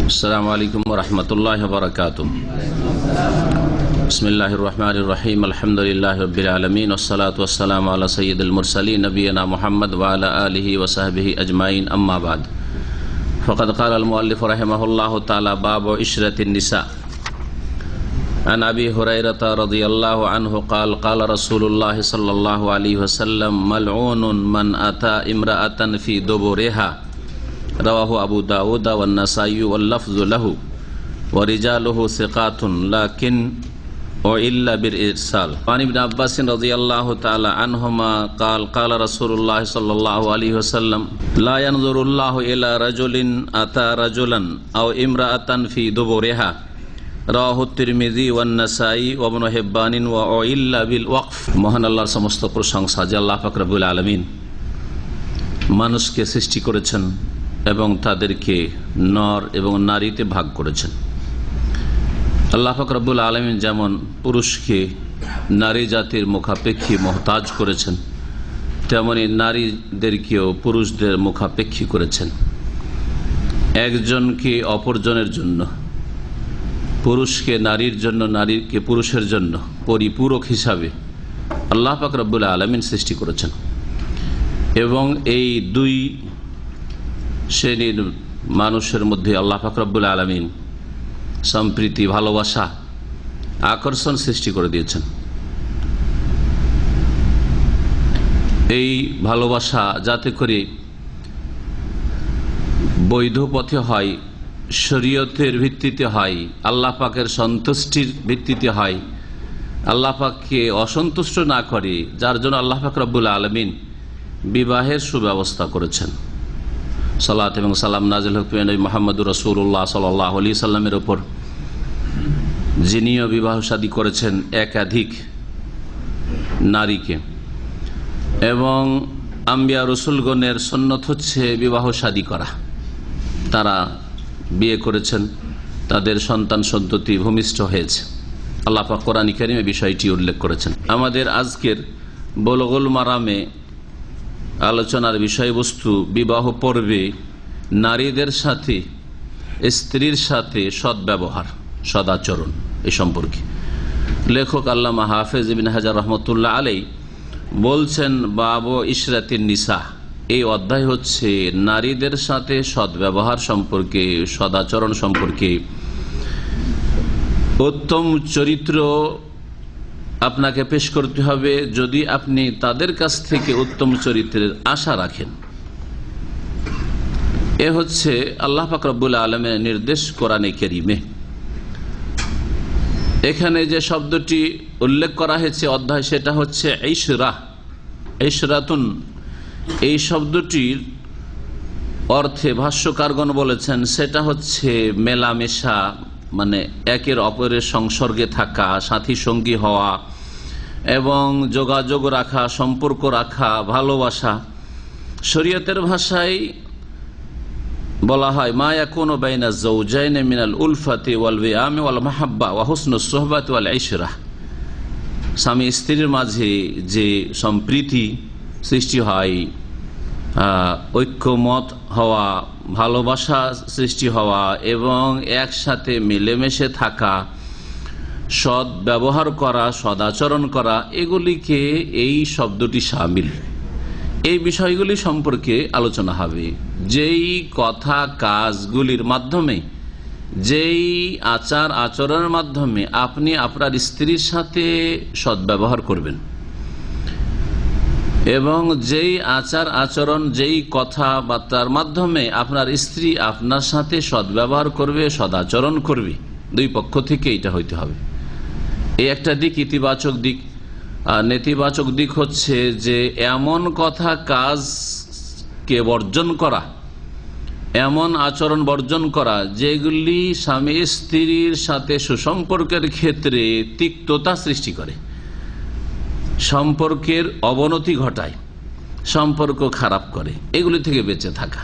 আসসালামু আলাইকুম ওয়া রাহমাতুল্লাহি ওয়া বারাকাতুহু। বিসমিল্লাহির রহমানির রহিম। আলহামদুলিল্লাহি রাব্বিল আলামিন ওয়াসসালাতু ওয়াসসালামু আলা সাইয়্যিদিল মুরসালিন নবিয়িনা মুহাম্মদ ওয়া আলা আলিহি ওয়া সাহবিহি আজমাইন, আম্মা বাদ। ফাকাদ ক্বালা আল মুআল্লিফ রাহিমাহুল্লাহু তাআলা বাবু ইশরাতিন নিসা। عن أبي هريرة رضي الله عنه قال قال رسول الله صلى الله عليه وسلم ملعون من أتى امرأة في دبرها رواه أبو داود والنسائي واللفظ له ورجاله ثقات لكن وإلا بالإرسال. عن ابن عباس رضي الله تعالى عنهما قال قال رسول الله صلى الله عليه وسلم لا ينظر الله إلى رجل أتى رجلا أو امرأة في دبرها রাওয়াহু তিরমিজি ওয়ান নাসাই ওয়া ইবনে হিব্বান ওয়া উইল্লা বিল ওয়াকফ। মহান আল্লাহর সমস্ত প্রশংসা যে আল্লাহ পাক রব্বুল আলামিন মানুষকে সৃষ্টি করেছেন এবং তাদেরকে নর এবং নারীতে ভাগ করেছেন। আল্লাহ পাক রব্বুল আলামিন যেমন পুরুষকে নারী জাতির মুখাপেক্ষী মুহতাজ করেছেন, তেমনি নারীদেরকেও পুরুষদের মুখাপেক্ষী করেছেন। একজনকে অপরজনের জন্য, পুরুষকে নারীর জন্য, নারীকে পুরুষের জন্য পরিপূরক হিসাবে আল্লাহ পাক রব্বুল আলামিন সৃষ্টি করেছেন। এবং এই দুই শ্রেণীর মানুষের মধ্যে আল্লাহ পাক রব্বুল আলামিন সম্প্রীতি, ভালোবাসা, আকর্ষণ সৃষ্টি করে দিয়েছেন। এই ভালোবাসা যাতে করে বৈধ পথে হয়, শরীয়তের ভিত্তিতে হয়, আল্লাহ পাকের সন্তুষ্টির ভিত্তিতে হয়, আল্লাহ পাককে অসন্তুষ্ট না করে, যার জন্য আল্লাহ পাক রব্বুল আলামিন বিবাহের সুব্যবস্থা করেছেন। সালাত এবং সালাম নাজিল হোক নবী মুহাম্মদুর রাসূলুল্লাহ সাল্লাল্লাহু আলাইহি সাল্লামের ওপর, যিনিও বিবাহ শাদী করেছেন একাধিক নারীকে। এবং আম্বিয়া রসুলগণের সুন্নত হচ্ছে বিবাহ শাদী করা। তারা বিয়ে করেছেন, তাদের সন্তান সন্ততি ভূমিষ্ঠ হয়েছে। আল্লাহ পাক কোরআন কারীমে বিষয়টি উল্লেখ করেছেন। আমাদের আজকের বুলুগুল মারামে আলোচনার বিষয়বস্তু বিবাহ পর্বে নারীদের সাথে, স্ত্রীর সাথে সদ্ব্যবহার, সদাচরণ এ সম্পর্কে লেখক আল্লামা হাফেজ ইবনে হাজার রহমতুল্লাহ আলাইহি বলছেন বাবু ইশরাতিন নিসা। এই অধ্যায় হচ্ছে নারীদের সাথে সদ্ব্যবহার সম্পর্কে, সদাচরণ সম্পর্কে। উত্তম চরিত্র আপনাকে পেশ করতে হবে যদি আপনি তাদের কাছ থেকে উত্তম চরিত্রের আশা রাখেন। এ হচ্ছে আল্লাহ পাক রব্বুল আলামিনের নির্দেশ কোরআনে কারীমে। এখানে যে শব্দটি উল্লেখ করা হয়েছে অধ্যায়, সেটা হচ্ছে ইশরা, ইশরাতুন। এই শব্দটির অর্থে ভাষ্যকারগণ বলেছেন সেটা হচ্ছে মেলামেশা, মানে একের অপরের সংসর্গে থাকা, সাথী সঙ্গী হওয়া এবং যোগাযোগ রাখা, সম্পর্ক রাখা, ভালোবাসা। শরীয়তের ভাষায় বলা হয় মা ইয়াকুনু বাইনা যাওজাইনি মিনাল উলফাতি ওয়াল বিয়ামি ওয়াল মাহাব্বা ওয়া হুসনুস সুহবাতি ওয়াল ইশরা। স্বামী স্ত্রীর মাঝে যে সম্প্রীতি সৃষ্টি হয়, ঐক্যমত হওয়া, ভালোবাসা সৃষ্টি হওয়া এবং একসাথে মিলেমিশে থাকা, সৎ ব্যবহার করা, সদাচরণ করা, এগুলিকে এই শব্দটি শামিল। এই বিষয়গুলি সম্পর্কে আলোচনা হবে। যেই কথা কাজগুলির মাধ্যমে, যেই আচার আচরণের মাধ্যমে আপনি আপনার স্ত্রীর সাথে সদ্ব্যবহার করবেন এবং যেই আচার আচরণ, যেই কথাবার্তার মাধ্যমে আপনার স্ত্রী আপনার সাথে সদ্ব্যবহার করবে, সদাচরণ করবে, দুই পক্ষ থেকে এটা হইতে হবে। এই একটা দিক, ইতিবাচক দিক। আর নেতিবাচক দিক হচ্ছে যে এমন কথা কাজকে বর্জন করা, এমন আচরণ বর্জন করা যেগুলি স্বামী স্ত্রীর সাথে সুসম্পর্কের ক্ষেত্রে তিক্ততা সৃষ্টি করে, সম্পর্কের অবনতি ঘটায়, সম্পর্ক খারাপ করে, এগুলি থেকে বেঁচে থাকা।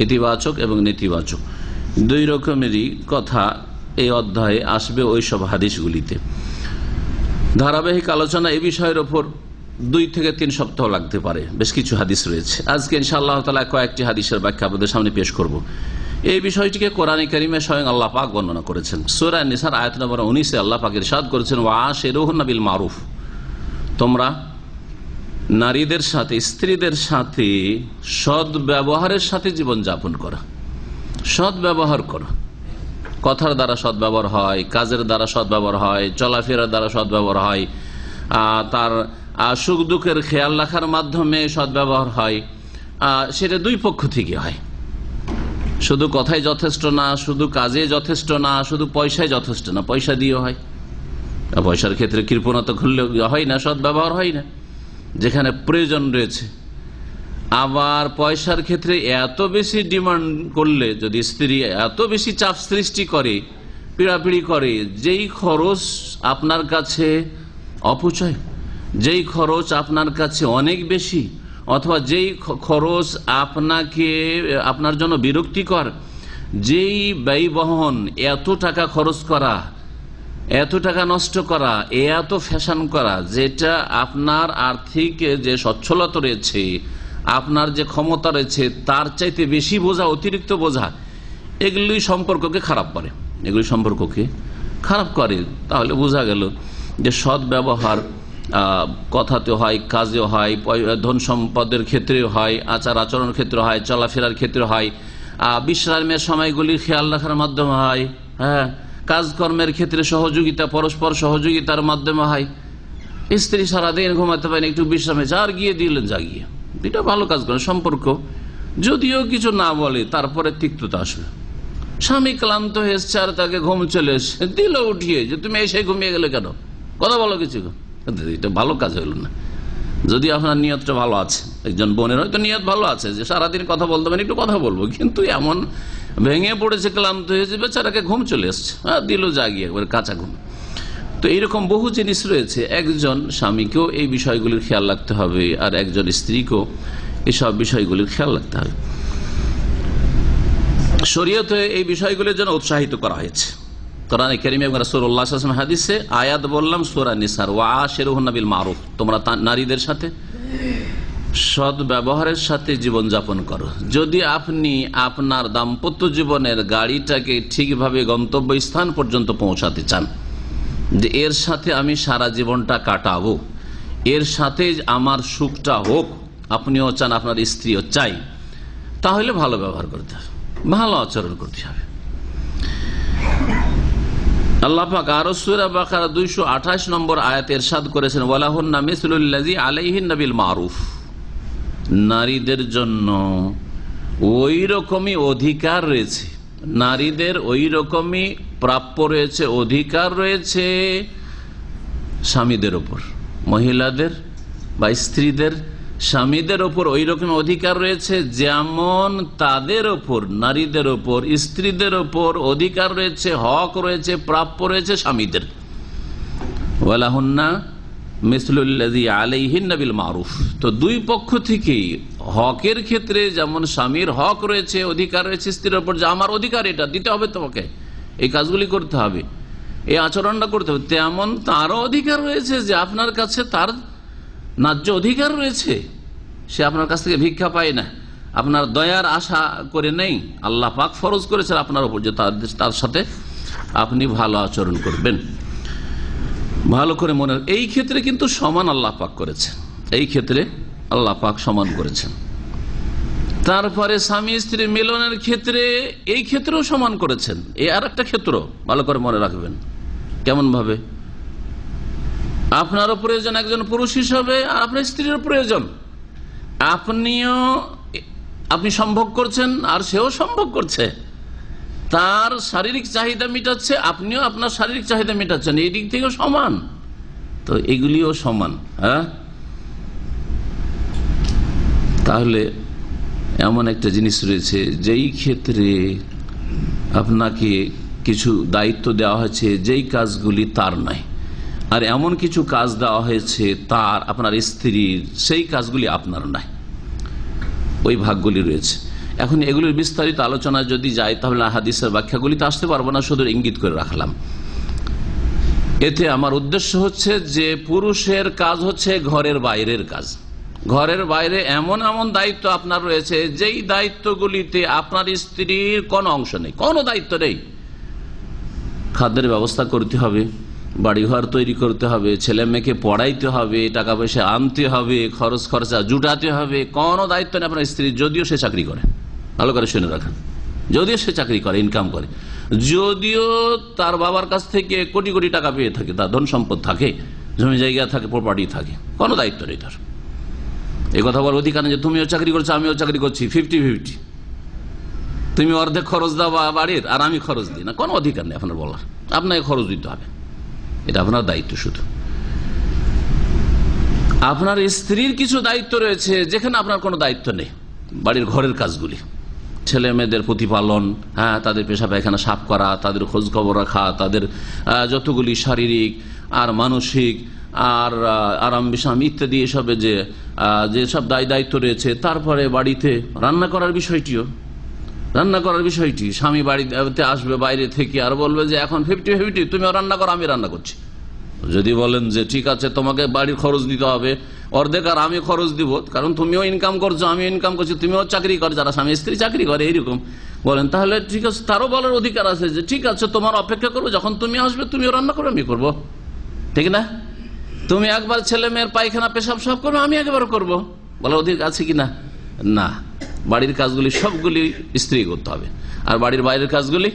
ইতিবাচক এবং নেতিবাচক দুই রকমেরই কথা এই অধ্যায়ে আসবে ওই সব হাদিসগুলিতে। ধারাবাহিক আলোচনা এই বিষয়ের ওপর 2 থেকে 3 সপ্তাহ লাগতে পারে। বেশ কিছু হাদিস রয়েছে। আজকে ইনশাআল্লাহ তাআলা কয়েকটি হাদিসের ব্যাখ্যা আপনাদের সামনে পেশ করব। এই বিষয়টিকে কোরআনে কারিমে স্বয়ং আল্লাহ পাক বর্ণনা করেছেন। সূরা নিসার আয়াত নম্বর 19-এ আল্লাহ পাক ইরশাদ করেছেন, ওয়াশিরুহুন্না বিল মারুফ, তোমরা নারীদের সাথে, স্ত্রীদের সাথে সৎ ব্যবহারের সাথে জীবন যাপন করা। সৎ ব্যবহার করা, কথার দ্বারা সৎ ব্যবহার হয়, কাজের দ্বারা সৎ ব্যবহার হয়, চলাফেরার দ্বারা সৎ ব্যবহার হয়, তার সুখ দুঃখের খেয়াল রাখার মাধ্যমে সৎ ব্যবহার হয়। সেটা দুই পক্ষ থেকে হয়, শুধু কথাই যথেষ্ট না, শুধু কাজে যথেষ্ট না, শুধু পয়সায় যথেষ্ট না, পয়সা দিয়ে হয়। পয়সার ক্ষেত্রে কৃপণতা খুললে হয় না, সৎ ব্যবহার হয় না যেখানে প্রয়োজন রয়েছে। আবার পয়সার ক্ষেত্রে এত বেশি ডিমান্ড করলে, যদি স্ত্রী এত বেশি চাপ সৃষ্টি করে, পীড়াপিড়ি করে, যেই খরচ আপনার কাছে অপচয়, যেই খরচ আপনার কাছে অনেক বেশি, অথবা যেই খরচ আপনার জন্য বিরক্তিকর, যেই ব্যয়বহন, এত টাকা খরচ করা, এত টাকা নষ্ট করা, এত ফ্যাশন করা, যেটা আপনার আর্থিক যে সচ্ছলতা রয়েছে, আপনার যে ক্ষমতা রয়েছে তার চাইতে বেশি বোঝা, অতিরিক্ত বোঝা, এগুলি সম্পর্ককে খারাপ করে, এগুলি সম্পর্ককে খারাপ করে। তাহলে বোঝা গেল যে সৎ ব্যবহার কথাতে হয়, কাজেও হয়, ধন সম্পদের ক্ষেত্রে হয়, আচার আচরণের ক্ষেত্রে হয়, চলাফেরার ক্ষেত্রে হয়, বিশ্রামের সময়গুলির খেয়াল রাখার মাধ্যমে হয়, হ্যাঁ, কাজকর্মের ক্ষেত্রে সহযোগিতা, পরস্পর সহযোগিতার মাধ্যমে হয়। স্ত্রী সারাদিন ঘুমাতে পারেন, একটু বিশ্রামে যার গিয়ে দিলেন, জাগিয়ে, এটা ভালো কাজ করেন। সম্পর্ক যদিও কিছু না বলে, তারপরে তিক্ততা আসবে। স্বামী ক্লান্ত হয়ে এসছে আর তাকে ঘুম চলে এসছে, দিল উঠিয়ে যে তুমি এসে ঘুমিয়ে গেলে কেন, কথা বলো কিছু, এটা ভালো কাজ হইল না। যদি আপনার নিয়তটা ভালো আছে, একজন বোনের হয়তো নিয়ত ভালো আছে যে সারাদিন কথা বলতে পারেন, একটু কথা বলবো, কিন্তু এমন ভেঙে পড়েছে, ক্লান্ত হয়েছে, বেচারাকে ঘুম চলে এসছে, দিল জাগিয়ে একবার কাঁচা ঘুম। তো এইরকম বহু জিনিস রয়েছে। একজন স্বামীকেও এই বিষয়গুলির খেয়াল রাখতে হবে, আর একজন স্ত্রীকেও এসব বিষয়গুলির খেয়াল রাখতে হবে। শরীয়তে এই বিষয়গুলির জন্য উৎসাহিত করা হয়েছে। কোরআনে কারীমে এবং রাসূলুল্লাহ সাল্লাল্লাহু আলাইহি ওয়াসাল্লাম হাদিসে আয়াত বললাম সূরা নিসার, ওয়াশিরুহুন্না বিল মারুফ, তোমরা নারীদের সাথে সৎ ব্যবহারের সাথে জীবন যাপন করো। যদি আপনি আপনার দাম্পত্য জীবনের গাড়িটাকে ঠিকভাবে গন্তব্য স্থান পর্যন্ত পৌঁছাতে চান, যে এর সাথে আমি সারা জীবনটা কাটাবো, এর সাথে আমার সুখটা হোক, আপনিও চান, আপনার স্ত্রীও চাই, তাহলে ভালো ব্যবহার করতে হবে, ভালো আচরণ করতে হবে। আল্লাহ পাক আরো সূরা বাকারা 228 নম্বর আয়াতে ইরশাদ করেছেন, ওয়ালাহুন্না মিসলুল্লাযী আলাইহিন্না বিল মারুফ, নারীদের জন্য ওই রকমই অধিকার রয়েছে, নারীদের ওই রকমই প্রাপ্য রয়েছে, অধিকার রয়েছে স্বামীদের ওপর, মহিলাদের বা স্ত্রীদের স্বামীদের ওপর ওই রকম অধিকার রয়েছে যেমন তাদের ওপর, নারীদের ওপর, স্ত্রীদের ওপর অধিকার রয়েছে, হক রয়েছে, প্রাপ্য রয়েছে স্বামীদের। ওয়ালাহুন্না মিসলুল্লাযী আলাইহিন্না বিল মারুফ, তো দুই পক্ষ থেকেই হকের ক্ষেত্রে যেমন স্বামীর হক রয়েছে, অধিকার রয়েছে স্ত্রীর ওপর, যে আমার অধিকার এটা দিতে হবে তোমাকে, এই কাজগুলি করতে হবে, এই আচরণটা করতে হবে, তেমন তারও অধিকার রয়েছে যে আপনার কাছে তার ন্যায্য অধিকার রয়েছে, সে আপনার কাছ থেকে ভিক্ষা পায় না, আপনার দয়ার আশা করে নেই, আল্লাহ পাক ফরজ করেছেন আপনার উপর যে তার সাথে আপনি ভালো আচরণ করবেন, ভালো করে মনে। এই ক্ষেত্রে কিন্তু সমান আল্লাহ পাক করেছেন, এই ক্ষেত্রে আল্লাহ পাক সমান করেছেন। তারপরে স্বামী স্ত্রী মিলনের ক্ষেত্রে এই ক্ষেত্রেও সমান করেছেন। এই আর একটা ক্ষেত্র ভালো করে মনে রাখবেন। কেমন ভাবে? আপনারও প্রয়োজন একজন পুরুষ হিসাবে, আর আপনার স্ত্রীর প্রয়োজন, আপনি সম্ভোগ করছেন আর সেও সম্ভোগ করছে, তার শারীরিক চাহিদা মিটাচ্ছে, আপনিও আপনার শারীরিক চাহিদা মিটাচ্ছেন, এই দিক থেকেও সমান। তো এগুলিও সমান। হ্যাঁ, তাহলে এমন একটা জিনিস রয়েছে যেই ক্ষেত্রে আপনাকে কিছু দায়িত্ব দেওয়া হয়েছে যেই কাজগুলি তার নাই, আর এমন কিছু কাজ দেওয়া হয়েছে তার, আপনার স্ত্রীর, সেই কাজগুলি আপনার নাই, ওই ভাগগুলি রয়েছে। এখন এগুলির বিস্তারিত আলোচনা যদি যায় তাহলে হাদিসের ব্যাখ্যাগুলিতে আসতে পারবো না, শুধু ইঙ্গিত করে রাখলাম। এতে আমার উদ্দেশ্য হচ্ছে যে পুরুষের কাজ হচ্ছে ঘরের বাইরের কাজ, ঘরের বাইরে এমন এমন দায়িত্ব আপনার রয়েছে যেই দায়িত্বগুলিতে আপনার স্ত্রীর কোনো অংশ নেই, কোনো দায়িত্ব নেই। খাদ্যের ব্যবস্থা করতে হবে, বাড়িঘর তৈরি করতে হবে, ছেলে মেয়েকে পড়াইতে হবে, টাকা পয়সা আনতে হবে, খরচ খরচা জুটাতে হবে, কোনো দায়িত্ব নেই আপনার স্ত্রীর। যদিও সে চাকরি করে, ভালো করে শুনে রাখেন, যদিও সে চাকরি করে, ইনকাম করে, যদিও তার বাবার কাছ থেকে কোটি কোটি টাকা পেয়ে থাকে, তার ধন সম্পদ থাকে, জমি জায়গা থাকে, প্রপার্টি থাকে, কোনো দায়িত্ব নেই তার। এই কথা বলার অধিকার নেই যে তুমিও চাকরি করছো আমিও চাকরি করছি, 50-50, তুমি অর্ধেক খরচ দাও বাড়ির আর আমি খরচ দিই না, কোনো অধিকার নেই আপনার বলার। আপনাকে খরচ দিতে হবে, এটা আপনার দায়িত্ব। শুধু আপনার স্ত্রীর কিছু দায়িত্ব রয়েছে যেখানে আপনার কোনো দায়িত্ব নেই। বাড়ির ঘরের কাজগুলি, ছেলে মেয়েদের প্রতিপালন, হ্যাঁ, তাদের পেশা পায়খানা সাফ করা, তাদের খোঁজ খবর রাখা, তাদের যতগুলি শারীরিক আর মানসিক আর আরাম বিশ্রাম ইত্যাদি এসবে যেসব দায়িত্ব রয়েছে। তারপরে বাড়িতে রান্না করার বিষয়টি, স্বামী বাড়িতে আসবে বাইরে থেকে আর বলবে যে এখন 50-50, তুমিও রান্না করো আমি রান্না করছি। যদি বলেন যে ঠিক আছে তোমাকে বাড়ির খরচ দিতে হবে অর্ধেক আর আমি খরচ দিব, কারণ তুমিও ইনকাম করছো আমিও ইনকাম করছি, তুমিও চাকরি করো, যারা স্বামী স্ত্রী চাকরি করে এইরকম বলেন, তাহলে ঠিক আছে, তারও বলার অধিকার আছে যে ঠিক আছে তোমার অপেক্ষা করবো, যখন তুমি আসবে তুমিও রান্না করবে আমি করবো, ঠিক না? তুমি একবার ছেলে মেয়ের পায়খানা পেশাব সব করবে, আমি একবার করবো, বলার অধিকার আছে কি না? না। বাড়ির কাজগুলি সবগুলি স্ত্রী করতে হবে, আর বাড়ির বাইরের কাজগুলি,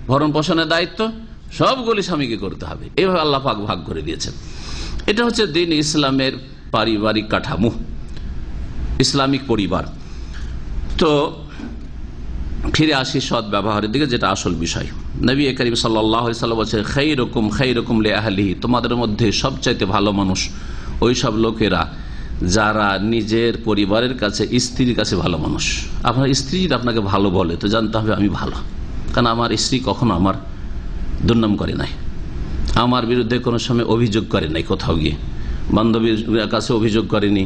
ভরণ পোষণের দায়িত্ব সবগুলি স্বামীকে করতে হবে। এইভাবে আল্লাহ পাক ভাগ করে দিয়েছেন। এটা হচ্ছে দিন ইসলামের পারিবারিক কাঠামো, ইসলামিক পরিবার। তো ফিরে আসি সৎ ব্যবহারের দিকে, যেটা আসল বিষয়। নবী করিম সাল্লাল্লাহু আলাইহি ওয়াসাল্লাম বলেছেন, খাইরুকুম লিআহলিহি, তোমাদের মধ্যে সবচাইতে ভালো মানুষ ওই সব লোকেরা যারা নিজের পরিবারের কাছে, স্ত্রীর কাছে ভালো মানুষ। আপনার স্ত্রী যদি আপনাকে ভালো বলে তো জানতে হবে আমি ভালো, কারণ আমার স্ত্রী কখনো আমার দুর্নাম করে নাই, আমার বিরুদ্ধে কোনো সময় অভিযোগ করে নাই, কোথাও গিয়ে বান্ধবীর কাছে অভিযোগ করেনি,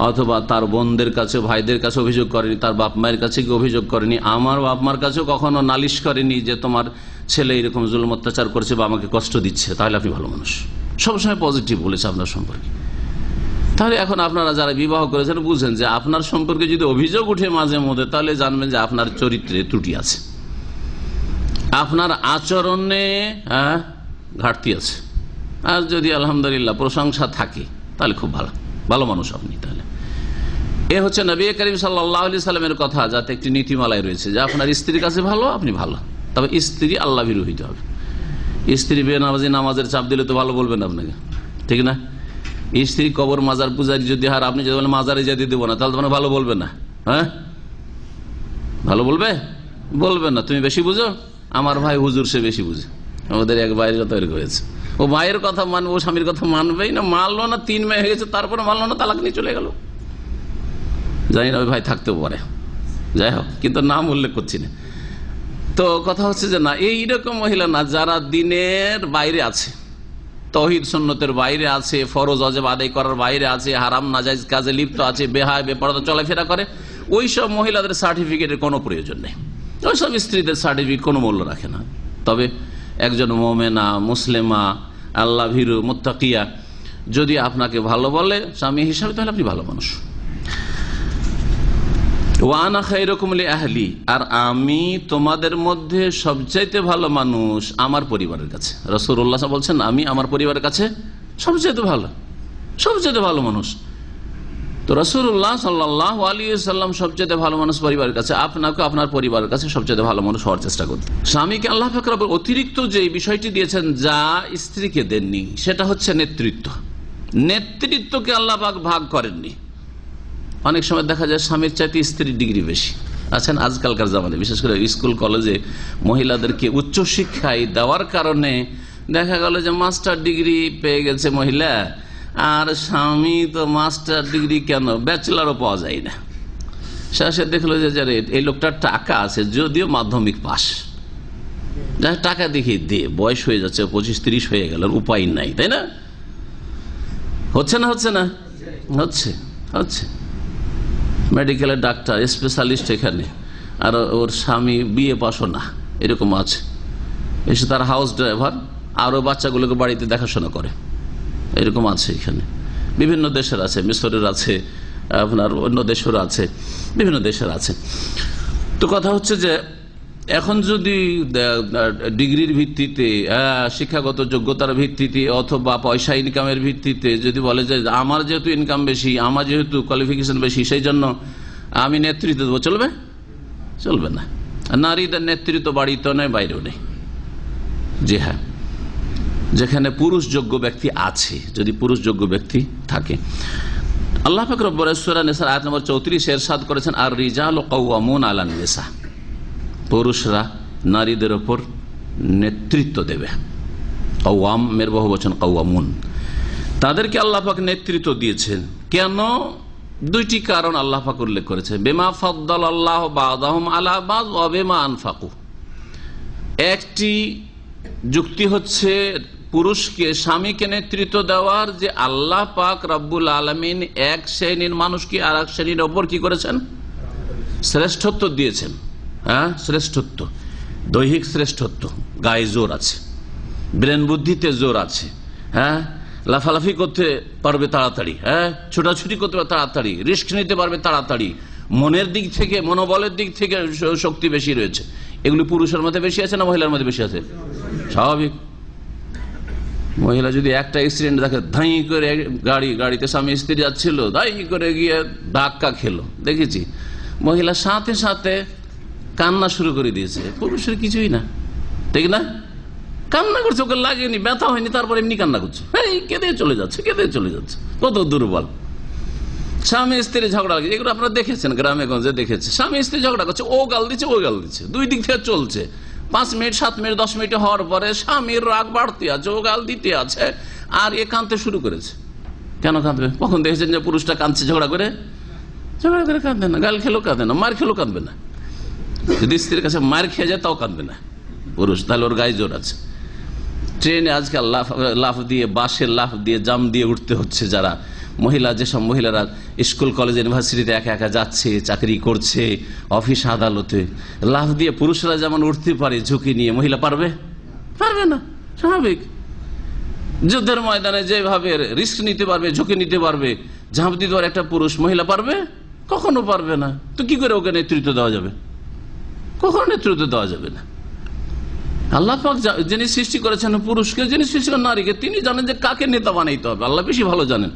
অথবা তার বোনদের কাছে ভাইদের কাছে অভিযোগ করেনি, তার বাপ মায়ের কাছে গিয়ে অভিযোগ করেনি, আমার বাপ মার কাছেও কখনো নালিশ করেনি যে তোমার ছেলে এরকম জুলুম অত্যাচার করছে বা আমাকে কষ্ট দিচ্ছে। তাহলে আপনি ভালো মানুষ, সবসময় পজিটিভ বলেছে আপনার সম্পর্কে। তাহলে এখন আপনারা যারা বিবাহ করেছেন বুঝেন যে আপনার সম্পর্কে যদি অভিযোগ উঠে মাঝে মধ্যে, তাহলে জানবেন যে আপনার চরিত্রে ত্রুটি আছে, আপনার আচরণে ঘাটতি আছে। আর যদি আলহামদুলিল্লাহ প্রশংসা থাকে তাহলে খুব ভালো মানুষ আপনি। তাহলে এ হচ্ছে নবী করিম সাল্লাল্লাহু আলাইহি সাল্লামের কথা, যাতে একটি নীতিমালায় রয়েছে যে আপনার স্ত্রীর কাছে ভালো, আপনি ভালো। তবে স্ত্রী আল্লাহ ভীরু হইতে হবে। স্ত্রী বেনামাজি নামাজের চাপ দিলে তো ভালো বলবেন আপনাকে, ঠিক না? স্ত্রী কবর মাজার পূজারি যদি আর আপনি যদি বলেন মাজারে যেতে দেবো না, তাহলে তোমার ভালো বলবে না। হ্যাঁ, ভালো বলবে না। তুমি বেশি বুঝো, আমার ভাই হুজুর সে বেশি বুঝে। আমাদের এক ভাইয়ের তৈরি করেছে, ও ভাইয়ের কথা মানবে, ও স্বামীর কথা মানবেই না, মানলো না, 3 মেয়ে হয়ে গেছে, তারপরে মানলো না, তালাক নিয়ে চলে গেল। জানি না ওই ভাই থাকতেও পারে, যাই হোক, কিন্তু নাম উল্লেখ করছি না। তো কথা হচ্ছে যে না, এইরকম মহিলা না যারা দিনের বাইরে আছে, তৌহিদ সুন্নতের বাইরে আছে, ফরজ অজেব আদায় করার বাইরে আছে, হারাম নাজাইজ কাজে লিপ্ত আছে, বেহায় বেপরদা চলাফেরা করে, ওই সব মহিলাদের সার্টিফিকেটের কোনো প্রয়োজন নেই। ওই সব স্ত্রীদের সার্টিফিকেট কোনো মূল্য রাখে না। তবে একজন মোমেনা, মুসলিমা, আল্লাহ ভীরু, মুত্তাকিয়া যদি আপনাকে ভালো বলে স্বামী হিসাবে, তাহলে আপনি ভালো মানুষ। ওয়ানা খাইরুকুম লিআহলি, আর আমি তোমাদের মধ্যে সবচাইতে ভালো মানুষ আমার পরিবারের কাছে। রাসূলুল্লাহ বলছেন আমি আমার পরিবারের কাছে সবচাইতে ভালো মানুষ। তো রাসূলুল্লাহ সাল্লাল্লাহু আলাইহি ওয়াসাল্লাম সবচাইতে ভালো মানুষ পরিবারের কাছে, আপনাকে আপনার পরিবারের কাছে সবচাইতে ভালো মানুষ হওয়ার চেষ্টা করতে। স্বামীকে আল্লাহ পাক রব্বুল অতিরিক্ত যে বিষয়টি দিয়েছেন যা স্ত্রীকে দেননি, সেটা হচ্ছে নেতৃত্বকে আল্লাহ পাক ভাগ করেননি। অনেক সময় দেখা যায় স্বামীর চাইতে স্ত্রীর ডিগ্রি বেশি আছেন আজকালকার জামানে, বিশেষ করে স্কুল কলেজে মহিলাদেরকে উচ্চশিক্ষায় দেওয়ার কারণে দেখা গেল যে মাস্টার ডিগ্রি পেয়ে গেছে মহিলা, আর স্বামী তো মাস্টার ডিগ্রি কেন, ব্যাচেলারও পাওয়া যায় না। শেষে দেখলো যে এই লোকটার টাকা আছে, যদিও মাধ্যমিক পাস, টাকা দেখি দে, বয়স হয়ে যাচ্ছে 25-30 হয়ে গেল, উপায় নাই, তাই না? হচ্ছে না হচ্ছে মেডিকেলের ডাক্তার, স্পেশালিস্ট এখানে, আর ওর স্বামী বিএ পাসও না, এরকম আছে। এসে তার হাউস ড্রাইভার, আরও বাচ্চাগুলোকে বাড়িতে দেখাশোনা করে, এরকম আছে এখানে। বিভিন্ন দেশের আছে, মিশরের আছে, আপনার অন্য দেশেরও আছে, বিভিন্ন দেশের আছে। তো কথা হচ্ছে যে এখন যদি ডিগ্রির ভিত্তিতে, শিক্ষাগত যোগ্যতার ভিত্তিতে অথবা পয়সা ইনকামের ভিত্তিতে যদি বলে যে আমার যেহেতু ইনকাম বেশি, আমার যেহেতু কোয়ালিফিকেশন বেশি, সেই জন্য আমি নেতৃত্ব দেবো, চলবে? চলবে না। নারীদের নেতৃত্ব বাড়িতে নয়, বাইরেও নেই। জি হ্যাঁ, যেখানে পুরুষ যোগ্য ব্যক্তি আছে, যদি পুরুষ যোগ্য ব্যক্তি থাকে। আল্লাহ পাক রব্বুল সূরা নিসার আয়াত নম্বর 34 ইরশাদ করেছেন, আর রিজালু কাওয়ামুন আলান নিসা, পুরুষরা নারীদের উপর নেতৃত্ব দেবে। কাওয়ামের বহুবচন কাওয়ামুন, তাদেরকে আল্লাহ পাক নেতৃত্ব দিয়েছেন। কেন? দুইটি কারণ আল্লাহ পাক উল্লেখ করেছে, বিমা ফাদ্দালাল্লাহু বা'দাহুম আলা বা'দ ওয়া বিমা আনফাকু। একটি যুক্তি হচ্ছে পুরুষকে, স্বামীকে নেতৃত্ব দেওয়ার, যে আল্লাহ পাক রব্বুল আলামিন এক শ্রেণীর মানুষকে আর এক শ্রেণীর ওপর কি করেছেন? শ্রেষ্ঠত্ব দিয়েছেন। হ্যাঁ, শ্রেষ্ঠত্ব, দৈহিক শ্রেষ্ঠত্ব, গায়ে জোর আছে, ব্রেন বুদ্ধিতে জোর আছে, হ্যাঁ, লাফালাফি করতে পারবে তাড়াতাড়ি, হ্যাঁ, ছোটাছুটি করতে পারবে তাড়াতাড়ি, রিস্ক নিতে পারবে তাড়াতাড়ি, মনের দিক থেকে, মনোবলের দিক থেকে শক্তি বেশি রয়েছে। এগুলি পুরুষের মধ্যে বেশি আছে না মহিলার মধ্যে বেশি আছে? স্বাভাবিক। মহিলা যদি একটা অ্যাক্সিডেন্ট দেখে, ধাই করে গাড়িতে স্বামী স্ত্রী যাচ্ছিল, ধাই করে গিয়ে ধাক্কা খেলো, দেখেছি, মহিলা সাথে সাথে কান্না শুরু করে দিয়েছে। পুরুষের কিছুই না, ঠিক না? কান্না করছে, ওকে লাগেনি, ব্যথা হয়নি, তারপর এমনি কান্না করছে, কেঁদে চলে যাচ্ছে, কেঁদে চলে যাচ্ছে। কত দুর্বল। স্বামী স্ত্রী ঝগড়া, এগুলো আপনারা দেখেছেন, গ্রামে গঞ্জে দেখেছে। স্বামী স্ত্রী ঝগড়া করছে, ও গাল দিচ্ছে, ও গাল দিচ্ছে, দুই দিক থেকে চলছে। 5 মিনিট 7 মিনিট 10 মিনিট হওয়ার পরে স্বামীর রাগ বাড়তে আছে, ও গাল দিতে আছে, আর এ কাঁদতে শুরু করেছে। কেন কাঁদবে? কখন দেখেছেন যে পুরুষটা কাঁদছে ঝগড়া করে? ঝগড়া করে কাঁদবে না, গাল খেলেও কাঁদবে না, মার খেলেও কাঁদবে না। যদি স্ত্রীর কাছে মার খেয়ে যায় তাও কাঁদবে না পুরুষ, তাহলে ওর গায়ে জোর আছে। ট্রেনে আজকাল লাফ দিয়ে, বাসে লাফ দিয়ে, জাম দিয়ে উঠতে হচ্ছে যারা মহিলা, যেসব মহিলারা স্কুল কলেজ ইউনিভার্সিটিতে একা একা যাচ্ছে, চাকরি করছে, অফিস আদালতে, লাফ দিয়ে পুরুষরা যেমন উঠতে পারে ঝুঁকি নিয়ে, মহিলা পারবে? পারবে না, স্বাভাবিক। যুদ্ধের ময়দানে যেভাবে রিস্ক নিতে পারবে, ঝুঁকি নিতে পারবে, ঝাঁপ দিতে পারে একটা পুরুষ, মহিলা পারবে? কখনো পারবে না। তো কি করে ওকে নেতৃত্ব দেওয়া যাবে? কখনো নেতৃত্ব দেওয়া যাবে না। আল্লাহ পাক যিনি সৃষ্টি করেছেন পুরুষকে, যিনি সৃষ্টি করেন নারীকে, তিনি জানেন যে কাকে নেতা বানাইতে হবে। আল্লাহ বেশি ভালো জানেন।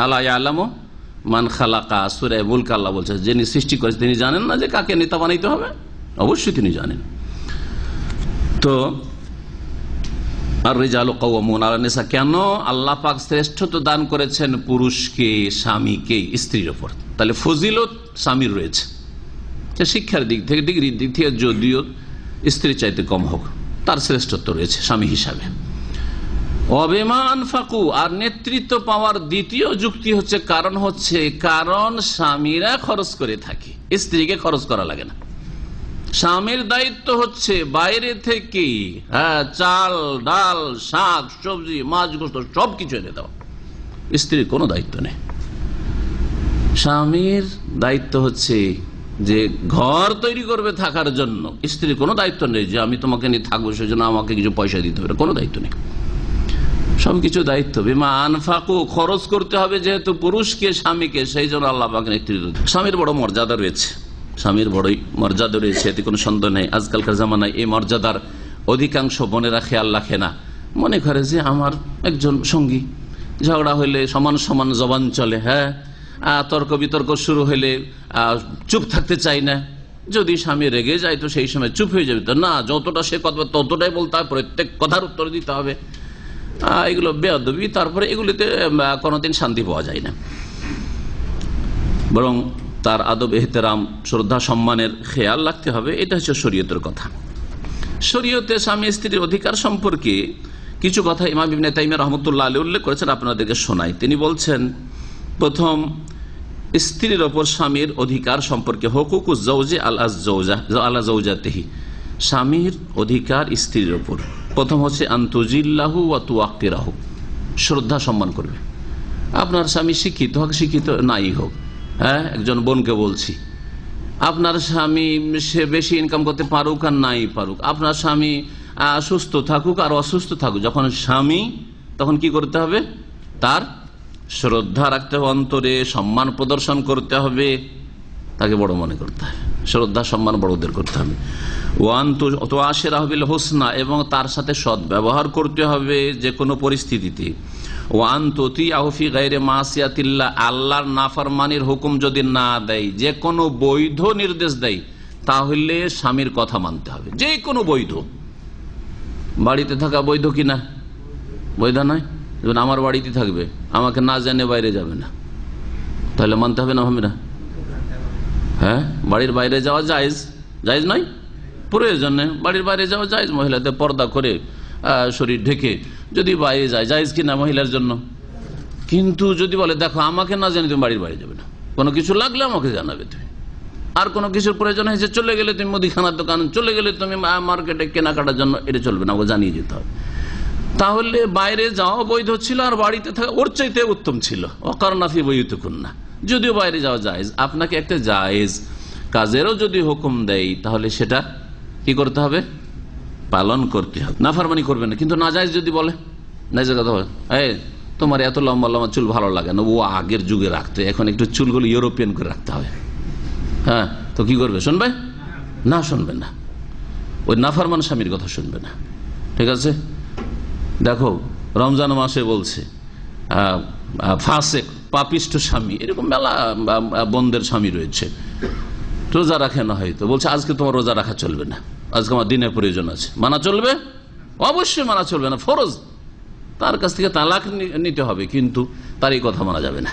আলা ইয়ালামু মান খালাকা, সূরা মুলক আল্লাহ বলছে, যিনি সৃষ্টি করেছেন তিনি জানেন না যে কাকে নেতা বানাইতে হবে? অবশ্যই তিনি জানেন। তো আর রিজালু কাওয়ামুন আলা নিসা, কেন আল্লাহ পাক শ্রেষ্ঠত্ব দান করেছেন পুরুষকে, স্বামীকে স্ত্রীর উপর? তাহলে ফজিলত স্বামীর রয়েছে, শিক্ষার দিক থেকে, ডিগ্রির দিক থেকে যদিও স্ত্রীর চাইতে কম হোক, তার শ্রেষ্ঠত্ব রয়েছে স্বামী হিসাবে। অবেমা আনফাকু, আর নেতৃত্ব পাওয়ার দ্বিতীয় যুক্তি হচ্ছে, কারণ স্বামীরা খরচ করে থাকে, স্ত্রীকে খরচ করা লাগে না। স্বামীর দায়িত্ব হচ্ছে বাইরে থেকে, হ্যাঁ, চাল ডাল শাক সবজি মাছ গোস্ত সবকিছু এনে দেওয়া, স্ত্রীর কোনো দায়িত্ব নেই। স্বামীর দায়িত্ব হচ্ছে যে ঘর তৈরি করবে থাকার জন্য, স্ত্রীর কোনো দায়িত্ব নেই যে আমি তোমাকে নিয়ে থাকবো সেজন্য আমাকে কিছু পয়সা দিতে হবে, কোনো দায়িত্ব নেই। সবকিছু দায়িত্ব বিমা আনফাকু, খরচ করতে হবে যেহেতু পুরুষকে, স্বামীকে, সেই জন্য আল্লাহ পাক নেতৃত্ব। স্বামীর বড় মর্যাদা রয়েছে, স্বামীর বড়ই মর্যাদা রয়েছে, এতে কোনো সন্দেহ নেই। আজকালকার জামানায় এই মর্যাদার অধিকাংশ বোনেরা খেয়াল রাখে না, মনে করে যে আমার একজন সঙ্গী, ঝগড়া হইলে সমান সমান জবান চলে, হ্যাঁ, তর্ক বিতর্ক শুরু হইলে চুপ থাকতে চাই না, যদি স্বামী রেগে যায় তো সেই সময় চুপ হয়ে যাবে। তো না, যতটা সে কথা ততটাই বলতে হবে, প্রত্যেক কথার উত্তর দিতে হবে। এগুলো বেয়াদবি। তারপরে এগুলিতে কোনোদিন শান্তি পাওয়া যায় না, বরং তার আদব এহতেরাম, শ্রদ্ধা সম্মানের খেয়াল রাখতে হবে। এটা হচ্ছে শরীয়তের কথা। শরীয়তে স্বামী স্ত্রীর অধিকার সম্পর্কে কিছু কথা ইমাম ইবনে তাইমিয়া রাহমাতুল্লাহ আলাইহি উল্লেখ করেছেন, আপনাদেরকে শোনাই। তিনি বলছেন, প্রথম, স্ত্রীর ওপর স্বামীর অধিকার সম্পর্কে, হুকুকুজ জাওজি আলা জাওজাতিহি, স্বামীর অধিকার স্ত্রীর ওপর। প্রথম হচ্ছে আনতুজিল্লাহু ওয়া তুওয়াক্কিরাহু, শ্রদ্ধা সম্মান করবে। আপনার স্বামী শিক্ষিত হোক, শিক্ষিত নাই হোক, হ্যাঁ, একজন বোনকে বলছি, আপনার স্বামী সে বেশি ইনকাম করতে পারুক আর নাই পারুক, আপনার স্বামী সুস্থ থাকুক আর অসুস্থ থাকুক, যখন স্বামী তখন কি করতে হবে? তার শ্রদ্ধা রাখতে হবে অন্তরে, সম্মান প্রদর্শন করতে হবে, তাকে বড় মনে করতে হবে, শ্রদ্ধা সম্মান বড়দের করতে হবে। হোসনা, এবং তার সাথে সৎ ব্যবহার করতে হবে যে কোনো পরিস্থিতিতে। আল্লাহর নাফরমানির হুকুম যদি না দেয়, যে কোনো বৈধ নির্দেশ দেয়, তাহলে স্বামীর কথা মানতে হবে। যে কোনো বৈধ, বাড়িতে থাকা বৈধ কিনা? বৈধ নয়। যেমন আমার বাড়িতে থাকবে, আমাকে না জেনে বাইরে যাবে না, তাহলে মানতে হবে না? হবে না? হ্যাঁ, বাড়ির বাইরে যাওয়া জায়েজ, জায়েজ নয় প্রয়োজনে বাড়ির বাইরে যাওয়া জায়েজ, মহিলাদের পর্দা করে শরীর ঢেকে যদি বাইরে যায়, জায়েজ কিনা মহিলার জন্য। কিন্তু যদি বলে দেখো আমাকে না জানি তুমি বাড়ির বাইরে যাবে না, কোনো কিছু লাগলে আমাকে জানাবে তুমি, আর কোনো কিছুর প্রয়োজন হয়েছে চলে গেলে তুমি মুদিখানার দোকান, চলে গেলে তুমি মার্কেটে কেনাকাটার জন্য, এটা চলবে না, ওকে জানিয়ে যেতে হবে। তাহলে বাইরে যাওয়া বৈধ ছিল, আর বাড়িতে থাকা ওর চাইতে উত্তম ছিল। অকারনাফি বইতুকুন না, যদিও বাইরে যাওয়া জায়েজ, আপনাকে একটা জায়েজ কাজেরও যদি হুকুম দেয়, তাহলে সেটা কি করতে হবে? পালন করতে হবে, নাফরমানি করবে না। কিন্তু নাজায়েজ যদি বলে, নাজায়েজ কথা বলে, তোমার এত লম্বা লম্বা চুল ভালো লাগে না, ও আগের যুগে রাখতে, এখন একটু চুলগুলো ইউরোপিয়ান করে রাখতে হবে। হ্যাঁ, তো কি করবে? শুনবে না? শুনবে না, ওই নাফরমান স্বামীর কথা শুনবে না। ঠিক আছে? দেখো রমজান মাসে বলছে ফাসেক, পাপিষ্ঠ স্বামী, এরকম মেলা বন্ধের স্বামী রয়েছে, রোজা রাখে না, হয়তো বলছে আজকে তোমার রোজা রাখা চলবে না, আজকে আমার দিনের প্রয়োজন আছে। মানা চলবে? অবশ্যই মানা চলবে না, ফরজ। তার কাছ থেকে তালাক নিতে হবে, কিন্তু তার এই কথা মানা যাবে না।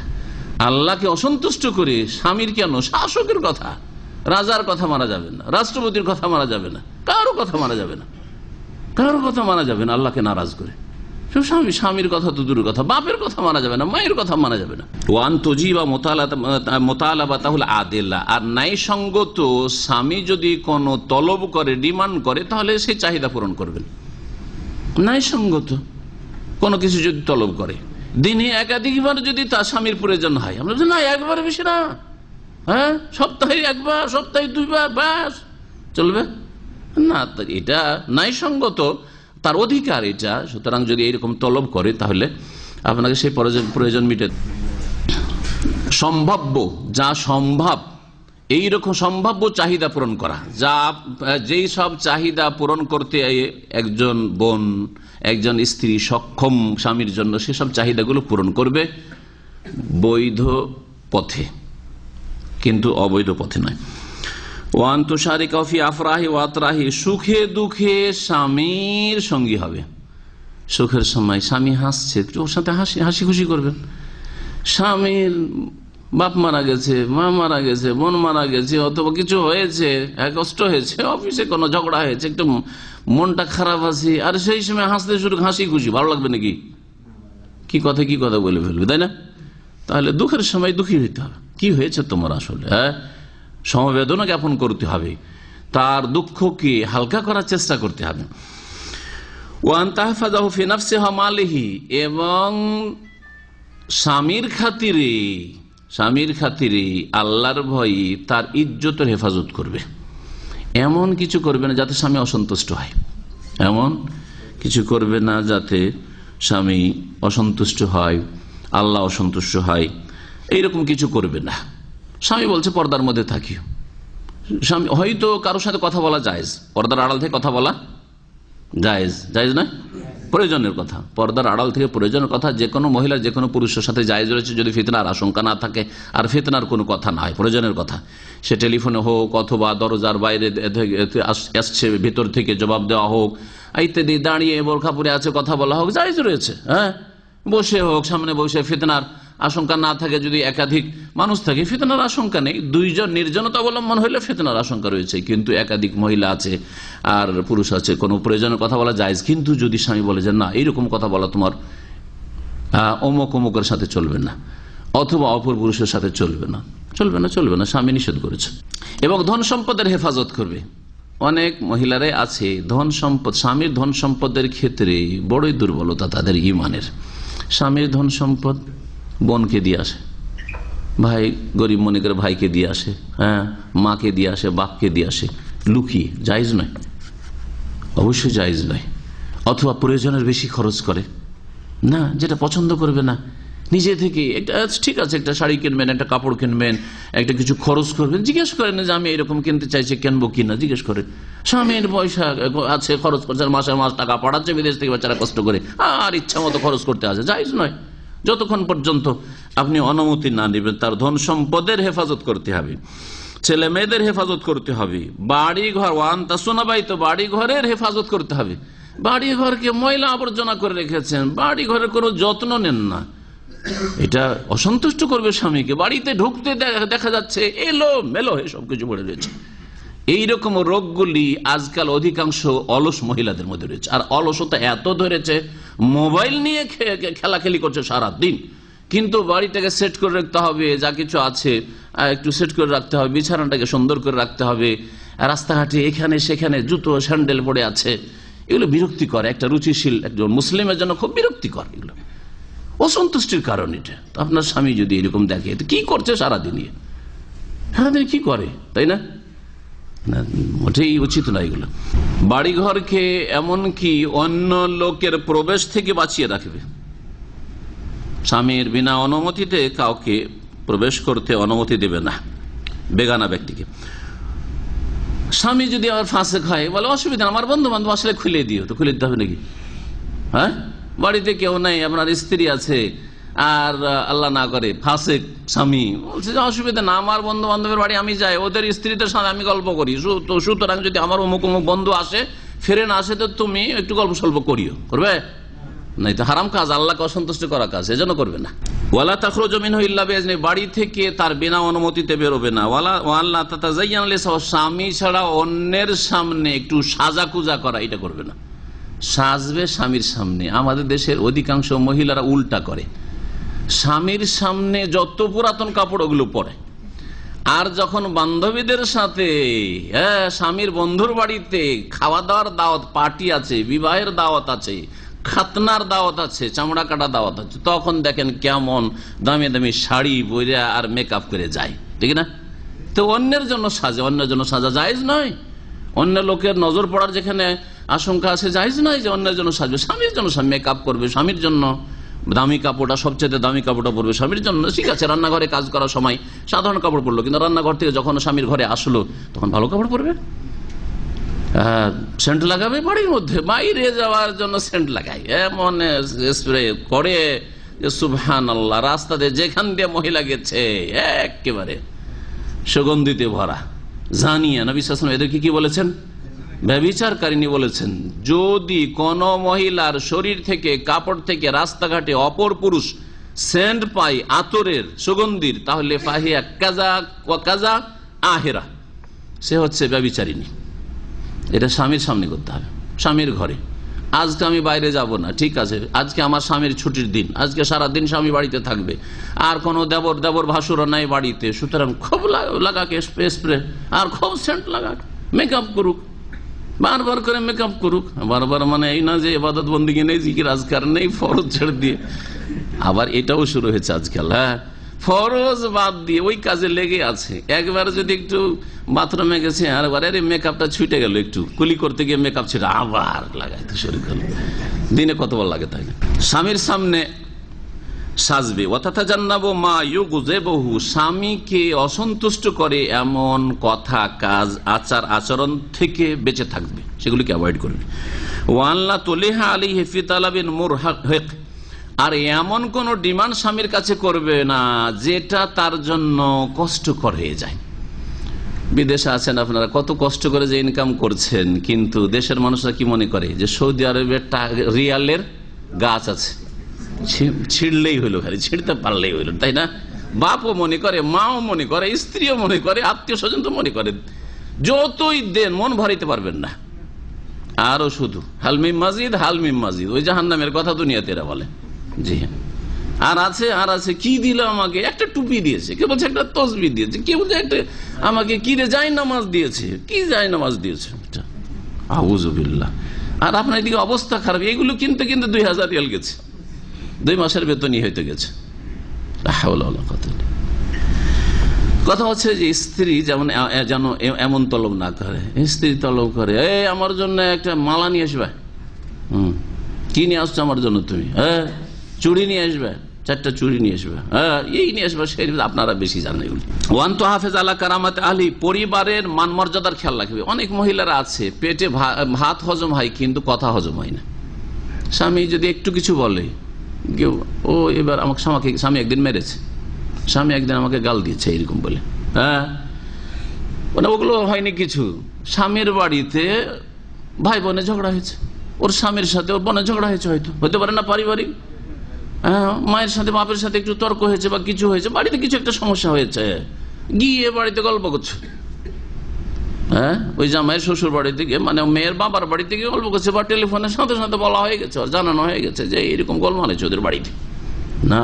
আল্লাহকে অসন্তুষ্ট করে স্বামীর কেন, শাসকের কথা, রাজার কথা মানা যাবে না, রাষ্ট্রপতির কথা মানা যাবে না, কারো কথা মানা যাবে না, কারো কথা মানা যাবে না আল্লাহকে নারাজ করে। স্বামীর কথা তো দূরের কথা, বাপের কথা মানা যাবে না, মায়ের কথা মানা যাবে না। ওয়ান তজিবা মোতালাবা তাহলে আদেলা, আর ন্যায়সঙ্গত স্বামী যদি কোনো তলব করে, ডিমান্ড করে, তাহলে সেই চাহিদা পূরণ করবেন। ন্যায়সঙ্গত কোনো কিছু যদি তলব করে, দিনে একাধিকবার যদি তার স্বামীর প্রয়োজন হয়, আমরা না একবার বেশি না, হ্যাঁ সপ্তাহে একবার, সপ্তাহে দুইবার, ব্যাস চলবে না, এটা ন্যায়সঙ্গত, তার অধিকার এটা। সুতরাং যদি এইরকম তলব করে, তাহলে আপনাকে সেই প্রয়োজন মিটে। সম্ভাব্য, যা সম্ভব, এইরকম সম্ভাব্য চাহিদা পূরণ করা, যা যেই সব চাহিদা পূরণ করতে একজন বোন, একজন স্ত্রী সক্ষম স্বামীর জন্য, সেসব চাহিদাগুলো পূরণ করবে বৈধ পথে, কিন্তু অবৈধ পথে নয়। ওয়ান তুশারিকা ফি আফরাহি ওয়া আতরাহি, সুখে দুঃখে স্বামীর সঙ্গী হবে। সুখের সময় স্বামী হাসছে, ওর সাথে হাসি খুশি করবেন। স্বামীর বাপ মারা গেছে, মা মারা গেছে, বোন মারা গেছে, অথবা কিছু হয়েছে, কষ্ট হয়েছে, অফিসে কোনো ঝগড়া হয়েছে, একটু মনটা খারাপ আছে, আর সেই সময় হাসতে শুরু, হাসি খুশি, ভালো লাগবে নাকি? কি কথা বলে ফেলবে, তাই না? তাহলে দুঃখের সময় দুঃখী হইতে হবে। কি হয়েছে তোমার আসলে, হ্যাঁ, সমবেদনা জ্ঞাপন করতে হবে, তার দুঃখকে হালকা করার চেষ্টা করতে হবে। ওয়ান তাহফাযাহু ফি নাফসিহি ওয়া মালিহি, এবং স্বামীর খাতিরে আল্লাহর ভয়ে তার ইজ্জতের হেফাজত করবে। এমন কিছু করবে না যাতে স্বামী অসন্তুষ্ট হয়, এমন কিছু করবে না যাতে স্বামী অসন্তুষ্ট হয়, আল্লাহ অসন্তুষ্ট হয়, এইরকম কিছু করবে না। স্বামী বলছে পর্দার মধ্যে থাকি, স্বামী হয়তো কারোর সাথে কথা বলা জায়েজ, পর্দার আড়াল থেকে কথা বলা জায়েজ, জায়েজ নয় প্রয়োজনের কথা, পর্দার আড়াল থেকে প্রয়োজনের কথা যে কোনো মহিলার যে কোনো পুরুষের সাথে জায়েজ রয়েছে, যদি ফিতনার আশঙ্কা না থাকে আর ফিতনার কোনো কথা না হয়, প্রয়োজনের কথা, সে টেলিফোনে হোক অথবা দরজার বাইরে আসছে ভেতর থেকে জবাব দেওয়া হোক ইত্যাদি, দাঁড়িয়ে বোরখা পরে আছে কথা বলা হোক, জায়েজ রয়েছে। হ্যাঁ, বসে হোক, সামনে বসে, ফিতনার আশঙ্কা না থাকে, যদি একাধিক মানুষ থাকে ফিতনার আশঙ্কা নেই, দুইজন নির্জনতা অবলম্বন হইলে ফিতনার আশঙ্কা রয়েছে, কিন্তু একাধিক মহিলা আছে আর পুরুষ আছে, কোনো প্রয়োজনের কথা বলা জায়েজ। কিন্তু যদি স্বামী বলে যে না, এইরকম কথা বলা তোমার অমুকের সাথে চলবে না, অথবা অপর পুরুষের সাথে চলবে না, স্বামী নিষেধ করেছে। এবং ধন সম্পদের হেফাজত করবে। অনেক মহিলারাই আছে ধন সম্পদ, স্বামীর ধন সম্পদের ক্ষেত্রে বড়ই দুর্বলতা তাদের ইমানের। স্বামীর ধন সম্পদ বোনকে দিয়ে আসে, ভাই গরিব মনে করে ভাইকে দিয়ে আসে, হ্যাঁ, মাকে দিয়ে আসে, বাপকে দিয়ে আসে, লুকিয়ে, জায়েজ নয়, অবশ্যই জায়েজ নয়। অথবা প্রয়োজনের বেশি খরচ করে না, যেটা পছন্দ করবে না, নিজে থেকে একটা ঠিক আছে, একটা শাড়ি কিনবেন, একটা কাপড় কিনবেন, একটা কিছু খরচ করবেন, জিজ্ঞেস করেন যে আমি এরকম কিনতে চাইছি, কিনবো কিনা, জিজ্ঞেস করেন। স্বামীর পয়সা আছে, খরচ করছে, মাসে মাস টাকা পাঠাচ্ছে বিদেশ থেকে, বেচারা কষ্ট করে, আর ইচ্ছা মতো খরচ করতে আছে, জায়েজ নয়। যতক্ষণ পর্যন্ত আপনি অনুমতি না নেবেন। তার ধন সম্পদের হেফাজত করতে হবে, ছেলে মেয়েদের হেফাজত করতে হবে, বাড়ি ঘর ওয়ান তাসুনাবাই, তো বাড়ি ঘরের হেফাজত করতে হবে। বাড়ি ঘরকে ময়লা আবর্জনা করে রেখেছেন, বাড়ি ঘরের কোনো যত্ন নেন না, এটা অসন্তুষ্ট করবে স্বামীকে। বাড়িতে ঢুকতে দেখা যাচ্ছে এলো মেলো হয়ে সবকিছু পড়ে রয়েছে। এইরকম রোগগুলি আজকাল অধিকাংশ অলস মহিলাদের মধ্যে রয়েছে। আর অলসতা এত ধরেছে, মোবাইল নিয়ে খেলাখেলি করছে সারা দিন, কিন্তু বাড়িটাকে সেট করে রাখতে হবে, যা কিছু আছে একটু সেট করে রাখতে হবে, বিছানাটাকে সুন্দর করে রাখতে হবে, রাস্তাঘাটে এখানে সেখানে জুতো স্যান্ডেল পড়ে আছে, এগুলো বিরক্তিকর। একটা রুচিশীল একজন মুসলিমের জন্য খুব বিরক্তিকর, এগুলো অসন্তুষ্টির কারণ। এটা তো আপনার স্বামী যদি এরকম দেখে, তো কি করছে সারাদিন কি করে, তাই না? মোটেই উচিত না এগুলো। বাড়িঘরকে এমনকি অন্য লোকের প্রবেশ থেকে বাঁচিয়ে রাখবে। স্বামীর বিনা অনুমতিতে কাউকে প্রবেশ করতে অনুমতি দেবে না, বেগানা ব্যক্তিকে। স্বামী যদি আবার ফাঁসেক হয়, বলে অসুবিধা, আমার বন্ধু বান্ধব আসলে খুলে দিও, তো খুলে দিতে হবে নাকি? হ্যাঁ, বাড়িতে কেউ নাই, আপনার স্ত্রী আছে, আর আল্লাহ না করে ফাঁসেক স্বামী বলছে যে অসুবিধা না, আমার বন্ধু বান্ধবের বাড়ি আমি যাই, ওদের স্ত্রীদের সাথে আমি গল্প করি, সুতরাং যদি আমার অমুক অমুক বন্ধু আসে, ফেরে না আসে, তো তুমি একটু গল্প সল্প করিও, করবে নাই? তো হারাম কাজ, আল্লাহকে অসন্তুষ্ট করা কাজ, এজন্য করবে না। ওয়ালা তাখরুজু মিনহু ইল্লা বিইজনি, বাড়ি থেকে তার বিনা অনুমতিতে বেরোবে না। ওয়ালা তাতাযায়্যানা লিসাওয়া, স্বামী ছাড়া অন্যের সামনে একটু সাজাকুজা করা, এটা করবে না। সাজবে স্বামীর সামনে। আমাদের দেশের অধিকাংশ মহিলারা উল্টা করে, স্বামীর সামনে যত পুরাতন কাপড় ওগুলো পরে, আর যখন বান্ধবীদের সাথে স্বামীর বন্ধুর বাড়িতে খাওয়া দাওয়ার দাওয়াত, পার্টি আছে, বিবাহের দাওয়াত আছে, খাতনার দাওয়াত আছে, চামড়া কাটা দাওয়াত আছে, তখন দেখেন কেমন দামি দামি শাড়ি পরে আর মেকআপ করে যায়, ঠিক না? তো অন্যের জন্য সাজে, অন্যের জন্য সাজা জায়েজ নয়। অন্য লোকের নজর পড়ার যেখানে আশঙ্কা আছে, জায়েজ নয় যে অন্যের জন্য সাজবে। স্বামীর জন্য মেকআপ করবে, স্বামীর জন্য দামি কাপড়টা, সবচেয়ে দামি কাপড়টা পরবে স্বামীর জন্য, ঠিক আছে। রান্নাঘরে কাজ করার সময় সাধারণ কাপড় পরলো, কিন্তু রান্নাঘর থেকে যখন স্বামীর ঘরে আসলো তখন ভালো কাপড় পরবে। সেন্ট লাগাবে বাড়ির মধ্যে, বাইরে যাওয়ার জন্য সেন্ট লাগাই, এমন স্প্রে করে যে সুবহানাল্লাহ, রাস্তাতে যেখান দিয়ে মহিলা গেছে একেবারে সুগন্ধিতে ভরা। জানিয়া নবী সাল্লাল্লাহু আলাইহি ওয়াসাল্লাম এদেরকে কি বলেছেন? ব্যভিচারকারিনী বলেছেন। যদি কোন মহিলার শরীর থেকে, কাপড় থেকে রাস্তাঘাটে অপর পুরুষ সেন্ট পায় আতরের, সুগন্ধির, তাহলে ফাহিয়া কাজা ওয়া কাজা আহেরা, সে হচ্ছে ব্যভিচারিণী। এটা স্বামীর সামনে করতে হবে, স্বামীর ঘরে। আজকে আমি বাইরে যাব না, ঠিক আছে, আজকে আমার স্বামীর ছুটির দিন, আজকে সারাদিন স্বামী বাড়িতে থাকবে, আর কোনো দেবর ভাসুরও নাই বাড়িতে, সুতরাং খুব লাগাকে স্প্রে, আর খুব সেন্ট লাগাক, মেকআপ করুক, বারবার করে মেকআপ করুক। বারবার মানে এই না যে ইবাদত বন্দেগী নেই, জিকির আজকার নেই, ফরজ ছেড়ে দিয়ে। আবার এটাও শুরু হয়েছে আজকাল, হ্যাঁ, ফরজ বাদ দিয়ে ওই কাজে লেগে আছে। একবার যদি একটু বাথরুমে গেছে, আর এবারে মেকআপটা ছুটে গেল, একটু কুলি করতে গিয়ে মেকআপ ছেড়ে আবার লাগাইতে শুরু করলো। দিনে কতবার লাগে, তাই না? স্বামীর সামনে সাজবে। ওয়াতাতাজান্নাবু মা ইউগযিবুহু, স্বামীকে অসন্তুষ্ট করে এমন কথা, কাজ, আচার আচরণ থেকে বেঁচে থাকবে, সেগুলিকে অ্যাভয়েড করবে। ওয়াল্লা তুলিহা আলাইহি ফি তালাবিন মুরহাক, আর এমন কোন ডিমান্ড স্বামীর কাছে করবে না যেটা তার জন্য কষ্টকর হয়ে যায়। বিদেশে আছেন আপনারা, কত কষ্ট করে যে ইনকাম করছেন, কিন্তু দেশের মানুষরা কি মনে করে যে সৌদি আরবের রিয়ালের গাছ আছে, ছিঁড়লেই হইলো, খালি ছিঁড়তে পারলেই হইলো, তাই না? বাপও মনে করে, মাও মনে করে, স্ত্রীও মনে করে, আত্মীয় স্বজন তো মনে করে, যতই দেন মন ভরাইতে পারবেন না। আরো শুধু হালমিম মাজিদ, হালমিম মাজিদ, ওই জাহান্নামের কথা দুনিয়াতে এরা বলে। জি হ্যাঁ, আর আছে কি দিল আমাকে, একটা টুপি দিয়েছে, কে বলছে একটা তসবি দিয়েছে, কে বলছে একটা আমাকে কি রে জায় নামাজ দিয়েছে, কি জায় নামাজ দিয়েছে, আউযুবিল্লাহ। আর আপনার এদিকে অবস্থা খারাপ, এগুলো কিনতে কিনতে 2000 রিয়াল গেছে, 2 মাসের বেতনই হইতে গেছে। কথা হচ্ছে যে স্ত্রী যেমন যেন এমন তলব না করে। স্ত্রী তলব করে, আমার জন্য একটা মালা নিয়ে আসবে, কি নিয়ে আসছো আমার জন্য তুমি? চুড়ি নিয়ে আসবে, 4টা চুড়ি নিয়ে আসবে, হ্যাঁ এই নিয়ে আসবে, সেই আপনারা বেশি জানেন এগুলি। ওয়ান তো হাফেজ আলা কারামাত আহলি, পরিবারের মান মর্যাদার খেয়াল রাখবে। অনেক মহিলারা আছে পেটে ভাত হজম হয় কিন্তু কথা হজম হয় না। স্বামী যদি একটু কিছু বলে, ও এবার আমাকে স্বামী একদিন মেরেছে, স্বামী একদিন আমাকে গাল দিয়েছে এরকম বলে, হ্যাঁ মানে ওগুলো হয়নি কিছু। স্বামীর বাড়িতে ভাই বোনে ঝগড়া হয়েছে, ওর স্বামীর সাথে ওর বোনের ঝগড়া হয়েছে, হতে পারে না পারিবারিক, মায়ের সাথে বাপের সাথে একটু তর্ক হয়েছে বা কিছু হয়েছে, বাড়িতে কিছু একটা সমস্যা হয়েছে, গিয়ে বাড়িতে গল্প করছে, হ্যাঁ ওই জামাইয়ের শ্বশুর বাড়ি থেকে মানে মেয়ের বাবার বাড়ি থেকে গল্প করছে, বা টেলিফোনের সাথে সাথে বলা হয়ে গেছে, জানানো হয়ে গেছে যে এরকম গোলমাল হয়েছে ওদের বাড়িতে। না,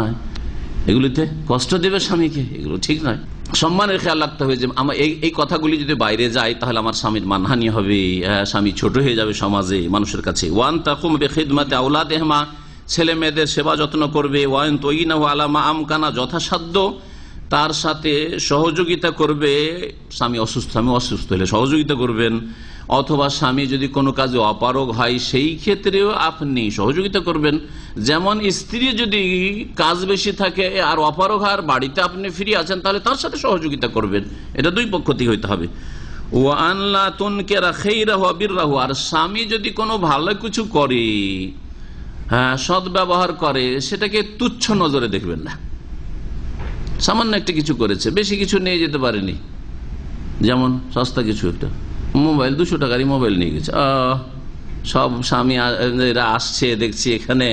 এগুলিতে কষ্ট দেবে স্বামীকে, এগুলো ঠিক নয়। সম্মানের খেয়াল রাখতে হবে যে আমার এই কথাগুলি যদি বাইরে যায় তাহলে আমার স্বামীর মানহানি হবে, স্বামী ছোট হয়ে যাবে সমাজে মানুষের কাছে। ওয়ান তাকুম বিখিদমাতি আওলাদিহিমা, ছেলে মেয়েদের সেবা যত্ন করবে। ওয়ান তুইনাহু আলা মা আমকানা, যথাসাধ্য তার সাথে সহযোগিতা করবে। স্বামী অসুস্থ হলে সহযোগিতা করবেন, অথবা স্বামী যদি কোনো কাজে অপারগ হয় সেই ক্ষেত্রেও আপনি সহযোগিতা করবেন। যেমন স্ত্রী যদি কাজ বেশি থাকে আর অপারগ আর বাড়িতে আপনি ফিরে আছেন তাহলে তার সাথে সহযোগিতা করবেন, এটা দুই পক্ষ থেকে হইতে হবে। ওয়ান লা তুনকিরা খাইরাহু ওয়া বিররাহু, আর স্বামী যদি কোনো ভালো কিছু করে, হ্যাঁ সৎ ব্যবহার করে, সেটাকে তুচ্ছ নজরে দেখবেন না। সামান্য একটা কিছু করেছে, বেশি কিছু নিয়ে যেতে পারেনি, যেমন সস্তা কিছু একটা মোবাইল, 200 টাকারই মোবাইল নিয়ে গেছে, সব স্বামী আসছে দেখছি এখানে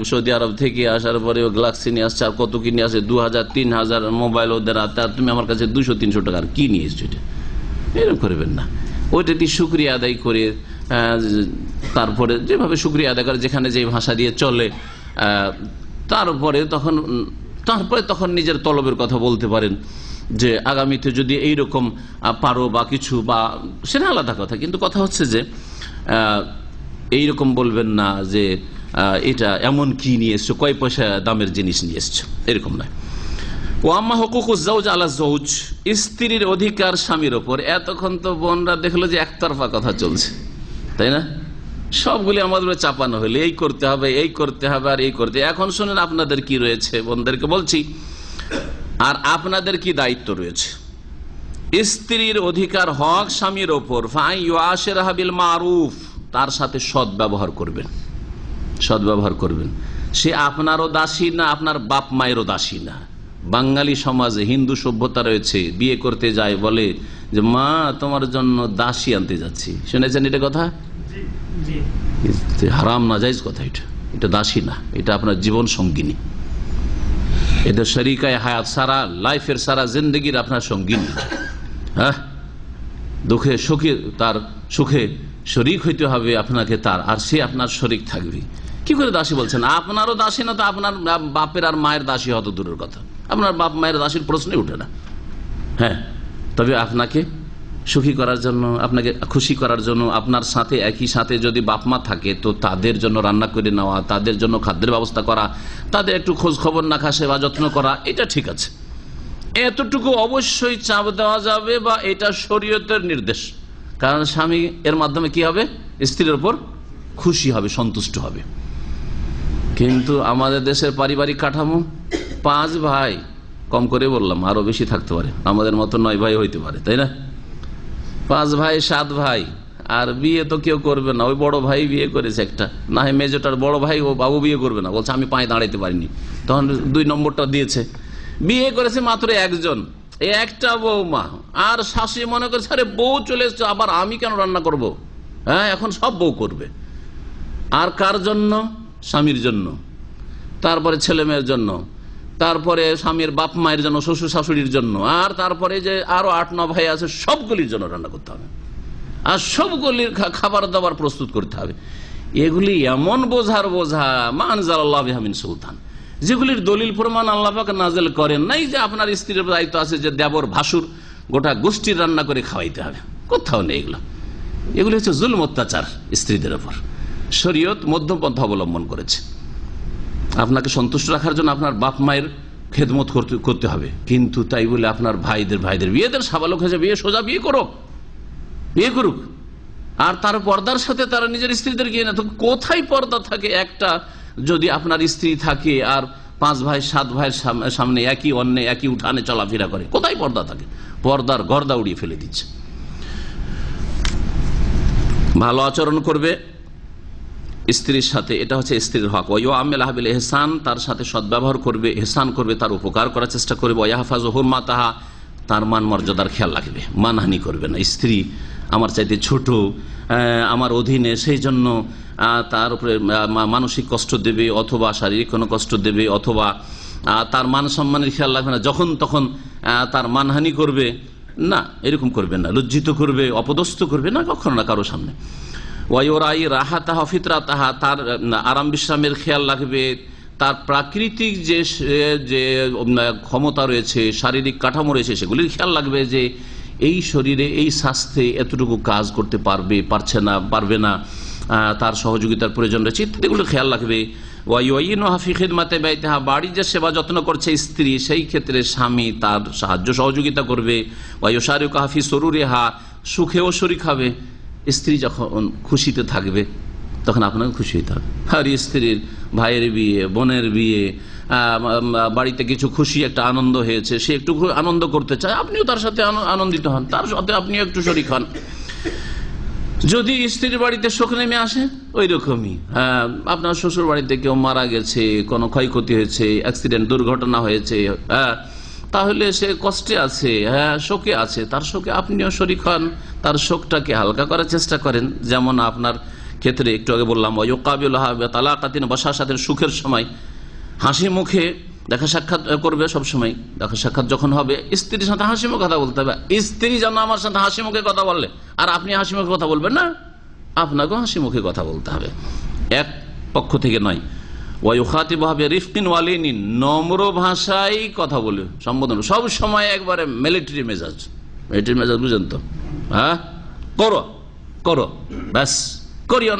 সৌদি আরব থেকে আসার পরে ও গ্লাক্সি নিয়ে আসছে, আর কত কি নিয়ে আসে, 2000-3000 মোবাইল ওদের হাতে, আর তুমি আমার কাছে 200-300 টাকার কি নিয়ে এসছো, এটা এরকম করবেন না। ওইটা দিয়ে শুকরিয়া আদায় করে, তারপরে যেভাবে শুকরিয়া আদায় করে, যেখানে যে ভাষা দিয়ে চলে, তারপরে তখন নিজের তলবের কথা বলতে পারেন যে আগামীতে যদি এইরকম পারো বা কিছু, বা সেটা আলাদা কথা, কিন্তু কথা হচ্ছে যে এইরকম বলবেন না যে এটা এমন কি নিয়ে এসছো, কয় পয়সা দামের জিনিস নিয়ে এসছো, এরকম নয়। ও আম্মা হুকুকুজ জাওজ আলা জৌজ, স্ত্রীর অধিকার স্বামীর ওপর। এতক্ষণ তো বোনরা দেখলো যে একতরফা কথা চলছে, তাই না? সবগুলি আমাদের চাপানো হলে এই করতে হবে, এই করতে হবে, আর এই করতে। এখন শুনেন আপনাদের কি রয়েছে, বোনদেরকে বলছি, আর আপনাদের কি দায়িত্ব রয়েছে। স্ত্রীর অধিকার হক স্বামীর ওপর, ফাইয়ুআশিরহা বিল মারুফ, তার সাথে সৎ ব্যবহার করবেন, সৎ ব্যবহার করবেন। সে আপনারও দাসী না, আপনার বাপ মায়েরও দাসী না। বাঙালি সমাজে হিন্দু সভ্যতা রয়েছে, বিয়ে করতে যায় বলে যে মা তোমার জন্য দাসী আনতে যাচ্ছি, শুনেছেন এটা কথা? হারাম নাজায়েজ কথা, এটা দাসী না, এটা আপনার জীবন সঙ্গিনী, এটা শরীকায়ে হায়াত, সারা লাইফের সারা জিন্দগির আপনার সঙ্গিনী। হ্যাঁ, দুঃখে সুখে তার সুখে শরিক হইতে হবে আপনাকে তার, আর সে আপনার শরিক থাকবে। কি করে দাসী বলছেন? আপনারও দাসী না তো আপনার বাপের আর মায়ের দাসী হত দূরের কথা, আপনার বাপ মায়ের দাসীর প্রশ্নই উঠে না। হ্যাঁ, তবে আপনাকে সুখী করার জন্য, আপনাকে খুশি করার জন্য, আপনার সাথে একই সাথে যদি বাপ মা থাকে তো তাদের জন্য রান্না করে নেওয়া, তাদের জন্য খাদ্যের ব্যবস্থা করা, তাদের একটু খোঁজ খবর রাখা, সেবা যত্ন করা, এটা ঠিক আছে। এতটুকু অবশ্যই চাপ দেওয়া যাবে, বা এটা শরীয়তের নির্দেশ। কারণ স্বামী এর মাধ্যমে কি হবে? স্ত্রীর উপর খুশি হবে, সন্তুষ্ট হবে। কিন্তু আমাদের দেশের পারিবারিক কাঠামো, 5 ভাই, কম করে বললাম, আরো বেশি থাকতে পারে, আমাদের মতো 9 ভাই হইতে পারে, তাই না? 5 ভাই 7 ভাই, আর বিয়ে তো কেউ করবে না। ওই বড় ভাই বিয়ে করেছে একটা, না হয় মেজোটার বড় ভাই, ও বাবু বিয়ে করবে না, বলছে আমি পায়ে দাঁড়াইতে পারিনি, তখন 2 নম্বরটা দিয়েছে। বিয়ে করেছে মাত্র একজন, একটা বৌমা, আর শাশুড়ি মনে করছে আরে বউ চলে এসছে, আবার আমি কেন রান্না করব? হ্যাঁ, এখন সব বউ করবে। আর কার জন্য? স্বামীর জন্য, তারপরে ছেলে মেয়ের জন্য, তারপরে স্বামীর বাপ মায়ের জন্য, শ্বশুর শাশুড়ির জন্য, আর তারপরে যে আরো 8-9 ভাই আছে সবগুলির জন্য রান্না করতে হবে, আর সবগুলির খাবার দাবার প্রস্তুত করতে হবে। এগুলি এমন বোঝা মা আনজালাল্লাহু বিহা মিন সুলতান, যেগুলির দলিল প্রমাণ আল্লাহ পাক নাযিল করেন নাই। যে আপনার স্ত্রীর দায়িত্ব আছে যে দেবর ভাসুর গোটা গোষ্ঠীর রান্না করে খাওয়াইতে হবে, কোথাও নেই এগুলো। এগুলি হচ্ছে জুলম, অত্যাচার স্ত্রীদের উপর। শরীয়ত মধ্যপন্থা অবলম্বন করেছে। আপনাকে সন্তুষ্ট রাখার জন্য আপনার বাপ মায়ের খেদমত করতে হবে, কিন্তু তাই বলে আপনার ভাইদের বিয়েদের সাবালক হয়েছে, সোজা বিয়ে করুক, আর তার পর্দার সাথে তারা নিজের স্ত্রীদের গিয়ে না, তো কোথায় পর্দা থাকে? একটা যদি আপনার স্ত্রী থাকে আর 5 ভাই 7 ভাইয়ের সামনে একই অন্যে একই উঠানে চলাফেরা করে, কোথায় পর্দা থাকে? পর্দার গর্দা উড়িয়ে ফেলে দিচ্ছে। ভালো আচরণ করবে স্ত্রীর সাথে, এটা হচ্ছে স্ত্রীর হক। ওয়াইয়ামেলাহা বিল ইহসান, তার সাথে সদ্ব্যবহার করবে, ইহসান করবে, তার উপকার করার চেষ্টা করবে। ওয়াহফাজু হুরমাতাহা, তার মান মর্যাদার খেয়াল রাখবে, মানহানি করবে না। স্ত্রী আমার চাইতে ছোট, আমার অধীনে, সেই জন্য তার উপরে মানসিক কষ্ট দেবে অথবা শারীরিক কোনো কষ্ট দেবে অথবা তার মান সম্মানের খেয়াল রাখবে না, যখন তখন তার মানহানি করবে না, এরকম করবে না। লজ্জিত করবে, অপদস্থ করবে না, কখনো না কারো সামনে। ওয়াইরাই রাহাতাহা ফিতরাতাহা, তার আরাম বিশ্রামের খেয়াল রাখবে, তার প্রাকৃতিক যে ক্ষমতা রয়েছে, শারীরিক কাঠামো রয়েছে, সেগুলির খেয়াল রাখবে যে এই শরীরে এই স্বাস্থ্যে এতটুকু কাজ করতে পারছে না, পারবে না, তার সহযোগিতার প্রয়োজন রয়েছে, ইত্যাদিগুলো খেয়াল রাখবে। ওয়াইয়িনুহা ফি খিদমাতি বাইতিহা, বাড়ির যে সেবা যত্ন করছে স্ত্রী, সেই ক্ষেত্রে স্বামী তার সাহায্য সহযোগিতা করবে। ওয়ায়ুশারিকুহা ফি সুরুরিহা, সুখেও শরীক হবে। স্ত্রী যখন খুশিতে থাকবে তখন আপনাকে খুশি হতে হবে। আর স্ত্রীর ভাইয়ের বিয়ে, বোনের বিয়ে, বাড়িতে কিছু খুশি একটা আনন্দ হয়েছে, সে একটু আনন্দ করতে চায়, আপনিও তার সাথে আনন্দিত হন, তার সাথে আপনিও একটু শরীক হন। যদি স্ত্রীর বাড়িতে শোক নেমে আসে, ওই রকমই আপনার শ্বশুর বাড়িতে কেউ মারা গেছে, কোনো ক্ষয়ক্ষতি হয়েছে, অ্যাক্সিডেন্ট, দুর্ঘটনা হয়েছে, তাহলে সে কষ্টে আছে, শোকে আছে, তার শোকে আপনিও শরীক হন, তার শোকটাকে হালকা করার চেষ্টা করেন। যেমন আপনার ক্ষেত্রে একটু আগে বললাম, ওয়ায়ুকাবিলুহা বিতালাকাতিন, বসার সাথে সুখের সময় হাসি মুখে দেখা সাক্ষাৎ করবে। সবসময় দেখা সাক্ষাৎ যখন হবে স্ত্রীর সাথে হাসি মুখে কথা বলতে হবে। স্ত্রী যেন আমার সাথে হাসি মুখে কথা বললে আর আপনি হাসি মুখে কথা বলবেন না, আপনাকেও হাসি মুখে কথা বলতে হবে, এক পক্ষ থেকে নয়। ওয়ায়ুখাতিবুহা বিরিফকিন ওয়ালিনিন, নম্র ভাষায় কথা বলে সম্বোধন, সব সময় একবারে মিলিটারি মেজাজ বুঝেন তো, হ্যাঁ, করো করো ব্যাস, করিও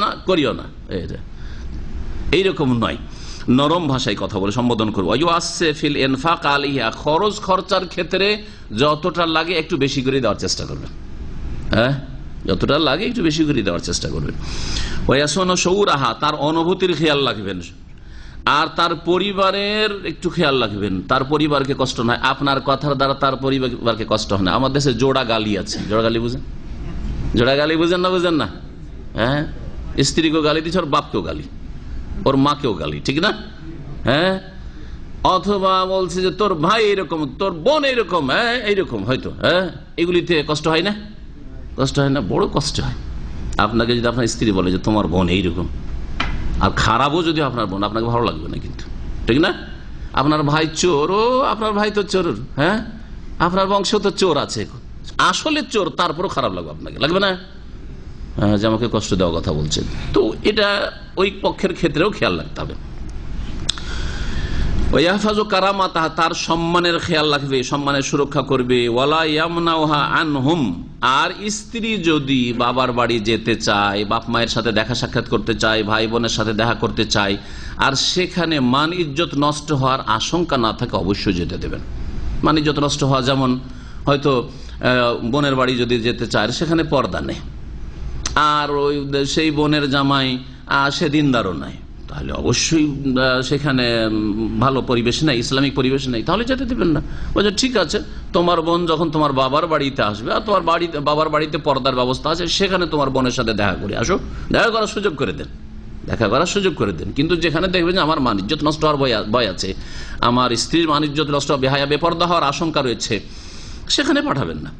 না এইরকম নয়, নরম ভাষায় কথা বলে সম্বোধন করবো। ফিল ইনফাক আলাইহা, খরচ খরচার ক্ষেত্রে যতটা লাগে একটু বেশি করে দেওয়ার চেষ্টা করবেন, হ্যাঁ, যতটা লাগে একটু বেশি করে দেওয়ার চেষ্টা করবেন। ওয়ায়াসুনা শৌরাহা, তার অনুভূতির খেয়াল রাখবেন, আর তার পরিবারের একটু খেয়াল রাখবেন, তার পরিবারকে কষ্ট নয়, আপনার কথার দ্বারা তার পরিবারকে কষ্ট হয় না। আমার দেশে জোড়া গালি আছে, জোড়া গালি বুঝেন? জোড়া গালি বুঝেন না? হ্যাঁ, স্ত্রীকেও গালি দিচ্ছে, ওর বাপকেও গালি, ওর মাকেও গালি, ঠিক না? হ্যাঁ, অথবা বলছে যে তোর ভাই এরকম, তোর বোন এরকম, হ্যাঁ এইরকম, হয়তো, হ্যাঁ, এগুলিতে কষ্ট হয় না? কষ্ট হয় না? বড় কষ্ট হয়। আপনাকে যদি আপনার স্ত্রী বলে যে তোমার বোন এইরকম, আর খারাপও যদি আপনার বোন, আপনাকে ভালো লাগবে না কিন্তু, ঠিক না? আপনার ভাই চোর, ও আপনার ভাই তো চোর, হ্যাঁ, আপনার বংশ তো চোর আছে, আসলে চোর, তারপরও খারাপ লাগবে, আপনাকে লাগবে না যে আমাকে কষ্ট দেওয়া কথা বলছে। তো এটা ওই পক্ষের ক্ষেত্রেও খেয়াল রাখতে হবে। ওয়াহফাজু কারামাতাহা, তার সম্মানের খেয়াল রাখবে, সম্মানের সুরক্ষা করবে। ওয়ালা ইয়ামনাউহা আনহুম, আর স্ত্রী যদি বাবার বাড়ি যেতে চায়, বাপ মায়ের সাথে দেখা সাক্ষাৎ করতে চায়, ভাই বোনের সাথে দেখা করতে চায়, আর সেখানে মান ইজ্জত নষ্ট হওয়ার আশঙ্কা না থাকে, অবশ্যই যেতে দেবেন। মান ইজ্জত নষ্ট হওয়া, যেমন হয়তো বোনের বাড়ি যদি যেতে চায়, সেখানে পর্দা নেই, আর ওই সেই বোনের জামাই সে দিনদারও নাই, তাহলে অবশ্যই সেখানে ভালো পরিবেশ নেই, ইসলামিক পরিবেশ নেই, তাহলে যেতে দেবেন না। বলছে ঠিক আছে, তোমার বোন যখন তোমার বাবার বাড়িতে আসবে, আর তোমার বাবার বাড়িতে পর্দার ব্যবস্থা আছে, সেখানে তোমার বোনের সাথে দেখা করে আসো, দেখা করার সুযোগ করে দেন, দেখা করার সুযোগ করে দেন। কিন্তু যেখানে দেখবেন যে আমার মান ইজ্জত নষ্ট হওয়ার ভয় আছে, আমার স্ত্রীর মান ইজ্জত নষ্ট, বেহায়া বেপর্দা হওয়ার আশঙ্কা রয়েছে, সেখানে পাঠাবেন না।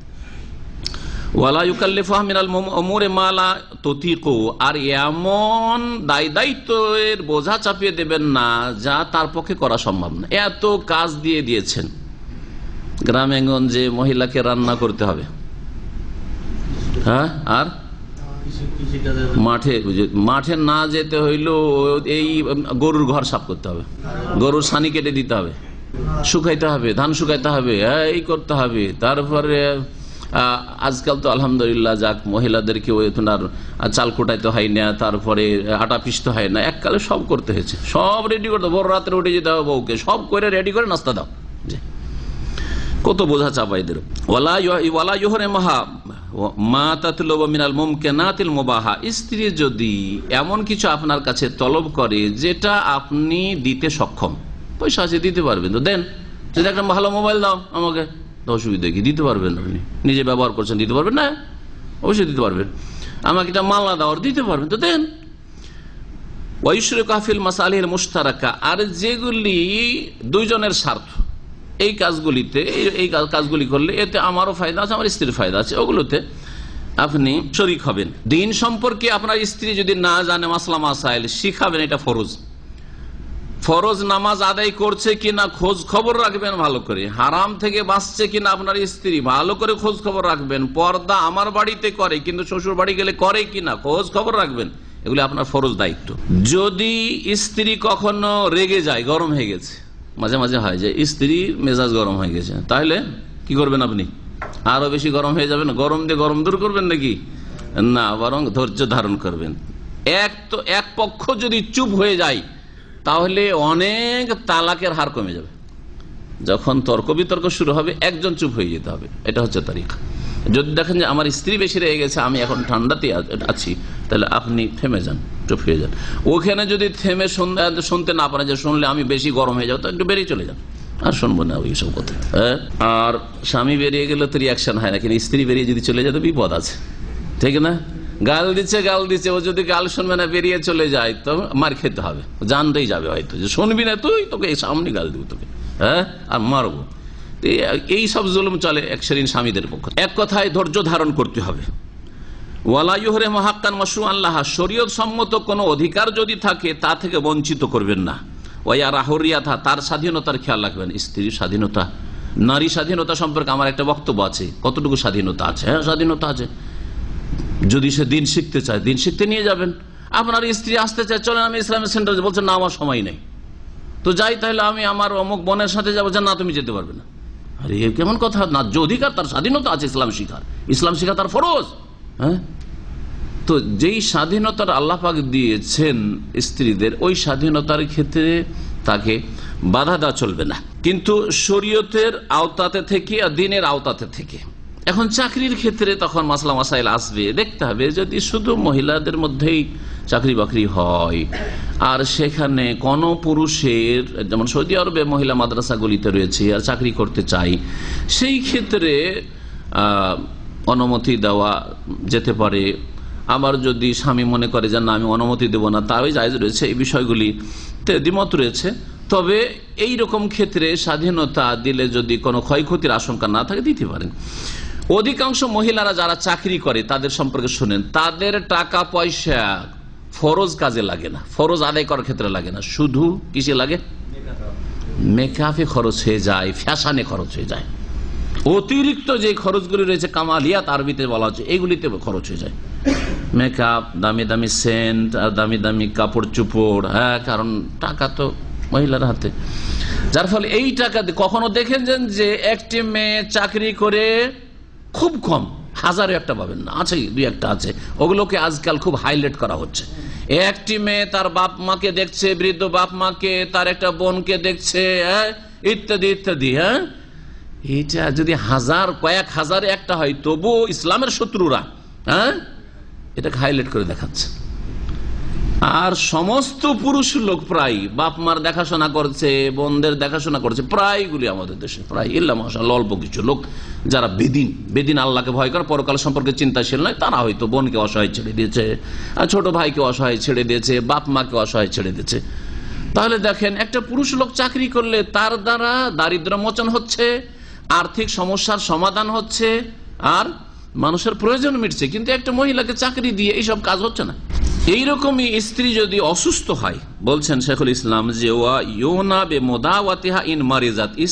ওয়ালা ইউকাল্লিফুহা মিনাল উমুরি মা লা তুতিকু, আর এমন দায়িত্বের বোঝা চাপিয়ে দেবেন না যা তার পক্ষে করা সম্ভব না। এত কাজ দিয়ে দিয়েছেন, গ্রামে গঞ্জে মহিলাকে রান্না করতে হবে, হ্যাঁ, আর মাঠে না যেতে হইলেও এই গরুর ঘর সাফ করতে হবে, গরুর ছানি কেটে দিতে হবে, শুকাইতে হবে, ধান শুকাইতে হবে, এই করতে হবে। তারপরে আজকাল তো আলহামদুলিল্লাহ যাক, মহিলাদেরকে আর চাল কোটাইতে হয় না, তারপরে আটা পিষতে হয় না, এককালে সব করতে হয়েছে, সব রেডি করতে, ভোর রাত্রে উঠে যেতে হবে বউকে, সব করে রেডি করে নাস্তা দাও। কত বোঝা চাপা এদের। স্ত্রী যদি এমন কিছু আপনার কাছে তলব করে যেটা আপনি দিতে সক্ষম, পয়সা আছে দিতে পারবেন তো দেন, যদি একটা ভালো মোবাইল দাও আমাকে, অসুবিধা কি, দিতে পারবেন, আপনি নিজে ব্যবহার করছেন দিতে পারবেন না, অবশ্যই দিতে পারবেন। আমাকে একটা মালনা দাও, দিতে পারবেন তো দেন। ওয়াইশরিকা মাসালিহিল মুশতারাকা, আর যেগুলি দুইজনের স্বার্থ, এই কাজগুলিতে, এই কাজগুলি করলে এতে আমারও ফায়দা আছে, আমার স্ত্রীর ফায়দা আছে, ওগুলোতে আপনি শরীক হবেন। দিন সম্পর্কে আপনার স্ত্রী যদি না জানে মাসলা মাসাইল, শিখাবেন, এটা ফরজ। ফরজ নামাজ আদায় করছে কিনা খোঁজ খবর রাখবেন ভালো করে, হারাম থেকে বাঁচছে কিনা আপনার স্ত্রী ভালো করে খোঁজ খবর রাখবেন, পর্দা আমার বাড়িতে করে কিন্তু শ্বশুর বাড়ি গেলে করে কিনা খোঁজ খবর রাখবেন, এগুলি আপনার ফরজ দায়িত্ব। যদি স্ত্রী কখনো রেগে যায়, গরম হয়ে গেছে, মাঝে মাঝে হয় যে স্ত্রীর মেজাজ গরম হয়ে গেছে, তাহলে কি করবেন আপনি? আরো বেশি গরম হয়ে যাবেন, গরম দিয়ে গরম দূর করবেন নাকি? না, বরং ধৈর্য ধারণ করবেন। এক পক্ষ যদি চুপ হয়ে যায় তাহলে অনেক তালাকের হার কমে যাবে। যখন তর্ক বিতর্ক শুরু হবে একজন চুপ হয়ে যেতে হবে, এটা হচ্ছে তারিকা। যদি দেখেন যে আমার স্ত্রী বেশি রেগে গেছে, আমি এখন ঠান্ডাতে আছি, তাহলে আপনি থেমে যান, চুপ হয়ে যান। ওখানে যদি থেমে শুনতে না পারেন, যে শুনলে আমি বেশি গরম হয়ে যাবো, তো একটু বেরিয়ে চলে যান, আর শুনবো না ওইসব কথা। আর স্বামী বেরিয়ে গেলে তো রিয়াকশন হয় না, কিন্তু স্ত্রী বেরিয়ে যদি চলে যায় তো বিপদ আছে, ঠিক না? গাল দিচ্ছে, ও যদি গাল শুনবে না বেরিয়ে চলে যায় তো মার খেতে হবে, জানতেই যাবে হয়তো যে শুনবি না তুই, তোকে এই সামনে গাল দিব তোকে, আর মারবো। এই সব জুলুম চলে এক শ্রেণীর স্বামীদের পক্ষ। এক কথায় ধৈর্য ধারণ করতে হবে। ওয়ালা ইউহরিমু হাক্কান মাশরুআন লাহা, শরীয়ত সম্মত কোনো অধিকার যদি থাকে তা থেকে বঞ্চিত করবেন না। ওয়া হুরিয়াতা, তার স্বাধীনতার খেয়াল রাখবেন। স্ত্রীর স্বাধীনতা, নারী স্বাধীনতা সম্পর্কে আমার একটা বক্তব্য আছে। কতটুকু স্বাধীনতা আছে? হ্যাঁ, স্বাধীনতা আছে। যদি সে দিন শিখতে চায়, দিন শিখতে নিয়ে যাবেন। আপনার স্ত্রী আসতে চায়, চলেন আমি ইসলামিক সেন্টারে, বলছেন না আমার সময় নেই, তো যাই, তাহলে আমি আমার অমুক বোনের সাথে যাবো, না তুমি যেতে পারবে না। আরে কেমন কথা? না, যে অধিকার, তার স্বাধীনতা আছে ইসলাম শিখা তার ফরজ। হ্যাঁ, তো যেই স্বাধীনতার আল্লাহ পাক দিয়েছেন স্ত্রীদের, ওই স্বাধীনতার ক্ষেত্রে তাকে বাধা দেওয়া চলবে না, কিন্তু শরীয়তের আওতাতে থেকে আর দিনের আওতাতে থেকে। এখন চাকরির ক্ষেত্রে তখন মাসলা মাসাইল আসবে, দেখতে হবে যদি শুধু মহিলাদের মধ্যেই চাকরি বাকরি হয় আর সেখানে কোন পুরুষের, যেমন সৌদি আরবে মহিলা মাদ্রাসাগুলিতে রয়েছে, আর চাকরি করতে চাই, সেই ক্ষেত্রে অনুমতি দেওয়া যেতে পারে। আবার যদি স্বামী মনে করে যে না আমি অনুমতি দেব না, তাও জায়েজ রয়েছে। এই বিষয়গুলিতে দ্বিমত রয়েছে। তবে এই রকম ক্ষেত্রে স্বাধীনতা দিলে যদি কোনো ক্ষয়ক্ষতির আশঙ্কা না থাকে দিতে পারেন। অধিকাংশ মহিলারা যারা চাকরি করে তাদের সম্পর্কে শুনেন, তাদের টাকা পয়সা ফরজ কাজে লাগে না, ফরজ আদায় করার ক্ষেত্রে লাগে না, শুধু কিসে লাগে? মেকআপে খরচ হয়ে যায়, ফ্যাশনে খরচ হয়ে যায়। অতিরিক্ত যে খরচগুলি রয়েছে কামালিয়াত আরবিতে বলা হচ্ছে, এইগুলিতে খরচ হয়ে যায়। মেকআপ, দামি দামি সেন্ট, আর দামি দামি কাপড় চোপড়। হ্যাঁ, কারণ টাকা তো মহিলার হাতে, যার ফলে এই টাকা কখনো দেখেছেন যে একটি মেয়ে চাকরি করে খুব কম, হাজারে একটা পাবেন না, আছে দুই একটা আছে, ওগুলোকে আজকাল খুব হাইলাইট করা হচ্ছে। একটি মেয়ে তার বাপ মাকে দেখছে, বৃদ্ধ বাপ মাকে, তার একটা বোনকে দেখছে, ইত্যাদি ইত্যাদি। হ্যাঁ, এটা যদি কয়েক হাজারে একটা হয়, তবু ইসলামের শত্রুরা এটাকে হাইলাইট করে দেখাচ্ছে। আর সমস্ত পুরুষ লোক প্রায় বাপ মার দেখাশোনা করছে, বোনদের দেখাশোনা করছে, প্রায়গুলি আমাদের দেশে, প্রায় ইল্লা মাশাআল্লাহ অল্প কিছু লোক যারা বেদিন আল্লাহকে ভয় করে, পরকাল সম্পর্কে চিন্তাশীল নয়, তারা হয়তো বোনকে অসহায় ছেড়ে দিয়েছে, ছোট ভাইকে অসহায় ছেড়ে দিয়েছে, বাপ মাকে অসহায় ছেড়ে দিয়েছে। তাহলে দেখেন, একটা পুরুষ লোক চাকরি করলে তার দ্বারা দারিদ্র মোচন হচ্ছে, আর্থিক সমস্যার সমাধান হচ্ছে, আর মানুষের প্রয়োজন মিটছে। কিন্তু একটা মহিলাকে চাকরি দিয়ে এইসব কাজ হচ্ছে না। এইরকমই স্ত্রী যদি অসুস্থ হয়, বলছেন শেখুল ইসলাম যে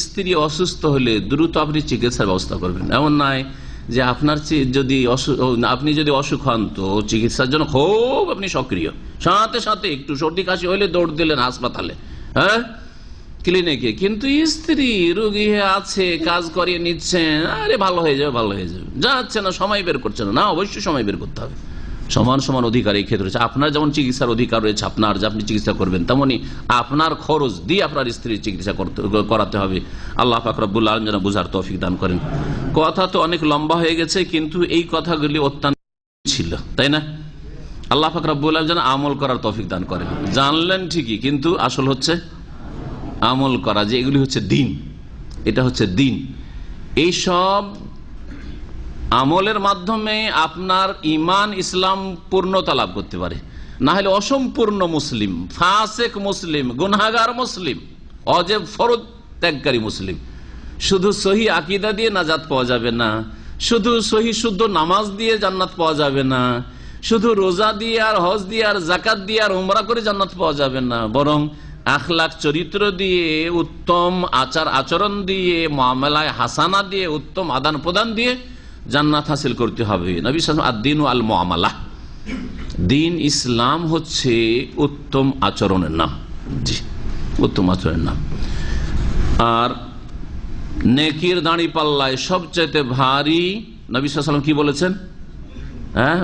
স্ত্রী অসুস্থ হলে দ্রুত আপনি চিকিৎসার ব্যবস্থা করবেন। এমন নয় যে আপনি যদি অসুখ হন তো চিকিৎসার জন্য খুব আপনি সক্রিয়, সাথে সাথে একটু সর্দি কাশি হলে দৌড় দিলেন হাসপাতালে, হ্যাঁ, ক্লিনিকে। কিন্তু স্ত্রী রোগী আছে, কাজ করিয়ে নিচ্ছেন, আরে ভালো হয়ে যাবে, ভালো হয়ে যাবে, যাচ্ছে না, সময় বের করছে না। অবশ্যই সময় বের করতে হবে, সমান সমান অধিকার এই ক্ষেত্রে রয়েছে। আপনার যেমন চিকিৎসার অধিকার রয়েছে আপনার, যে আপনি চিকিৎসা করবেন, তেমনি আপনার খরচ দিয়ে আপনার স্ত্রীর চিকিৎসা করাতে হবে। আল্লাহ পাক রব্বুল আলামিন যেন বুঝার তৌফিক দান করেন। কথা তো অনেক লম্বা হয়ে গেছে, কিন্তু এই কথাগুলি অত্যন্ত ছিল, তাই না? আল্লাহ পাক রব্বুল আলামিন যেন আমল করার তৌফিক দান করেন। জানলেন ঠিকই, কিন্তু আসল হচ্ছে আমল করা, যে এগুলি হচ্ছে দিন, এটা হচ্ছে দিন। এইসব আমলের মাধ্যমে আপনার ইমান ইসলাম পূর্ণতা লাভ করতে পারে, না হলে অসম্পূর্ণ মুসলিম, ফাসেক মুসলিম, গুনাহগার মুসলিম, অজেব ফরজ ত্যাগকারী মুসলিম। শুধু সহি আকীদা দিয়ে নাজাত পাওয়া যাবে না, শুধু সহি শুদ্ধ নামাজ দিয়ে জান্নাত পাওয়া যাবে না, শুধু রোজা দিয়ে আর হজ দিয়ে আর যাকাত দিয়ে আর উমরা করে জান্নাত পাওয়া যাবে না, বরং আখলাক চরিত্র দিয়ে, উত্তম আচার আচরণ দিয়ে, মুআমালায়ে হাসানা দিয়ে, উত্তম আদান প্রদান দিয়ে জান্নাত হাসিল করতে হবে। নবী সাল্লাল্লাহু আলাইহি ওয়াসাল্লাম আদ-দীন আল মুআমালা, দিন ইসলাম হচ্ছে উত্তম আচরণের নাম। জি, উত্তম আচরণের নাম। আর নেকির দাঁড়ি পাল্লায় সবচেয়ে ভারী নবী সাল্লাল্লাহু আলাইহি ওয়াসাল্লাম কি বলেছেন?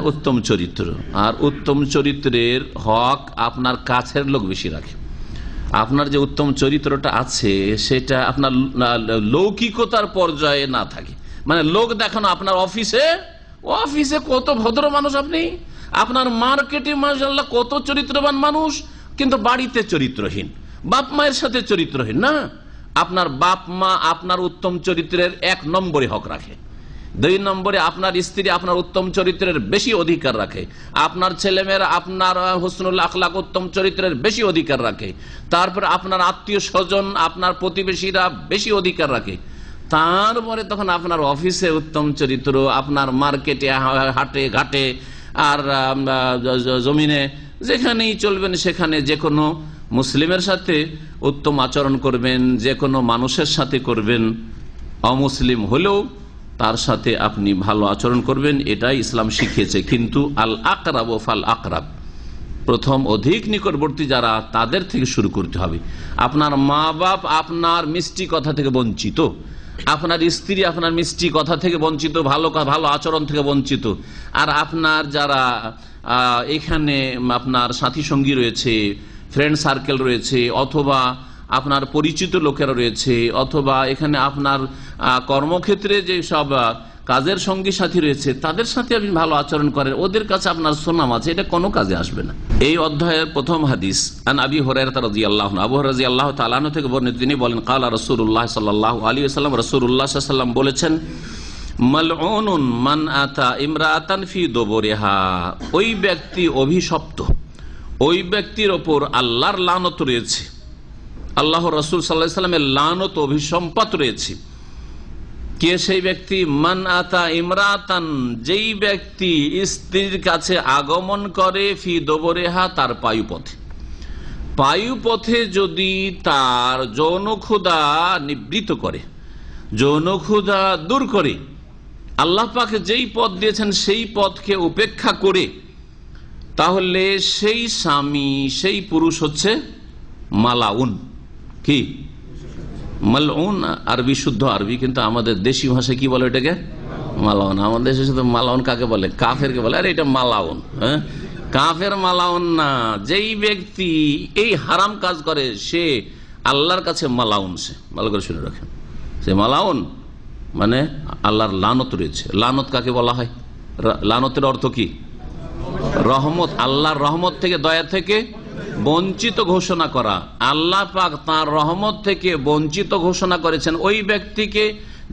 উত্তম চরিত্র। আর উত্তম চরিত্রের হক আপনার কাছের লোক বেশি রাখে। আপনার যে উত্তম চরিত্রটা আছে সেটা আপনার লৌকিকতার পর্যায়ে না থাকে, মানে লোক দেখানো। আপনার অফিসে কত ভদ্র মানুষ আপনি, আপনার মার্কেটে মাশাআল্লাহ কত চরিত্রবান মানুষ, কিন্তু বাড়িতে চরিত্রহীন, বাপ মায়ের সাথে চরিত্রহীন না। আপনার বাপ মা আপনার উত্তম চরিত্রের 1 নম্বরে হক রাখে, 2 নম্বরে আপনার স্ত্রী আপনার উত্তম চরিত্রের বেশি অধিকার রাখে, আপনার ছেলেমেয়েরা আপনার হুসনুল আখলাক উত্তম চরিত্রের বেশি অধিকার রাখে, তারপর আপনার আত্মীয় স্বজন আপনার প্রতিবেশীরা বেশি অধিকার রাখে, তারপরে তখন আপনার অফিসে উত্তম চরিত্র, আপনার মার্কেটে হাটে ঘাটে আর জমিনে যেখানেই চলবেন সেখানে যে কোনো মুসলিমের সাথে উত্তম আচরণ করবেন, যে কোনো মানুষের সাথে করবেন, অমুসলিম হলেও তার সাথে আপনি ভালো আচরণ করবেন, এটাই ইসলাম শিখিয়েছে। কিন্তু আল আকরাব ফাল আকরাব, প্রথম অধিক নিকটবর্তী যারা, তাদের থেকে শুরু করতে হবে। আপনার মা বাপ আপনার মিষ্টি কথা থেকে বঞ্চিত, আপনার স্ত্রী আপনার মিষ্টি কথা থেকে বঞ্চিত, ভালো আচরণ থেকে বঞ্চিত, আর আপনার যারা এখানে আপনার সাথী সঙ্গী রয়েছে, ফ্রেন্ড সার্কেল রয়েছে, অথবা আপনার পরিচিত লোকেরা রয়েছে, অথবা এখানে আপনার কর্মক্ষেত্রে যে সব কাজের সঙ্গী সাথী রয়েছে, তাদের সাথে আপনি ভালো আচরণ করেন, ওদের কাছে আপনার সুনাম আছে, এটা কোনো কাজে আসবে না। এই অধ্যায়ের প্রথম হাদিস আন আবি হুরায়রা রাদিয়াল্লাহু আনহু, আবু হুরায়রা রাদিয়াল্লাহু তাআলা আনহু থেকে বর্ণিত, তিনি বলেন ক্বালা রাসূলুল্লাহ সাল্লাল্লাহু আলাইহি ওয়াসাল্লাম, রাসূলুল্লাহ সাল্লাল্লাহু আলাইহি ওয়াসাল্লাম বলেছেন, মালউনুন মান আতা ইমরাআতান ফি দুবুরিহা, ওই ব্যক্তি অভিশপ্ত, ওই ব্যক্তির ওপর আল্লাহর লানত রয়েছে, আল্লাহ রাসূল সাল্লাল্লাহু আলাইহি ওয়াসাল্লামের লানত অভিসম্পাত রয়েছে। কে সেই ব্যক্তি? মান আতা ইমরাতান, যেই ব্যক্তি স্ত্রীর কাছে আগমন করে, ফি দুবুরিহা, তার পায়ুপথে যদি তার যৌন ক্ষুধা নিবৃত করে, যৌন ক্ষুধা দূর করে, আল্লাহ পাক যেই পথ দিয়েছেন সেই পথকে উপেক্ষা করে, তাহলে সেই স্বামী, সেই পুরুষ হচ্ছে মালাউন। কি মালউন? আরবি, শুদ্ধ আরবি, কিন্তু আমাদের দেশি ভাষায় কি বলে এটাকে? মালাউন। আমাদের দেশে শুধু মালাউন কাকে বলে? কাফেরকে বলে। আরে এটা মালাউন, হ্যাঁ, কাফের মালাউন না। যেই ব্যক্তি এই হারাম কাজ করে সে আল্লাহর কাছে মালাউন। সে ভালো করে শুনে রাখেন, সে মালাউন মানে আল্লাহর লানত রয়েছে। লানত কাকে বলা হয়? লানতের অর্থ কি? রহমত, আল্লাহর রহমত থেকে, দয়া থেকে বঞ্চিত ঘোষণা করা। আল্লাহ পাক তাঁর রহমত থেকে বঞ্চিত ঘোষণা করেছেন ওই ব্যক্তিকে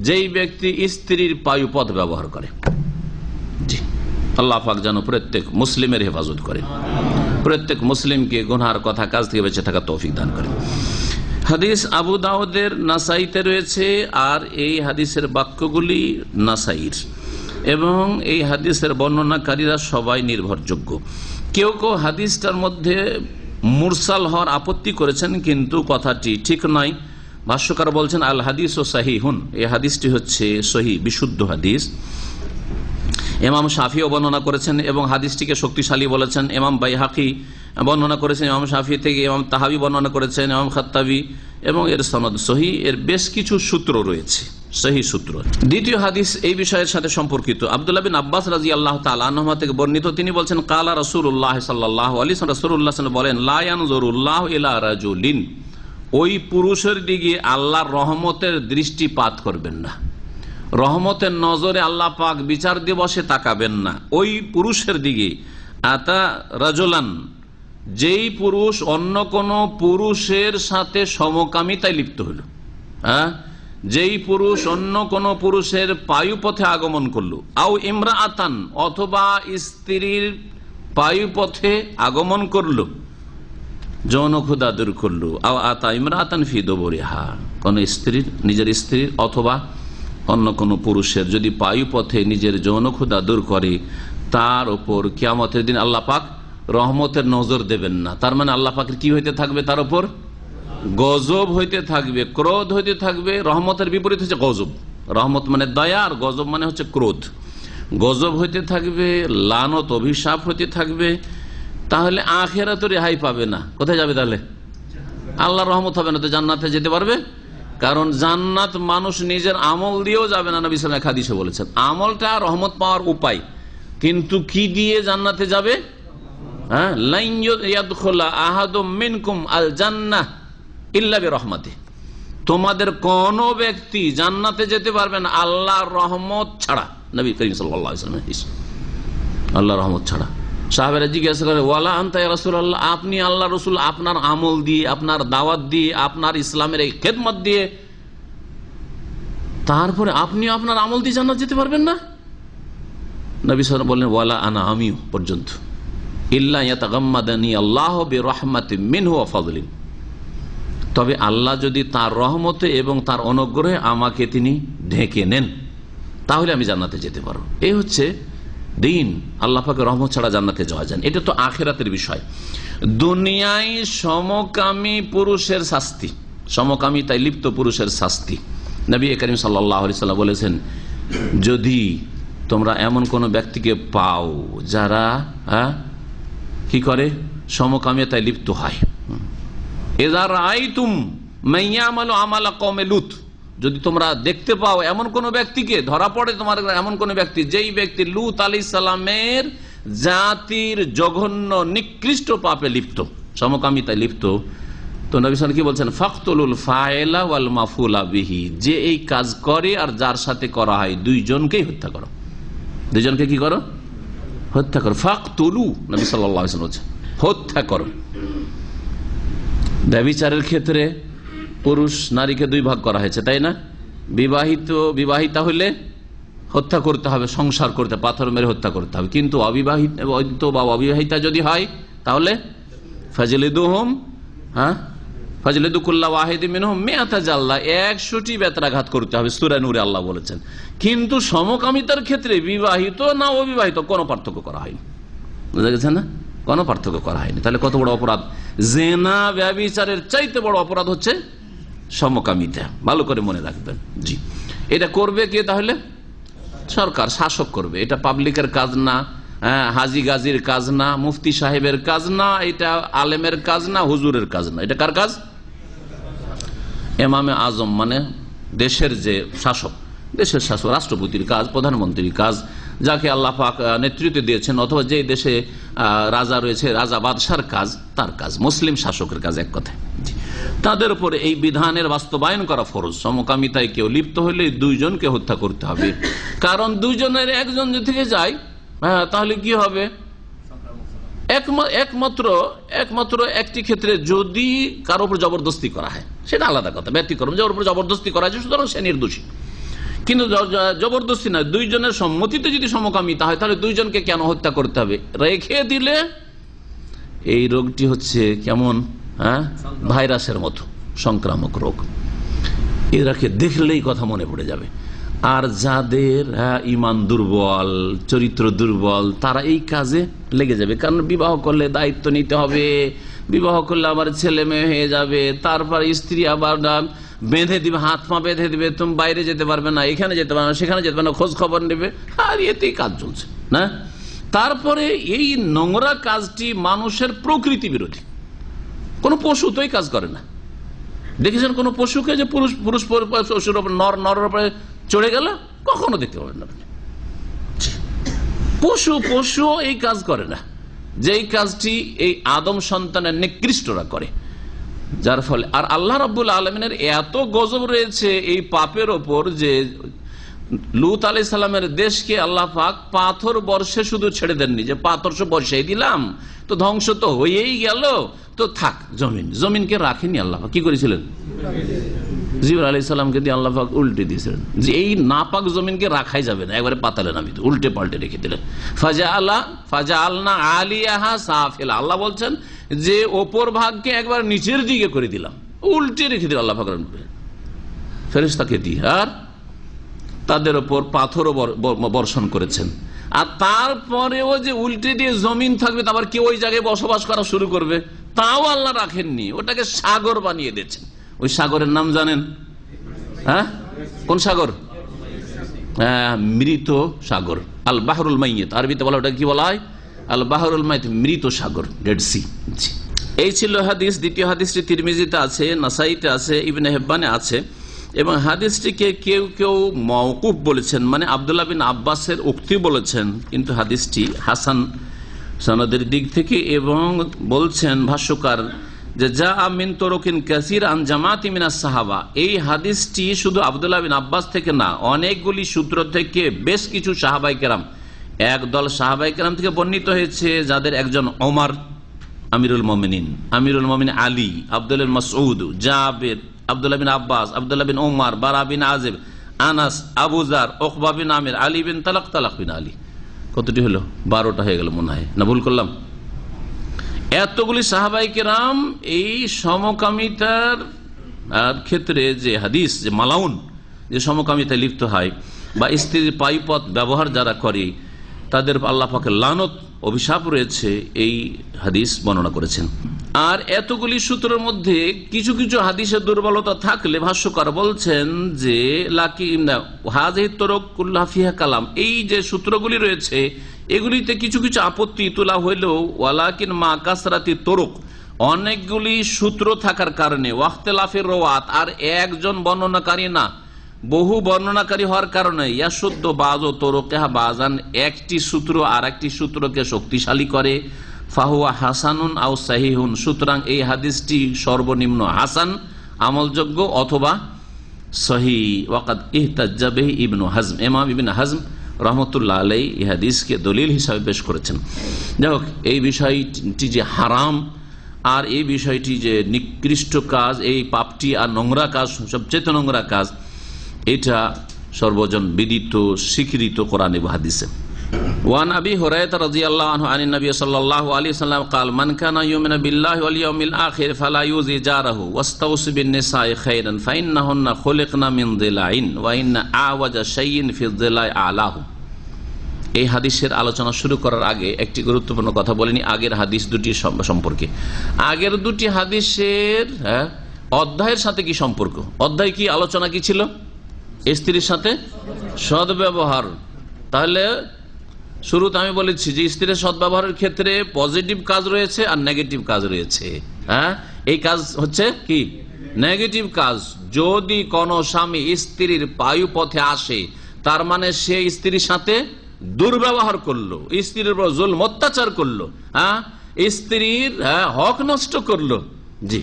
যেই ব্যক্তি স্ত্রীর পায়ুপথ ব্যবহার করে। জি, আল্লাহ পাক যেন প্রত্যেক মুসলিমের হেফাজত করে, প্রত্যেক মুসলিমকে গুনহার কথা কাজ থেকে বেঁচে থাকা তৌফিক দান করে। হাদিস আবু দাউদের, নাসাইতে রয়েছে, আর এই হাদিসের বাক্যগুলি নাসাইর, এবং এই হাদিসের বর্ণনাকারীরা সবাই নির্ভরযোগ্য। কেউ কেউ হাদিসটার মধ্যে মুরসাল হওয়ার আপত্তি করেছেন, কিন্তু কথাটি ঠিক নয়। ভাষ্যকার বলছেন আল হাদিস ও সাহিহুন, এই হাদিসটি হচ্ছে সহি, বিশুদ্ধ হাদিস। ইমাম শাফিও বর্ণনা করেছেন এবং হাদিসটিকে শক্তিশালী বলেছেন। ইমাম বাইহাকি বর্ণনা করেছেন ইমাম শাফি থেকে, ইমাম তাহাবি বর্ণনা করেছেন, ইমাম খাত্তাবি, এবং এর সনদ সহি। এর বেশ কিছু সূত্র রয়েছে, সহি সূত্র। দ্বিতীয় হাদিস এই বিষয়ের সাথে সম্পর্কিত। আব্দুল্লাহ বিন আব্বাস রাদিয়াল্লাহু তাআলা আনহুমা থেকে বর্ণিত, তিনি বলছেন কালা রাসূলুল্লাহ সাল্লাল্লাহু আলাইহি ওয়াসাল্লাম, রাসূলুল্লাহ সাল্লাল্লাহু আলাইহি ওয়াসাল্লাম বলেন, লা ইয়ানজুরুল্লাহু ইলা রাজুলিন, ওই পুরুষের দিকে আল্লাহর রহমতের দৃষ্টিপাত করবেন না, রহমতের নজরে আল্লাহ পাক বিচার দিবসে তাকাবেন না ওই পুরুষের দিকে। আতা রাজুলান, যেই পুরুষ অন্য কোন পুরুষের সাথে সমকামিতায় লিপ্ত হলো, হ্যাঁ, যেই পুরুষ অন্য কোন পুরুষের পায়ুপথে আগমন করলো, আও ইমরাআতান, অথবা স্ত্রীর পায়ুপথে আগমন করলো, যৌন ক্ষুধা দূর করলো, আও আতা ইমরাআতান ফি দুবুরিহা, কোন স্ত্রীর, নিজের স্ত্রীর অথবা অন্য কোন পুরুষের যদি পায়ুপথে নিজের যৌন ক্ষুধা দূর করে, তার উপর কিয়ামতের দিন আল্লাহ পাক রহমতের নজর দেবেন না। তার মানে আল্লাহ পাকের কি হইতে থাকবে, তার উপর গজব হইতে থাকবে, ক্রোধ হইতে থাকবে। রহমতের বিপরীত হচ্ছে গজব। রহমত মানে দয়া, আর গজব মানে হচ্ছে ক্রোধ। গজব হইতে থাকবে, লানত অভিশাপ হইতে থাকবে। তাহলে আখিরাতে তো রেহাই পাবে না, কোথায় যাবে তাহলে? আল্লাহর রহমত হবে না, তো জান্নাতে যেতে পারবে? কারণ জান্নাত মানুষ নিজের আমল দিয়েও যাবে না। নবী সাল্লাল্লাহু আলাইহি ওয়াসাল্লাম হাদিসে বলেছেন আমলটা রহমত পাওয়ার উপায়, কিন্তু কি দিয়ে জান্নাতে যাবে? হ্যাঁ, লাইন ইয়াদখুলা আহাদুম মিনকুম আল জান্নাহ ইল্লা বিরহমাতিহি, তোমাদের কোন ব্যক্তি জান্নাতে যেতে পারবে না আল্লাহর রহমত ছাড়া। নবী করিম সাল্লাল্লাহু আলাইহি ওয়াসাল্লাম হাদিস, আল্লাহর রহমত ছাড়া। সাহাবারা জিজ্ঞাসা করে, ওয়ালা আনতা ইয়া রাসূলুল্লাহ, আপনি আল্লাহ রসুল, আপনার আমল দিয়ে, আপনার দাওয়াত দিয়ে, আপনার ইসলামের এই খেদমত দিয়ে, তারপরে আপনি আপনার আমল দিয়ে জান্নাত যেতে পারবেন না? নবী সাল্লাল্লাহু আলাইহি ওয়াসাল্লাম বললেন, ওয়ালা আনা, আমিও পর্যন্ত, ইল্লা ইয়াতাগাম্মাদানি আল্লাহু বিরহমাতিন মিনহু ওয়া ফাদলিন, তবে আল্লাহ যদি তার রহমতে এবং তার অনুগ্রহে আমাকে তিনি ঢেকে নেন, তাহলে আমি জান্নাতে যেতে পারবো। এই হচ্ছে দিন, আল্লাহ পাকের রহমত ছাড়া জান্নাতে যাওয়া যায় না। এটা তো আখিরাতের বিষয়। দুনিয়ায় সমকামী পুরুষের শাস্তি, সমকামিতায় লিপ্ত পুরুষের শাস্তি, নবী করিম সাল্লাল্লাহু আলাইহি ওয়াসাল্লাম বলেছেন, যদি তোমরা এমন কোন ব্যক্তিকে পাও যারা কি করে, সমকামিতায় লিপ্ত হয়, ইযা রাআইতুম মাইয়ামালু আমালা কওমে লূত, যদি তোমরা দেখতে পাও এমন কোন ব্যক্তিকে, ধরা পড়ে তোমার এমন কোন ব্যক্তি, যেই ব্যক্তি লূত আলাইহিস সালামের জাতির জঘন্য নিকৃষ্ট পাপে লিপ্ত, সমকামিতায় লিপ্ত, তো নবী সাল্লাল্লাহু আলাইহি ওয়াসাল্লাম কি বলছেন, ফাকতুলুল ফাইলা ওয়াল মাফুলা বিহি, যে এই কাজ করে আর যার সাথে করা হয় দুইজনকেই হত্যা করো। দুইজনকে কি করো? হত্যা করো। ফাকতুলু, নবী সাল্লাল্লাহু আলাইহি ওয়াসাল্লাম বলছেন হত্যা করো। ব্যভিচারের ক্ষেত্রে পুরুষ নারীকে দুই ভাগ করা হয়েছে, তাই না? বিবাহিতা হলে হত্যা করতে হবে, সংসার করতে, পাথর মেরে হত্যা করতে হবে। কিন্তু অবিবাহিত বা অবিবাহিতা যদি হয় তাহলে ফাজলিদুহুম, ফাজলিদু কুল্লা ওয়াহিদিন মিনহুম মিআতা জাল্লা, 100টি বেত্রাঘাত করতে হবে, সূরা নূরে আল্লাহ বলেছেন। কিন্তু সমকামিতার ক্ষেত্রে বিবাহিত না অবিবাহিত কোনো পার্থক্য করা হয়নি। বুঝা গেছে না? কোনো পার্থক্য করা হয়নি। তাহলে কত বড় অপরাধ! জিনা, ব্যভিচারের চাইতে বড় অপরাধ হচ্ছে সমকামিতা। ভালো করে মনে রাখবেন। জি, এটা করবে কে? তাহলে সরকার, শাসক করবে। এটা পাবলিকের কাজ না, হাজি গাজির কাজ না, মুফতি সাহেবের কাজ না, এটা আলেমের কাজ না, হুজুরের কাজ না। এটা কার কাজ? ইমামে আজম মানে দেশের যে শাসক, দেশের শাসক, রাষ্ট্রপতির কাজ, প্রধানমন্ত্রীর কাজ, যাকে আল্লাহ পাক নেতৃত্ব দিয়েছেন, অথবা যে দেশে রাজা রয়েছে, রাজা বাদশার কাজ, তার কাজ, মুসলিম শাসকের কাজ, এক কথায়। তাদের উপরে এই বিধানের বাস্তবায়ন করা ফরজ। সমকামিতায় কেউ লিপ্ত হলে দুইজনকে হত্যা করতে হবে। কারণ দুইজনের একজন থেকে যায়, তাহলে কি হবে? একমাত্র একটি ক্ষেত্রে যদি কারো উপর জবরদস্তি করা হয়, সেটা আলাদা কথা, ব্যতিক্রম। যার উপর জবরদস্তি করা হয় সুতরাং সে নির্দোষী। কিন্তু জবরদস্তি নয়, দুইজনের সম্মতিতে যদি সমকামিতা হয়, তাহলে দুইজনকে কেন হত্যা করতে হবে? রেখে দিলে এই রোগটি হচ্ছে কেমন, ভাইরাসের মতো সংক্রামক রোগ। এরাকে দেখলেই কথা মনে পড়ে যাবে। আর যাদের ইমান দুর্বল, চরিত্র দুর্বল, তারা এই কাজে লেগে যাবে। কারণ বিবাহ করলে দায়িত্ব নিতে হবে, বিবাহ করলে আবার ছেলে মেয়ে হয়ে যাবে, তারপর স্ত্রী আবার বেঁধে দিবে, হাত পা বেঁধে দিবে, তুমি বাইরে যেতে পারবে না, এখানে যেতে পারবে না, সেখানে যেতে পারবে না, খোঁজ খবর নেবে, আর এতেই কাজ চলছে না। তারপরে এই নোংরা কাজটি মানুষের প্রকৃতি বিরোধী। কোন পশু তো এই কাজ করে না, দেখেছেন কোন পশুকে যে পুরুষ পুরুষ পশুর উপর নরের উপরে চড়ে গেল? কখনো দেখতে পাবেন না। পশু এই কাজ করে না, যেই কাজটি এই আদম সন্তানের নিকৃষ্টরা করে। যার ফলে আর আল্লাহ রাব্বুল আলামিনের এত গজব রয়েছে এই পাপের ওপর যে লূত আলাইহিস সালামের দেশকে আল্লাহ পাক পাথর বর্ষে শুধু ছেড়ে দেননি, যে পাথর বর্ষাই দিলাম তো ধ্বংস তো হয়েই গেল, তো থাক। জমিনকে রাখেনি আল্লাহ পাক। কি করেছিলেন? জিবরাইল আলাইহিস সালামকে দিয়ে আল্লাহ পাক উল্টে দিয়েছিলেন, যে এই নাপাক জমিনকে রাখাই যাবে না, একবারে পাতালে নামিয়ে উল্টে পাল্টে রেখে দিলেন। ফাজাআলনা আলিয়াহা সাফিলা, আল্লাহ বলছেন যে ওপর ভাগকে একবার নিচের দিকে করে দিলাম, উল্টে রেখে দিল আল্লাহ পাক ফেরেশতাকে দিয়ে, আর তাদের ওপর পাথরও বর্ষণ করেছেন। আর তারপরেও যে উল্টে দিয়ে জমিন থাকবে, তারপর কেউ ওই জায়গায় বসবাস করা শুরু করবে, তাও আল্লাহ রাখেননি, ওটাকে সাগর বানিয়ে দিয়েছেন। ওই সাগরের নাম জানেন? হ্যাঁ, কোন সাগর? মৃত সাগর, আল বাহরুল মাইয়িত। আরবিতে বলা ওটা কি বলা হয়? আল বাহরুল মাইয়িত, মৃত সাগর, ডেড সি। এই ছিল হাদিস। দ্বিতীয় হাদিসটি তিরমিজিতে আছে, নাসাইতে আছে, ইবনে হিব্বানে আছে, এবং হাদিসটিকে কেউ কেউ মওকুফ বলেছেন, মানে আব্দুল্লাহ বিন আব্বাসের উক্তি বলেছেন, কিন্তু হাদিসটি হাসান সনদের দিক থেকে। এবং বলছেন ভাষ্যকার যে যা মিন তুরুকিন কাসীর আন জামাতি মিনাস সাহাবা, এই হাদিসটি শুধু আব্দুল্লাহ বিন আব্বাস থেকে না, অনেকগুলি সূত্র থেকে বেশ কিছু সাহাবায়ে কেরাম, একদল সাহাবায়ে কেরাম থেকে বর্ণিত হয়েছে, যাদের একজন ওমর আমিরুল মুমিনিন আলী, আব্দুল্লাহ মাসউদ, জাবের, আব্দুল্লাহ বিন আব্বাস, আব্দুল্লাহ বিন ওমর, বারা বিন আযিব, আনাস, আবু যার, উকবা বিন আমির, আলী বিন তালাক বিন আলী। কতটি হলো? 12টা হয়ে গেল মনে হয়, না ভুল করলাম? এতগুলি সাহাবায়ে কেরাম এই সমকামিতার ক্ষেত্রে যে হাদিস, যে মালাউন, যে সমকামিতায় লিপ্ত হয় বা স্ত্রীর পাইপথ ব্যবহার যারা করে, তাদের আল্লাহ পাকের লানত, অভিশাপ রয়েছে, এই হাদিস বর্ণনা করেছেন। আর এতগুলি সূত্রের মধ্যে কিছু কিছু হাদিসের দুর্বলতা থাকলে ভাষ্যকার বলছেন যে হাযিহি তুরুক কুল্লুহা ফিহা কালাম, এই যে সূত্রগুলি রয়েছে এগুলিতে কিছু কিছু আপত্তি তোলা হইলেও ওয়ালাকিন মা কাসরাতি তুরুক, অনেকগুলি সূত্র থাকার কারণে, ওয়াখতিলাফির রাওয়াত, আর একজন বর্ণনাকারী না, বহু বর্ণনাকারী হওয়ার কারণে, ইয়াশুদ্দ বাযু তুরুকিহা বাযান, একটি সূত্র আর একটি সূত্রকে শক্তিশালী করে, ফাহুয়া হাসানুন আও সাহিহুন, সুতরাং এই হাদিসটি সর্বনিম্ন হাসান, আমলযোগ্য, অথবা সহিহ। ওয়াকাদ ইহতাজ্জা বিহি ইবনু হাজম, ইমাম ইবনে হাজম রহমতুল্লাহ আলাইহি এই হাদিসকে দলিল হিসাবে পেশ করেছেন। যাই হোক, এই বিষয়টি যে হারাম আর এই বিষয়টি যে নিকৃষ্ট কাজ, এই পাপটি আর নোংরা কাজ, সবচেয়ে নোংরা কাজ, এটা সর্বজন বিদিত, স্বীকৃত কোরআন এবং হাদিসে। ওয়ান আবি হুরায়রা রাদিয়াল্লাহু আনহু আনিন নবী সাল্লাল্লাহু আলাইহি ওয়াসাল্লাম قال من كان يؤمن بالله واليوم الآخر فلا يؤذي جاره واستوصي بالنساء خيرا فإنهن خلقن من ضلع وإن أعوج شيء في الضلع أعلاه। এই হাদিসের আলোচনা শুরু করার আগে একটি গুরুত্বপূর্ণ কথা বলিনি আগের হাদিস দুটি সম্পর্কে। আগের দুটি হাদিসের অধ্যায়ের সাথে কি সম্পর্ক? অধ্যায় কি, আলোচনা কি ছিল? স্ত্রীর সাথে সদ্ব্যবহার। তাহলে শুরুতে আমি বলেছি যে স্ত্রীর সদ্ব্যবহারের ক্ষেত্রে পজিটিভ কাজ রয়েছে আর নেগেটিভ কাজ রয়েছে। এই কাজ হচ্ছে কি? নেগেটিভ কাজ। যদি কোন স্বামী স্ত্রীর পায়ুপথে আসে, তার মানে সে স্ত্রীর সাথে দুর্ব্যবহার করলো, স্ত্রীর উপর জুলম অত্যাচার করলো, স্ত্রীর হক নষ্ট করলো। জি,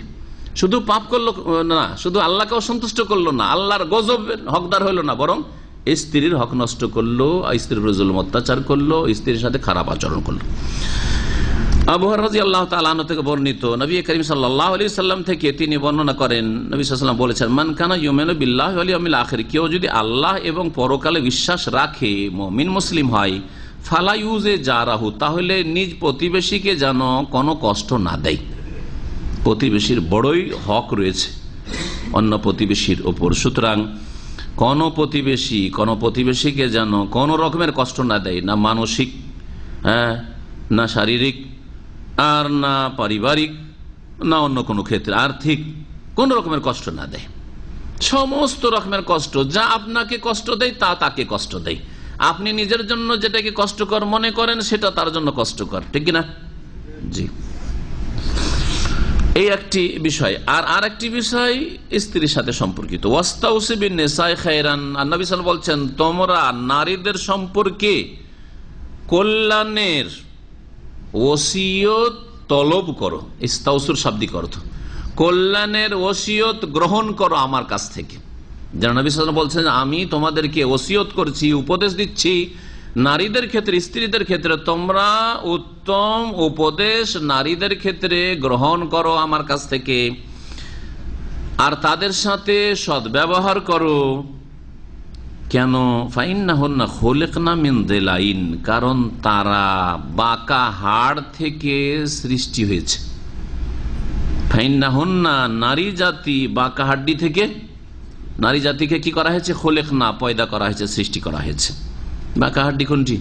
শুধু পাপ করলো না, শুধু আল্লাহকেও সন্তুষ্ট করলো না, আল্লাহর গজবের হকদার হইল না, বরং স্ত্রীর হক নষ্ট করলো, স্ত্রীর উপর জুলম অত্যাচার করলো, স্ত্রীর সাথে খারাপ আচরণ করলো। আবু হুরায়রা রাদিয়াল্লাহু তাআলা আনহু থেকে বর্ণিত, নবী করিম সাল্লাল্লাহু আলাইহি সাল্লাম থেকে তিনি বর্ণনা করেন, নবী সাল্লাল্লাহু আলাইহি ওয়াসাল্লাম বলেছেন, মান কানা ইউমিনু বিল্লাহি ওয়াল ইয়াউমিল আখির, কেউ যদি আল্লাহ এবং পরকালে বিশ্বাস রাখে, মুমিন মুসলিম হয়, ফালা ইউজে জারাহু, তাহলে নিজ প্রতিবেশীকে যেন কোনো কষ্ট না দেয়। প্রতিবেশীর বড়ই হক রয়েছে অন্য প্রতিবেশীর ওপর, সুতরাং কোন প্রতিবেশীকে যেন কোনো রকমের কষ্ট না দেয়, না মানসিক, না শারীরিক, আর না পারিবারিক, না অন্য কোনো ক্ষেত্রে আর্থিক, কোন রকমের কষ্ট না দেয়। সমস্ত রকমের কষ্ট যা আপনাকে কষ্ট দেয় তা তাকে কষ্ট দেয়। আপনি নিজের জন্য যেটাকে কষ্টকর মনে করেন সেটা তার জন্য কষ্টকর, ঠিক কিনা? জি। এই একটি বিষয়। আর একটি বিষয় স্ত্রীর সাথে সম্পর্কিত, ওয়াস্তাউসি বিন নিসাই খায়রান। আর নবী সাল্লাল্লাহু আলাইহি ওয়াসাল্লাম বলছেন, তোমরা নারীদের সম্পর্কে কল্যাণের ওসিয়ত তলব করো। ইস্তাউসুর শাব্দিক অর্থ কল্যাণের ওসিয়ত গ্রহণ করো আমার কাছ থেকে। যেন নবী সাল্লাল্লাহু আলাইহি ওয়াসাল্লাম বলছেন, আমি তোমাদেরকে ওসিয়ত করছি, উপদেশ দিচ্ছি নারীদের ক্ষেত্রে, স্ত্রীদের ক্ষেত্রে তোমরা উত্তম উপদেশ নারীদের ক্ষেত্রে গ্রহণ করো আমার কাছ থেকে, আর তাদের সাথে সদ্ব্যবহার করো। কেন? ফাইন্নাহুন্না খুলিকনা মিন দিলাইন, কারণ তারা বাঁকা হাড় থেকে সৃষ্টি হয়েছে। ফাইন্নাহুন্না, নারী জাতি বাঁকা হাড্ডি থেকে, নারী জাতিকে কি করা হয়েছে? খুলিকনা, পয়দা করা হয়েছে, সৃষ্টি করা হয়েছে। বাঁকা হাড্ডি কোনটি?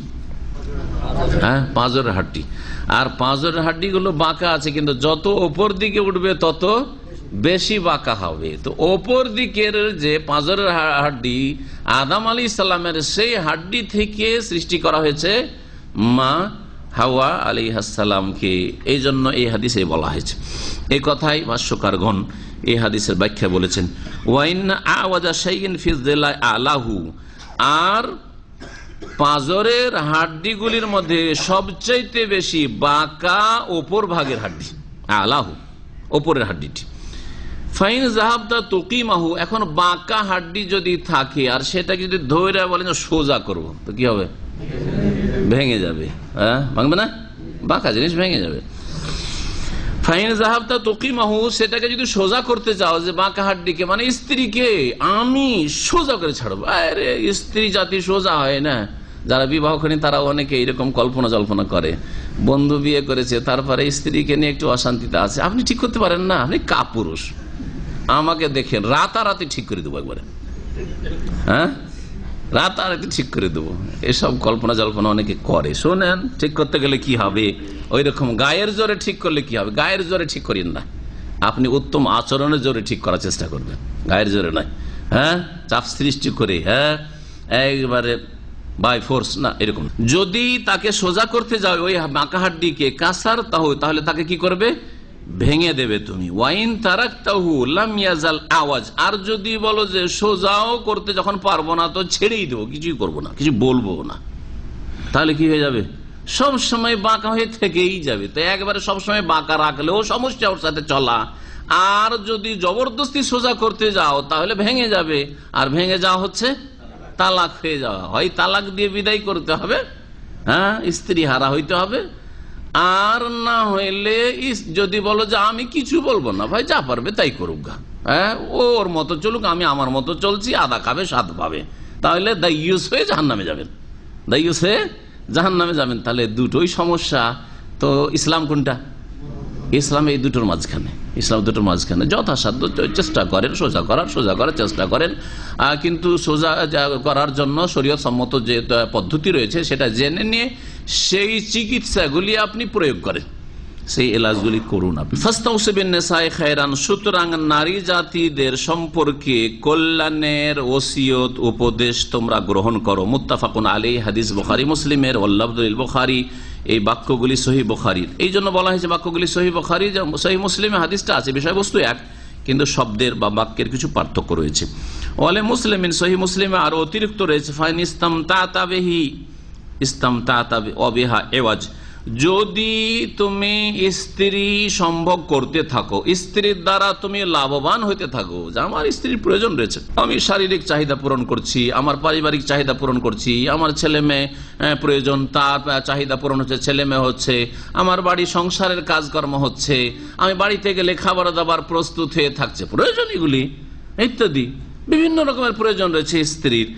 হ্যাঁ, পাঁজরের হাড্ডি। আর পাঁজরের হাড্ডিগুলো বাঁকা আছে, কিন্তু যত ওপর দিকে উঠবে তত বেশি বাঁকা হবে। তো ওপর দিকের যে পাঁজরের হাড্ডি আদম আলাইহিস সালামের, সেই হাড্ডি থেকে সৃষ্টি করা হয়েছে মা হাওয়া আলাইহিস সালামকে। এই জন্য এই হাদিসে বলা হয়েছে। এই কথাই ভাষ্যকারগণ এই হাদিসের ব্যাখ্যা বলেছেন, ওয়াইন আওয়াজা শাইইন ফি যিলাই আলাহু, আর পাঁজরের হাড্ডিগুলির মধ্যে সবচাইতে বেশি বাঁকা ওপর ভাগের হাড্ডি, আলাহু ওপরের হাড্ডিটি। ফাইন জাহাবতা তুকিমাহু, এখন বাঁকা হাড্ডি যদি থাকে আর সেটাকে যদি ধরে বলেন সোজা করব, তো কি হবে? ভেঙে যাবে। হ্যাঁ, ভাঙবে না? বাঁকা জিনিস ভেঙে যাবে। ফাইন জাহাবতা তুকিমাহু, সেটাকে যদি সোজা করতে চাও, যে বাঁকা হাড্ডিকে মানে স্ত্রীকে আমি সোজা করে ছাড়বো, আরে স্ত্রী জাতি সোজা হয় না। যারা বিবাহ করেন তারা অনেকে এইরকম কল্পনা জল্পনা করে, বন্ধু বিয়ে করেছে তারপরে স্ত্রীকে নিয়ে একটু অশান্তিতে আছে, আপনি ঠিক করতে পারেন না, আপনি কাপুরুষ, আমাকে দেখেন রাতারাতি ঠিক করে দেবো একবারে। হ্যাঁ, রাতারাতি ঠিক করে দেবো, এসব কল্পনা জল্পনা অনেকে করে। শোনেন, ঠিক করতে গেলে কি হবে? ওই রকম গায়ের জোরে ঠিক করলে কি হবে? গায়ের জোরে ঠিক করেন না, আপনি উত্তম আচরণের জোরে ঠিক করার চেষ্টা করবেন, গায়ের জোরে নয়। হ্যাঁ, চাপ সৃষ্টি করে, হ্যাঁ একবারে বাই ফোর্স না, এরকম। যদি তাকে সোজা করতে যাও ওই বাঁকা হাড্ডিকে, কাসার তাহু, তাহলে তাকে কি করবে? ভেঙে দেবে তুমি। ওয়াইন তারাকতাহু লাম ইয়াজাল আওয়াজ, আর যদি বলো যে সোজাও করতে যখন পারবো না তো ছেড়েই দেবো, কিছুই করবো না, কিছু বলবো না, তাহলে কি হয়ে যাবে? সব সময় বাঁকা হয়ে থেকেই যাবে। তো একবারে সবসময় বাঁকা রাখলেও সমস্যা, ওর সাথে চলা। আর যদি জবরদস্তি সোজা করতে যাও তাহলে ভেঙে যাবে, আর ভেঙে যাওয়া হচ্ছে তালাক হয়ে যাওয়া। হয় তালাক দিয়ে বিদায় করতে হবে, হ্যাঁ, স্ত্রী হারা হইতে হবে। আর না হইলে যদি বলো যে আমি কিছু বলবো না, ভাই যা পারবে তাই করুক গা, হ্যাঁ ওর মতো চলুক, আমি আমার মতো চলছি, আদা খাবে স্বাদ পাবে, তাহলে দায়ুস হয়ে জাহান্নামে যাবেন, দায়ুস হয়ে জাহান্নামে যাবেন। তাহলে দুটোই সমস্যা। তো ইসলাম কোনটা? ইসলাম এই দুটোর মাঝখানে, ইসলাম দুটোর মাঝখানে। যথাসাধ্য চেষ্টা করেন সোজা করার চেষ্টা করেন, কিন্তু সোজা করার জন্য শরীয়ত সম্মত যে পদ্ধতি রয়েছে সেটা জেনে নিয়ে সেই চিকিৎসাগুলি আপনি প্রয়োগ করেন, সেই এলাজগুলি করুন আপনি। ফাস্তাউসিবিন নিসাই খায়রান, সুতরাং নারী জাতিদের সম্পর্কে কল্যাণের ওসিয়ত উপদেশ তোমরা গ্রহণ করো। মুত্তাফাকুন আলাইহি, হাদিস বুখারী মুসলিমের, ওয়াল্লাফযুল বুখারী, এই বাক্যগুলি সহিহ বুখারীর। এই জন্য বলা হয়েছে বাক্যগুলি সহিহ বুখারী, সহিহ মুসলিমে হাদিসটা আছে, বিষয়বস্তু এক, কিন্তু শব্দের বা বাক্যের কিছু পার্থক্য রয়েছে। ওয়ালে মুসলিমিন, সহিহ মুসলিমে আরো অতিরিক্ত রয়েছে, ফাইন ইসতামতাতা বিহি ইসতামতাতা বিহা এওয়াজ, যদি তুমি স্ত্রী সম্ভোগ করতে থাকো, স্ত্রীর দ্বারা তুমি লাভবান হইতে থাকো, যে আমার স্ত্রীর প্রয়োজন রয়েছে, আমি শারীরিক চাহিদা পূরণ করছি, আমার পারিবারিক চাহিদা পূরণ করছি, আমার ছেলে মেয়ে প্রয়োজন, তার চাহিদা পূরণ হচ্ছে, ছেলে মেয়ে হচ্ছে, আমার বাড়ি সংসারের কাজকর্ম হচ্ছে, আমি বাড়িতে গেলে খাবার দাবার প্রস্তুত হয়ে থাকছে, প্রয়োজন এগুলি ইত্যাদি বিভিন্ন রকমের প্রয়োজন রয়েছে স্ত্রীর।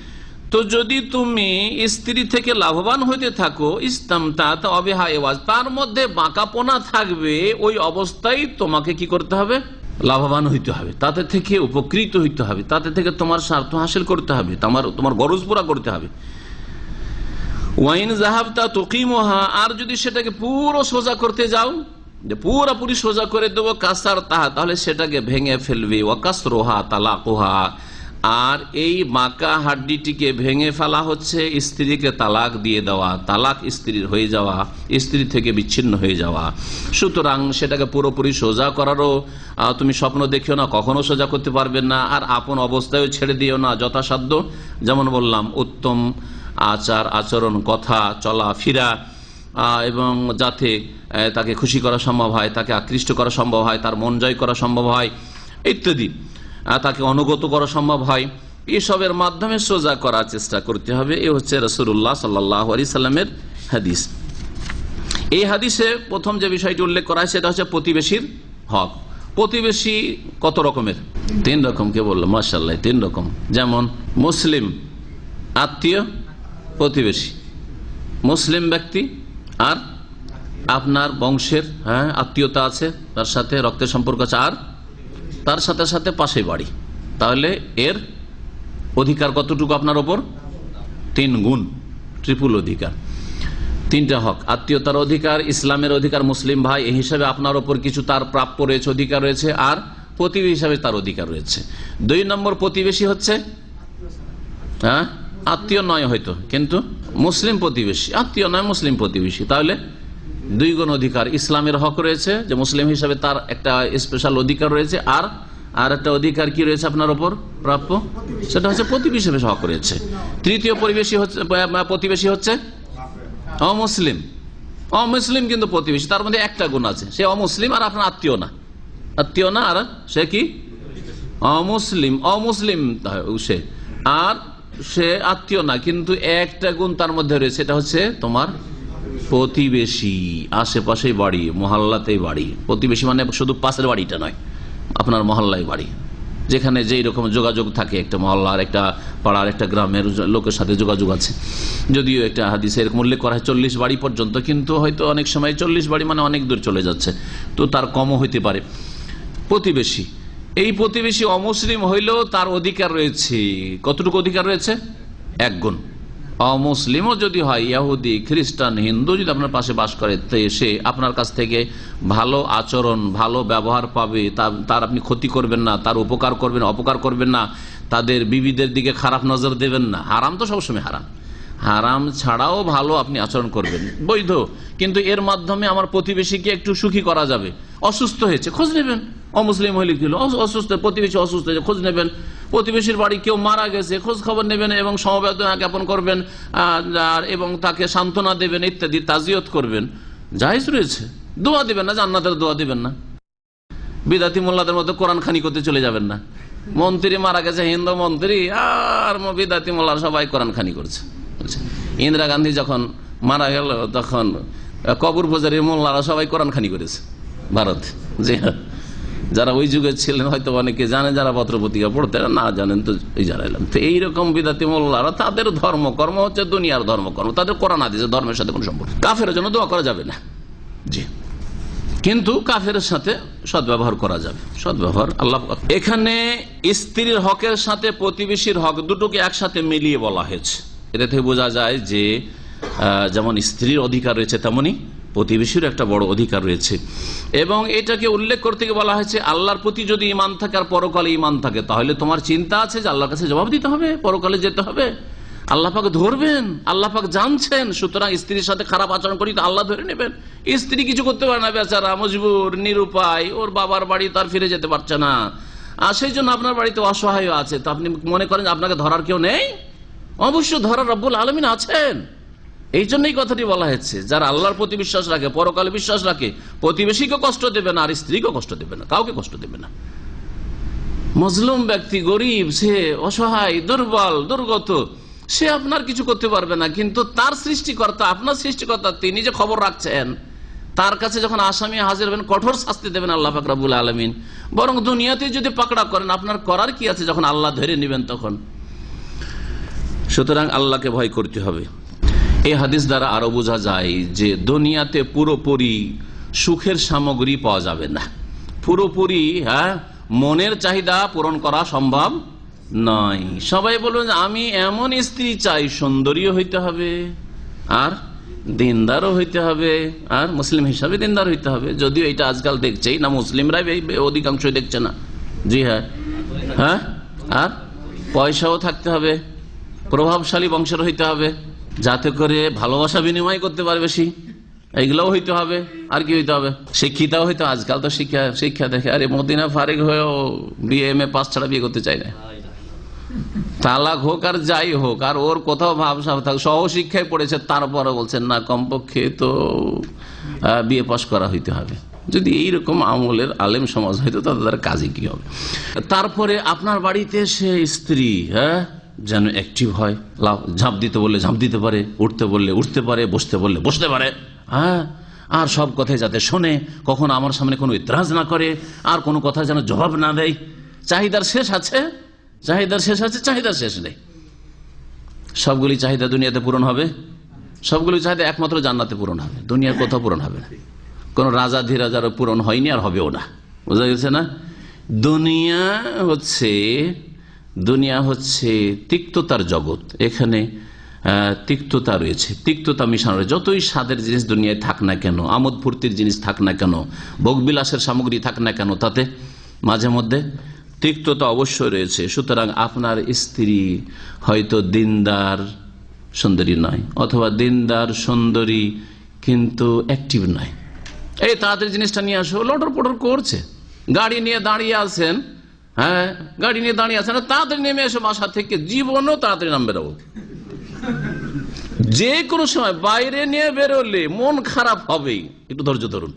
তো যদি তুমি স্ত্রী থেকে লাভবান হইতে থাকো, ইসতামতাত অবিহা এওয়াজ, তার মধ্যে বাঁকাপোনা থাকবে, ওই অবস্থায় তোমাকে কি করতে হবে? লাভবান হইতে হবে, তাতে থেকে উপকৃত হইতে হবে, তাতে থেকে তোমার স্বার্থ হাসিল করতে হবে, তোমার গরজ পুরা করতে হবে। ওয়াইন যাহাবতা তুকিমুহা, আর যদি সেটাকে পুরো সোজা করতে যাও, যে পুরোপুরি সোজা করে দেবো, কাসার তাহা, তাহলে সেটাকে ভেঙে ফেলবে। ওয়া কাসরুহা তালাকুহা, আর এই বাঁকা হাড্ডিটিকে ভেঙে ফেলা হচ্ছে স্ত্রীকে তালাক দিয়ে দেওয়া, তালাক স্ত্রীর হয়ে যাওয়া, স্ত্রী থেকে বিচ্ছিন্ন হয়ে যাওয়া। সুতরাং সেটাকে পুরোপুরি সোজা করারও তুমি স্বপ্ন দেখিও না, কখনো সোজা করতে পারবে না। আর আপন অবস্থায় ছেড়ে দিও না, যথাসাধ্য যেমন বললাম উত্তম আচার আচরণ, কথা চলা ফিরা, এবং যাতে তাকে খুশি করা সম্ভব হয়, তাকে আকৃষ্ট করা সম্ভব হয়, তার মন জয় করা সম্ভব হয় ইত্যাদি, তাকে অনুগত করা সম্ভব হয়, এসবের মাধ্যমে সোজা করার চেষ্টা করতে হবে। এ হচ্ছে রাসূলুল্লাহ সাল্লাল্লাহু আলাইহি সাল্লামের হাদিস। এই হাদিসে প্রথম যে বিষয়টি উল্লেখ করা হয় সেটা হচ্ছে প্রতিবেশীর হক। প্রতিবেশী কত রকমের? 3 রকম। কে বললো? মাশাআল্লাহ, 3 রকম। যেমন মুসলিম আত্মীয় প্রতিবেশী, মুসলিম ব্যক্তি আর আপনার বংশের আত্মীয়তা আছে, তার সাথে রক্তের সম্পর্ক আছে, আর তার সাথে সাথে পাশে বাড়ি। তাহলে এর অধিকার কতটুকু আপনার ওপর? 3 গুণ, ট্রিপল অধিকার। 3টা হক, আত্মীয়তার অধিকার, ইসলামের অধিকার, মুসলিম ভাই এই হিসাবে আপনার ওপর কিছু তার প্রাপ্য রয়েছে, অধিকার রয়েছে, আর প্রতিবেশী হিসাবে তার অধিকার রয়েছে। 2 নম্বর প্রতিবেশী হচ্ছে আত্মীয় নয় হয়তো, কিন্তু মুসলিম প্রতিবেশী, আত্মীয় নয় মুসলিম প্রতিবেশী। তাহলে 2 গুণ অধিকার। ইসলামের হক রয়েছে যে মুসলিম হিসাবে তার একটা স্পেশাল অধিকার রয়েছে, আর একটা অধিকার কি রয়েছে আপনার ওপর প্রাপ্য, সেটা হচ্ছে প্রতিবেশী হিসেবে হক রয়েছে। 3য় প্রতিবেশী হচ্ছে অমুসলিম। অমুসলিম কিন্তু প্রতিবেশী, তার মধ্যে একটা গুণ আছে, সে অমুসলিম আর আপনার আত্মীয় না, আত্মীয় না, আর সে কি অমুসলিম, অমুসলিম সে, আর সে আত্মীয় না, কিন্তু একটা গুণ তার মধ্যে রয়েছে, সেটা হচ্ছে তোমার প্রতিবেশী, আশেপাশেই বাড়ি, মহল্লাতেই বাড়ি। প্রতিবেশী মানে শুধু পাশের বাড়িটা নয়, আপনার মহল্লায় বাড়ি, যেখানে যেই রকম যোগাযোগ থাকে, একটা মহল্লার, একটা পাড়ার, একটা গ্রামের লোকের সাথে যোগাযোগ আছে। যদিও একটা হাদিসে এরকম উল্লেখ করা হয় 40 বাড়ি পর্যন্ত, কিন্তু হয়তো অনেক সময় 40 বাড়ি মানে অনেক দূর চলে যাচ্ছে, তো তার কমও হইতে পারে। প্রতিবেশী, এই প্রতিবেশী অমুসলিম হইলেও তার অধিকার রয়েছে। কতটুকু অধিকার রয়েছে? 1 গুণ। অমুসলিমও যদি হয়, ইহুদি, খ্রিস্টান, হিন্দু যদি আপনার পাশে বাস করে, সে আপনার কাছ থেকে ভালো আচরণ, ভালো ব্যবহার পাবে, তার আপনি ক্ষতি করবেন না, তার উপকার করবেন, অপকার করবেন না, তাদের বিবিদের দিকে খারাপ নজর দেবেন না। হারাম তো সবসময় হারাম, হারাম ছাড়াও ভালো আপনি আচরণ করবেন, বৈধ। কিন্তু এর মাধ্যমে আমার প্রতিবেশীকে একটু সুখী করা যাবে। অসুস্থ হয়েছে, খোঁজ নেবেন। অমুসলিম হইলে কি হলো, অসুস্থ, প্রতিবেশী অসুস্থ হয়েছে, খোঁজ নেবেন। প্রতিবেশীর বাড়ি কেউ মারা গেছে, খোঁজ খবর নেবেন এবং সমবেদনা জ্ঞাপন করবেন, এবং তাকে সান্ত্বনা দেবেন ইত্যাদি, তাজিয়ত করবেন, জায়েজ রয়েছে। দোয়া দিবেন না, জান্নাতের দোয়া দিবেন না। বিদাতি মোল্লাদের মতো কোরআন খানি করতে চলে যাবেন না। মন্ত্রী মারা গেছে, হিন্দু মন্ত্রী, আর বিদাতি মোল্লার সবাই কোরআন খানি করছে। ইন্দিরা গান্ধী যখন মারা গেল, তখন কবর বাজারের মোল্লারা সবাই কোরআন খানি করেছে ভারত। জি হ্যাঁ, যারা ওই যুগে ছিলেন হয়তো অনেকে জানেন, যারা পত্র পত্রিকা পড়তে না জানেন তো এই জানাইলাম। তো এইরকম বিদাতি মোল্লারা, তাদের ধর্মকর্ম হচ্ছে দুনিয়ার ধর্মকর্ম, তাদের কোরআন হাদিসের ধর্মের সাথে কোনো সম্পর্ক। কাফের জন্য দোয়া করা যাবে না, জি, কিন্তু কাফের সাথে সদ্ব্যবহার করা যাবে। সদ্ব্যবহার আল্লাহ। এখানে স্ত্রীর হকের সাথে প্রতিবেশীর হক দুটোকে একসাথে মিলিয়ে বলা হয়েছে। এটা থেকে বোঝা যায় যে যেমন স্ত্রীর অধিকার রয়েছে, তেমনি প্রতিবেশীর একটা বড় অধিকার রয়েছে। এবং এটাকে উল্লেখ করতে গিয়ে বলা হয়েছে, আল্লাহর প্রতি যদি ঈমান থাকে আর পরকালে ঈমান থাকে, তাহলে তোমার চিন্তা আছে যে আল্লাহর কাছে জবাব দিতে হবে, পরকালে যেতে হবে, আল্লাহ পাক ধরবেন, আল্লাহ পাক জানছেন। সুতরাং স্ত্রীর সাথে খারাপ আচরণ করি তো আল্লাহ ধরে নেবেন। স্ত্রী কিছু করতে পারে না, বেচারা মজবুর, নিরুপায়, ওর বাবার বাড়ি তার ফিরে যেতে পারছে না, আর সেই জন্য আপনার বাড়িতে অসহায় আছে। তো আপনি মনে করেন আপনাকে ধরার কেউ নেই? অবশ্য ধরার রব্বুল আলামিন আছেন। এই জন্যই কথাটি বলা হয়েছে, যারা আল্লাহর প্রতি বিশ্বাস রাখে, পরকালে বিশ্বাস রাখে, প্রতিবেশীকে কষ্ট দেবে না, আর স্ত্রীকে কষ্ট দেবে না, কাউকে কষ্ট দেবে না। মজলুম ব্যক্তি, গরিব, সে অসহায়, দুর্বল, দুর্গত, সে আপনার কিছু করতে পারবে না, কিন্তু তার সৃষ্টিকর্তা, আপনার সৃষ্টিকর্তা, তিনি যে খবর রাখছেন, তার কাছে যখন আসামি হাজির হবেন, কঠোর শাস্তি দেবেন আল্লাহ পাক রব্বুল আলামিন। বরং দুনিয়াতে যদি পাকড়া করেন, আপনার করার কি আছে যখন আল্লাহ ধরে নেবেন তখন। সুতরাং আল্লাহকে ভয় করতে হবে। এই হাদিস দ্বারা আরো বোঝা যায় যে দুনিয়াতে পুরোপুরি সুখের সামগ্রী পাওয়া যাবে না, পুরোপুরি মনের চাহিদা পূরণ করা সম্ভব নয়। সবাই বলুন আমি এমন স্ত্রী চাই, সুন্দরীও হইতে হবে, আর দিনদারও হইতে হবে, আর মুসলিম হিসাবে দিনদার হইতে হবে। যদিও এটা আজকাল দেখছেই না, মুসলিমরাই অধিকাংশ দেখছে না। জি হ্যাঁ, হ্যাঁ, আর পয়সাও থাকতে হবে, প্রভাবশালী বংশের হইতে হবে, যাতে করে ভালোবাসা বিনিময় করতে পারে বেশি, এইগুলোও হইতে হবে। আর কি হইতে হবে? শিক্ষিতাও হইতে। আজকাল তো শিক্ষা দেখে, আরে মদিনা ফারিক হয়েও BA-MA পাস ছাড়া বিয়ে করতে চাই না। তালাক হোক আর যাই হোক, আর ওর কোথাও ভাবসা থাক, সহশিক্ষায় পড়েছে, তারপরে বলছেন না কমপক্ষে তো বিয়ে পাস করা হইতে হবে। যদি এইরকম আমলের আলেম সমাজ হইতো তাদের কাজে কি হবে? তারপরে আপনার বাড়িতে সে স্ত্রী যেন অ্যাক্টিভ হয়, ঝাঁপ দিতে বললে ঝাঁপ দিতে পারে, উঠতে বললে উঠতে পারে, বসতে বললে বসতে পারে, আর সব কথাই যাতে শোনে, কখনো আমার সামনে কোনো ইতরাজ না করে, আর কোনো কথা যেন জবাব না দেয়। চাহিদার শেষ আছে, চাহিদার শেষ আছে, চাহিদার শেষ নেই। সবগুলি চাহিদা দুনিয়াতে পূরণ হবে? সবগুলি চাহিদা একমাত্র জান্নাতে পূরণ হবে, দুনিয়ার কোথাও পূরণ হবে না। কোন রাজা ধীরাজারও পূরণ হয়নি, আর হবেও না। বোঝা গেছে না? দুনিয়া হচ্ছে তিক্ততার জগৎ। এখানে তিক্ততা রয়েছে, তিক্ততা মিশানো রয়েছে। যতই স্বাদের জিনিস দুনিয়ায় থাক না কেন, আমোদ ফুর্তির জিনিস থাক না কেন, ভোগবিলাসের সামগ্রী থাক না কেন, তাতে মাঝে মধ্যে তিক্ততা অবশ্যই রয়েছে। সুতরাং আপনার স্ত্রী হয়তো দিনদার সুন্দরী নয়, অথবা দিনদার সুন্দরী কিন্তু অ্যাক্টিভ নয়, এই তাড়াতাড়ি জিনিসটা নিয়ে আসো, লটর পটর করছে, গাড়ি নিয়ে দাঁড়িয়ে আছেন, গাড়ি নিয়ে দাঁড়িয়ে আছেন, তাড়াতাড়ি নেমে এসো বাসা থেকে, জীবনও তাড়াতাড়ি নাম বেরোবো। যে কোনো সময় বাইরে নিয়ে বেরোলে মন খারাপ হবেই, একটু ধৈর্য ধরুন।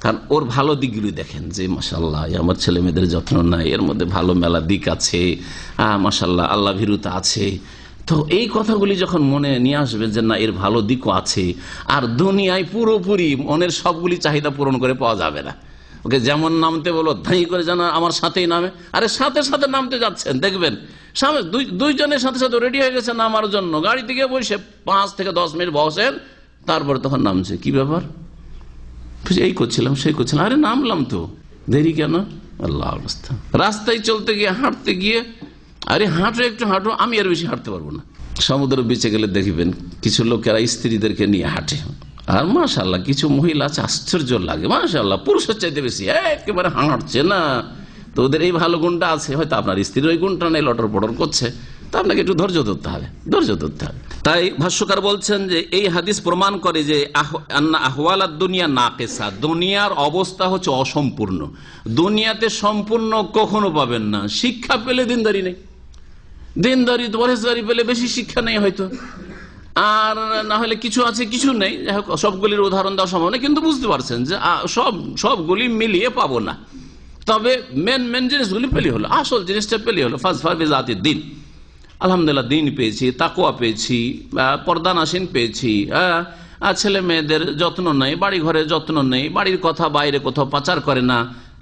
কারণ ওর ভালো দিকগুলি দেখেন, যে মাশাআল্লাহ আমার ছেলে মেয়েদের যত্ন নাই, এর মধ্যে ভালো মেলা দিক আছে, মাশাআল্লাহ আল্লাহ ভীরুতা আছে। তো এই কথাগুলি যখন মনে নিয়ে আসবেন যে না এর ভালো দিকও আছে, আর দুনিয়ায় পুরোপুরি মনের সবগুলি চাহিদা পূরণ করে পাওয়া যাবে না। ওকে যেমন নামতে বলো ধাই করে যেন আমার সাথেই নামে, আরে সাথে সাথে নামতে যাচ্ছেন, দেখবেন সামনে দুইজনের সাথে সাথে রেডি হয়ে গেছে নামার জন্য, গাড়ি থেকে বসে 5 থেকে 10 মিনিট বসেন, তারপরে তখন নামছে। কি ব্যাপার? এই করছিলাম সেই করছিলাম, আরে নামলাম তো, দেরি কেন? আল্লাহ অবস্থা। রাস্তায় চলতে গিয়ে হাঁটতে গিয়ে, আরে হাঁটো একটু হাঁটো, আমি আর বেশি হাঁটতে পারবো না। সমুদ্র বিচে গেলে দেখবেন কিছু লোকেরা স্ত্রীদেরকে নিয়ে হাঁটে, আর মাশাআল্লাহ কিছু মহিলা আছে আশ্চর্য লাগে, মাশাআল্লাহ পুরুষের চাইতে বেশি একেবারে হাঁটছে না। তো ওদের এই ভালো গুণটা আছে, হয়তো আপনার স্ত্রীর ওই গুণটা নেই, লটর পটর করছে, তা আপনাকে একটু ধৈর্য ধরতে হবে, ধৈর্য ধরতে হবে। তাই ভাষ্যকার বলছেন যে এই হাদিস প্রমাণ করে যে আহওয়ালাদ দুনিয়া নাকিসা, দুনিয়ার অবস্থা হচ্ছে অসম্পূর্ণ। দুনিয়াতে সম্পূর্ণ কখনো পাবেন না। শিক্ষা পেলে দিনদারি নেই, দিনদারি পরহেজগারি পেলে বেশি শিক্ষা নেই হয়তো, আর না হলে কিছু আছে কিছু নেই। সবগুলির উদাহরণ দেওয়া সম্ভব না, কিন্তু বুঝতে পারছেন যে সবগুলি মিলিয়ে পাবো না। তবে মেন জিনিসগুলি পেলি হলো, আসল জিনিসটা পেলি হলো। ফাজফার বিজাতিদ দিন, আলহামদুলিল্লাহ দিন পেয়েছি, তাকওয়া পেয়েছি, পর্দানাসীন পেয়েছি, ছেলে মেয়েদের যত্ন নেই, বাড়ি ঘরের যত্ন নেই, বাড়ির কথা বাইরে কোথাও পাচার করে না,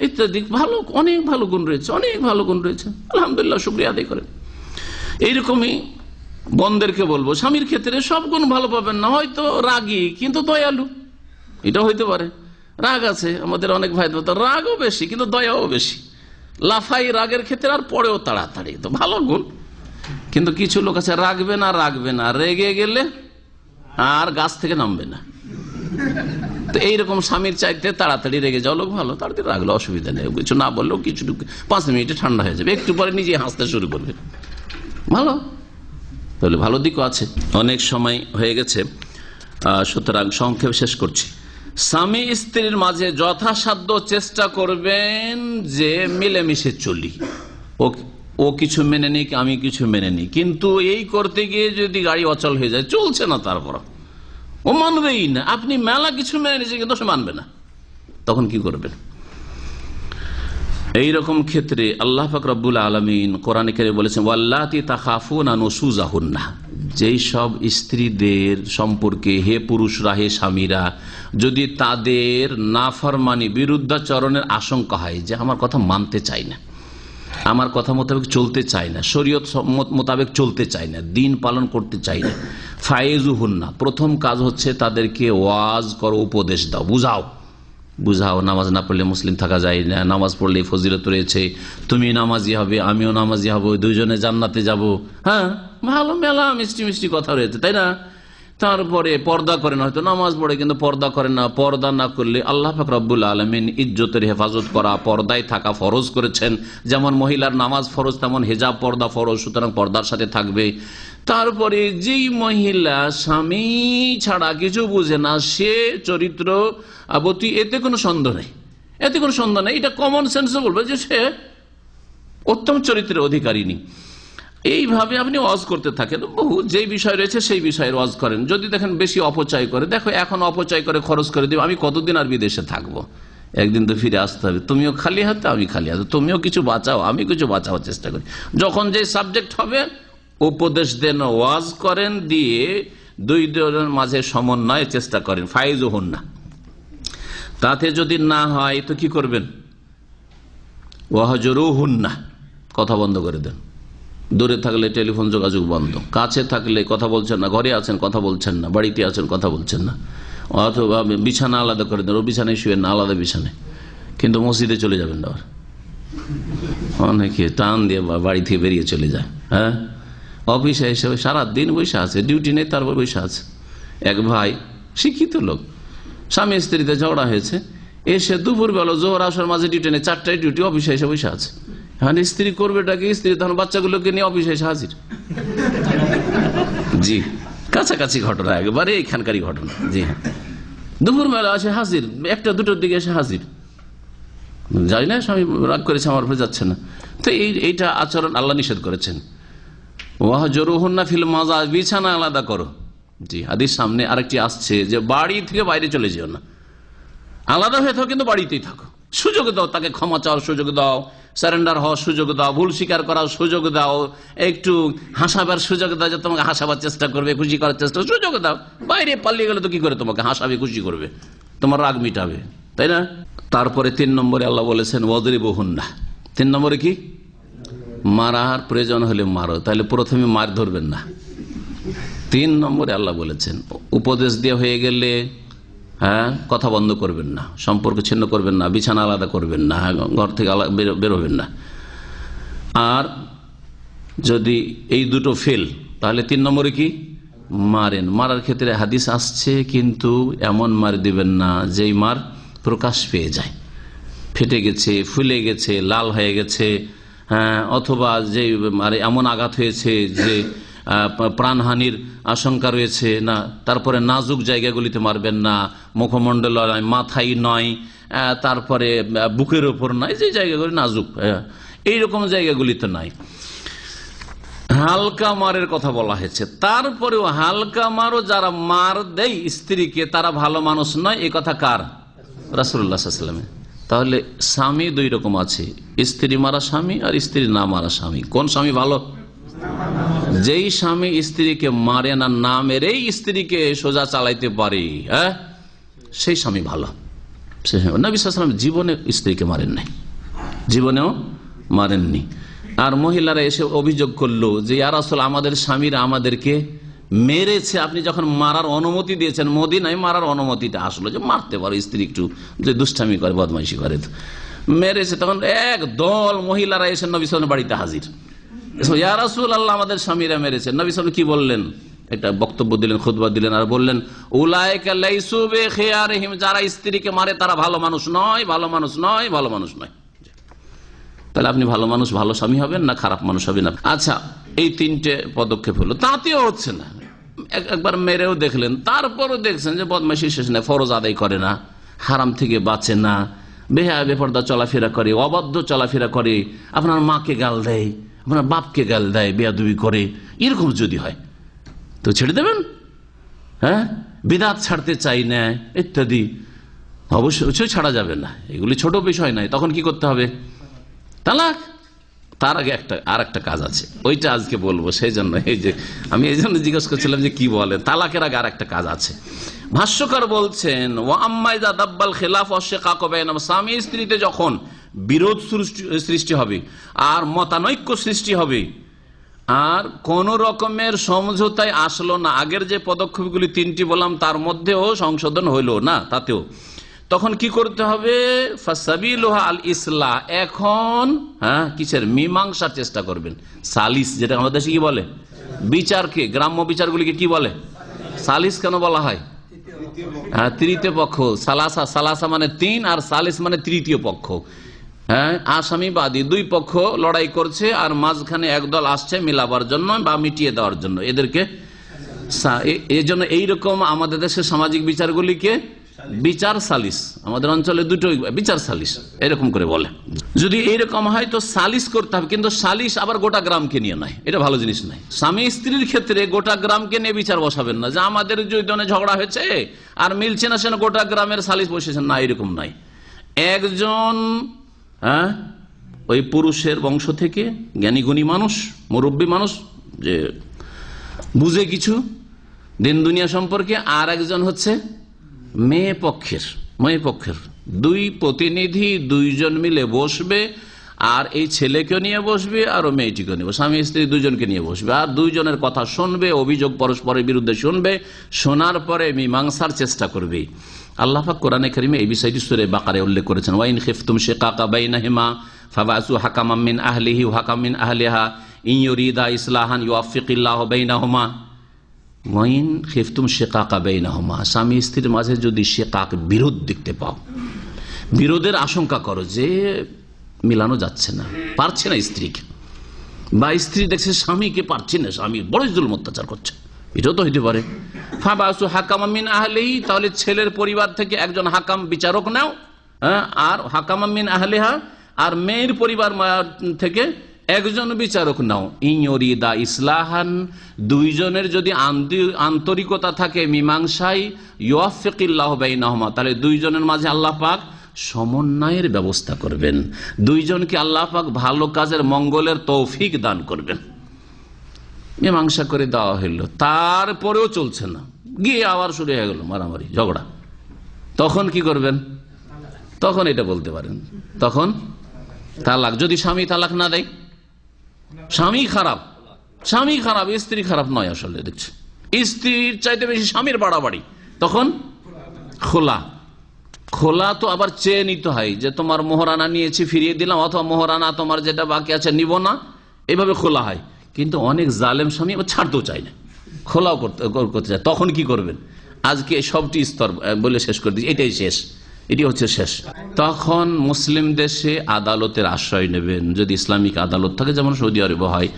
ইত্যাদি ভালো অনেক ভালো গুণ রয়েছে, অনেক ভালো গুণ রয়েছে, আলহামদুলিল্লাহ শুকরিয়া আদায় করেন। এইরকমই বোনদেরকে বলবো, স্বামীর ক্ষেত্রে সব গুণ ভালো পাবেন না, হয়তো রাগী কিন্তু দয়ালু, এটা হইতে পারে। রাগ আছে আমাদের অনেক ভাই, রাগও বেশি কিন্তু দয়াও বেশি, লাফাই রাগের ক্ষেত্রে আর পরেও তাড়াতাড়ি, তো ভালো গুণ। কিন্তু কিছু লোক আছে রাখবে না, রেগে গেলে আর গাছ থেকে নামবে না। তো এইরকম স্বামীর চাইতে তাড়াতাড়ি রেগে যাওয়া লোক ভালো, তাড়াতাড়ি রাগলে অসুবিধা নেই, কিছু না বললেও কিছু 5 মিনিটে ঠান্ডা হয়ে যাবে, একটু পরে নিজে হাসতে শুরু করবে, ভালো। তাহলে ভালো দিকও আছে। অনেক সময় হয়ে গেছে, সুতরাং সংক্ষেপ শেষ করছি। স্বামী স্ত্রীর মাঝে যথাসাধ্য চেষ্টা করবেন যে মিলেমিশে চলি, ও কিছু মেনে নিক আমি কিছু মেনে নিই, কিন্তু এই করতে গিয়ে যদি গাড়ি অচল হয়ে যায়, চলছে না, তারপর ও মানবেই না, আপনি মেলা কিছু মেনে নিয়েছেন কিন্তু সে মানবে না, তখন কি করবেন? এইরকম ক্ষেত্রে আল্লাহ পাক রব্বুল আলামিন কোরআনে কারিমে বলেছেন ওয়াল্লাতি তাখাফুনা নুশুজাহুন্না, যেই সব স্ত্রীদের সম্পর্কে হে পুরুষরা, হে স্বামীরা, যদি তাদের নাফরমানি বিরুদ্ধাচরণের আশঙ্কা হয়, যে আমার কথা মানতে চাই না, আমার কথা মোতাবেক চলতে চাই না, শরীয়ত মোতাবেক চলতে চাই না, দিন পালন করতে চাই না, ফায়েজুহুন্না, প্রথম কাজ হচ্ছে তাদেরকে ওয়াজ করো, উপদেশ দাও, বুঝাও। নামাজ না পড়লে মুসলিম থাকা যায় না, নামাজ পড়লে ফজিলত রয়েছে, তুমি নামাজি হবে আমিও নামাজি হব, দুইজনে জান্নাতে যাব, হ্যাঁ ভালো মেলা মিষ্টি মিষ্টি কথা রয়েছে, তাই না? তারপরে পর্দা করেন, হয়তো নামাজ পড়ে কিন্তু পর্দা করেন না। পর্দা না করলে আল্লাহ পাক রব্বুল আলামিন ইজ্জতের হেফাজত করা, পর্দায় থাকা ফরজ করেছেন। যেমন মহিলার নামাজ ফরজ, তেমন হিজাব পর্দা ফরজ, সুতরাং পর্দার সাথে থাকবে। তারপরে যেই মহিলা স্বামী ছাড়া কিছু বুঝে না, সে চরিত্রবতী, এতে কোনো সন্দেহ নেই, এতে কোনো সন্দেহ নেই। এটা কমন সেন্সে বলবে যে সে উত্তম চরিত্রের অধিকারিণী। এইভাবে আপনি ওয়াজ করতে থাকেন, বহু যেই বিষয় রয়েছে সেই বিষয়ের ওয়াজ করেন। যদি দেখেন বেশি অপচয় করে, দেখো এখন অপচয় করে খরচ করে দেবে, আমি কতদিন আর বিদেশে থাকবো, একদিন তো ফিরে আসতে হবে, তুমিও খালি হাতে আমি খালি হাতে, তুমিও কিছু বাঁচাও আমি কিছু বাঁচাবার চেষ্টা করি। যখন যে সাবজেক্ট হবে উপদেশ দেন, ওয়াজ করেন, দিয়ে দুই জনের মাঝে সমন্বয়ের চেষ্টা করেন, ফাইজও হন না। তাতে যদি না হয় তো কি করবেন? ওয়াহজরু হুন না, কথা বন্ধ করে দেন। দূরে থাকলে টেলিফোন যোগাযোগ বন্ধ, কাছে থাকলে কথা বলছেন না, ঘরে আছেন কথা বলছেন না, বাড়িতে আছেন কথা বলছেন না। অথবা বিছানা আলাদা করে দেন, ও বিছানায় শুয়েন না, আলাদা বিছানায়। কিন্তু মসজিদে চলে যাবেন না, অনেকে টান দিয়ে বাড়ি থেকে বেরিয়ে চলে যায়। হ্যাঁ, অফিসে হিসেবে সারাদিন বসে আছে, ডিউটি নেই, তারপর বসে আছে। এক ভাই শিক্ষিত লোক, স্বামী স্ত্রীতে ঝগড়া হয়েছে, এসে দুপুর বেলা জোহর আসার মাঝে ডিউটি নেই, 4টায় ডিউটি, অফিসে এসে বসে আছে। হ্যাঁ, স্ত্রী করবেটাকে, স্ত্রী তখন বাচ্চাগুলোকে নিয়ে অফিসে এসে হাজির। জি, কাছাকাছি ঘটনা, একেবারে এখানকারই ঘটনা। জি হ্যাঁ, দুপুর বেলা আসে হাজির, 1টা-2টার দিকে এসে হাজির। যাই না, স্বামী রাগ করেছে, আমার উপরে যাচ্ছে না। তো এইটা আচরণ আল্লাহ নিষেধ করেছেন। ওয়াহজুরুহুন্না ফিল মাজাজ, বিছানা আলাদা করো। জি, হাদিস সামনে আরেকটি আসছে যে বাড়ি থেকে বাইরে চলে যেও না, আলাদা হয়ে থাকো, কিন্তু বাড়িতেই থাকো। সুযোগ দাও, তাকে ক্ষমা চাওয়ার সুযোগ দাও, সারেন্ডার হওয়ার সুযোগ দাও, ভুল স্বীকার করার সুযোগ দাও, একটু হাসাবার সুযোগ দাও, যে তোমাকে হাসাবার চেষ্টা করবে, খুশি করার চেষ্টা, সুযোগ দাও। বাইরে পালিয়ে গেলে তো কি করে তোমাকে হাসাবে, খুশি করবে, তোমার রাগ মিটাবে, তাই না? তারপরে 3 নম্বরে আল্লাহ বলেছেন ওয়াজরিবুহুন্না। 3 নম্বরে কি? মারার প্রয়োজন হলে মারো, তাহলে প্রথমে মার ধরবেন না। 3 নম্বরে আল্লাহ বলেছেন উপদেশ দিয়ে হয়ে গেলে হ্যাঁ কথা বন্ধ করবেন না, সম্পর্ক ছিন্ন করবেন না, বিছানা আলাদা করবেন না, ঘর থেকে বেরোবেন না। আর যদি এই দুটো ফেল, তাহলে 3 নম্বরে কি? মারেন। মারার ক্ষেত্রে হাদিস আসছে, কিন্তু এমন মার দিবেন না যেই মার প্রকাশ পেয়ে যায়, ফেটে গেছে, ফুলে গেছে, লাল হয়ে গেছে, হ্যাঁ, অথবা যে এমন আঘাত হয়েছে যে প্রাণহানির আশঙ্কা রয়েছে না। তারপরে নাজুক জায়গাগুলিতে মারবেন না, মুখমণ্ডল নয়, মাথায় নয়, তারপরে বুকের ওপর নয়, যে জায়গাগুলি নাজুক এইরকম জায়গাগুলিতে নয়। হালকা মারের কথা বলা হয়েছে। তারপরেও হালকা মারও যারা মার দেয় স্ত্রীকে, তারা ভালো মানুষ নয়, এ কথা কার? রাসূলুল্লাহ সাল্লাল্লাহু আলাইহি ওয়াসাল্লামের। তাহলে স্বামী 2 রকম আছে, স্ত্রী মারা স্বামী আর স্ত্রী না মারা স্বামী। কোন স্বামী ভালো? যেই স্বামী স্ত্রীকে মারে না, না মেরেই স্ত্রীকে সোজা চালাইতে পারে, হ্যাঁ, সেই স্বামী ভালো। নবী সাল্লাল্লাহু আলাইহি ওয়াসাল্লাম জীবনে স্ত্রীকে মারেন নাই, জীবনেও মারেননি। আর মহিলারা এসে অভিযোগ করলো যে ইয়া রাসূল, আমাদের স্বামীরা আমাদেরকে মেরেছে, আপনি যখন মারার অনুমতি দিয়েছেন, মদিনায় মারার অনুমতিটা আসলো যে মারতে পারো স্ত্রী একটু যে দুষ্টামি করে, বদমাইশি করে, মেরেছে। তখন এক দল মহিলারা এসে নবী সাল্লাল্লাহু আলাইহি ওয়াসাল্লাম বাড়িতে হাজির। ইয়া রাসূলুল্লাহ, আমাদের স্বামীরা মেরেছে। নবী সাল্লাল্লাহু আলাইহি ওয়াসাল্লাম কি বললেন? একটা বক্তব্য দিলেন, খুতবা দিলেন, আর বললেন উলাইকা লাইসু বিখিয়ারিহিম, যারা স্ত্রীকে মারে তারা ভালো মানুষ নয়, ভালো মানুষ নয়, ভালো মানুষ নয়। তাহলে আপনি ভালো মানুষ, ভালো স্বামী হবেন না খারাপ মানুষ হবেন না? আচ্ছা, এই 3টে পদক্ষেপ হলো, তাতেও হচ্ছে না। একবার মেরেও দেখলেন, তারপরও দেখছেন যে বদমাইশি শেষ নেই, ফরজ আদায় করে না, হারাম থেকে বাঁচে না, বেহায়া বেপরদা চলাফেরা করে, অবাধ্য চলাফেরা করে, আপনার মাকে গাল দেয়, আপনার বাপকে গাল দেয়, বেয়াদবি করে, এরকম যদি হয় তো ছেড়ে দেবেন? হ্যাঁ, বিদআত ছাড়তে চাই না ইত্যাদি, অবশ্যই ছাড়া যাবে না, এগুলি ছোট বিষয় নয়। তখন কি করতে হবে? তালাক। তার আগে আর একটা কাজ আছে, ওইটা আজকে বলবো। সেই জন্য আমি এই জন্য জিজ্ঞেস করছিলাম যে কি বলে, তালাকের আগে আর একটা কাজ আছে। ভাষ্যকার বলছেন ওয়া আম্মা ইযা দাব্বাল খিলাফ ওয়া শিকাক বাইনাহুম, স্বামী স্ত্রীতে যখন বিরোধ সৃষ্টি হবে আর মতানৈক্য সৃষ্টি হবে, আর কোন রকমের সমঝোতায় আসলো না, আগের যে পদক্ষেপগুলি 3টি বললাম তার মধ্যেও সংশোধন হইল না, তাতেও তখন কি করতে হবে? ফাসাবিলুহা আল ইসলাহ। এখন হ্যাঁ, কিসের? মীমাংসার চেষ্টা করবেন। সালিস, যেটা আমাদের দেশে কি বলে, বিচারকে, গ্রাম্য বিচারগুলিকে কি বলে? সালিস কেন বলা হয়? হ্যাঁ, তৃতীয় পক্ষ। সালাসা, সালাসা মানে তিন, আর সালিস মানে তৃতীয় পক্ষ। হ্যাঁ, আসামি বাদী দুই পক্ষ লড়াই করছে, আর মাঝখানে একদল আসছে মিলাবার জন্য বা মিটিয়ে দেওয়ার জন্য, এদেরকে এই জন্য এইরকম আমাদের দেশের সামাজিক বিচারগুলিকে বিচার সালিস, আমাদের অঞ্চলে দুটো বিচার সালিস এরকম করে বলে। যদি এইরকম হয় তো সালিস করতে হবে, কিন্তু সালিস আবার গোটা গ্রামকে নিয়ে নয়, এটা ভালো জিনিস নয়। স্বামী স্ত্রীর ক্ষেত্রে গোটা গ্রামকে নিয়ে বিচার বসাবেন না, যে আমাদের দুজনে ঝগড়া হয়েছে আর মিলছে না, সেটা গোটা গ্রামের সালিস বসেছেন না, এরকম নাই। একজন ওই পুরুষের বংশ থেকে জ্ঞানী গুণী মানুষ, মুরব্বী মানুষ, যে বুঝে কিছু দিন দুনিয়া সম্পর্কে, আর একজন হচ্ছে মেয়ে পক্ষের দুই প্রতিনিধি, দুইজন মিলে বসবে, আর এই ছেলেকে নিয়ে বসবে আর ও মেয়েটিকে নিয়ে বসবে, স্বামী স্ত্রী দুজনকে নিয়ে বসবে, আর দুইজনের কথা শুনবে, অভিযোগ পরস্পরের বিরুদ্ধে শুনবে, শোনার পরে মীমাংসার চেষ্টা করবে। আল্লাহ পাক কোরআনে কারিমে এই বিষয়টি সূরা বাকারায় উল্লেখ করেছেন, ওয়াইন খিফতুম শিকাকা বাইনাহুমা ফাবাসু হাকামান মিন আহলিহি ওয়া হাকামান মিন আহলিহা ইন ইউরিদা ইসলাহান ইউওয়াফিকিল্লাহু বাইনাহুমা। ওয়াইন খিফতুম শিকাকা বাইনাহুমা, স্বামী স্ত্রীর মাঝে যদি শিকাক, বিরোধ দেখতে পাও, বিরোধের আশঙ্কা করো, যে মিলানো যাচ্ছে না, পারছে না স্ত্রীকে, বা স্ত্রী দেখছে স্বামীকে পারছে না, স্বামী বড় জুলুম অত্যাচার করছে, এটাও তো হইতে পারে। ফাবাসু হাকামান মিন আহলিহি, তাহলে ছেলের পরিবার থেকে একজন হাকাম বিচারক নাও, আর হাকামান মিন আহলিহা, আর মেয়ের পরিবার থেকে একজন বিচারক নাও। ইনয়ুরিদা ইসলাহান, দুইজনের যদি আন্তরিকতা থাকে মীমাংসায়, ইউওয়াফিকিল্লাহু বাইনাহুমা, তাহলে দুইজনের মাঝে আল্লাহ পাক সমন্বয়ের ব্যবস্থা করবেন, দুইজনকে আল্লাহ পাক ভালো কাজের মঙ্গলের তৌফিক দান করবেন। মীমাংসা করে দেওয়া হইল, তারপরেও চলছে না, গিয়ে আবার শুরু হয়ে গেল মারামারি ঝগড়া, তখন কি করবেন? তখন এটা বলতে পারেন, তখন তালাক। যদি স্বামী তালাক না দেয়, স্বামী খারাপ, স্ত্রী খারাপ নয়, আসলে দেখছে স্ত্রীর চাইতে বেশি স্বামীর বাড়াবাড়ি, তখন খোলা তো আবার চেয়ে নিতে হয়, যে তোমার মোহরানা নিয়েছি ফিরিয়ে দিলাম, অথবা মোহরানা তোমার যেটা বাকি আছে নিব না, এভাবে খোলা হয়। কিন্তু অনেক জালেম স্বামী আবার ছাড়তেও চায় না, খোলাও করতে চায়, তখন কি করবেন? আজকে সবটি স্তর বলে শেষ করে দিচ্ছি, এটি হচ্ছে শেষ। তখন মুসলিম দেশে আদালতের আশ্রয় নেবেন, যদি ইসলামিক আদালত থাকে, যেমন সৌদি আরবে হয়।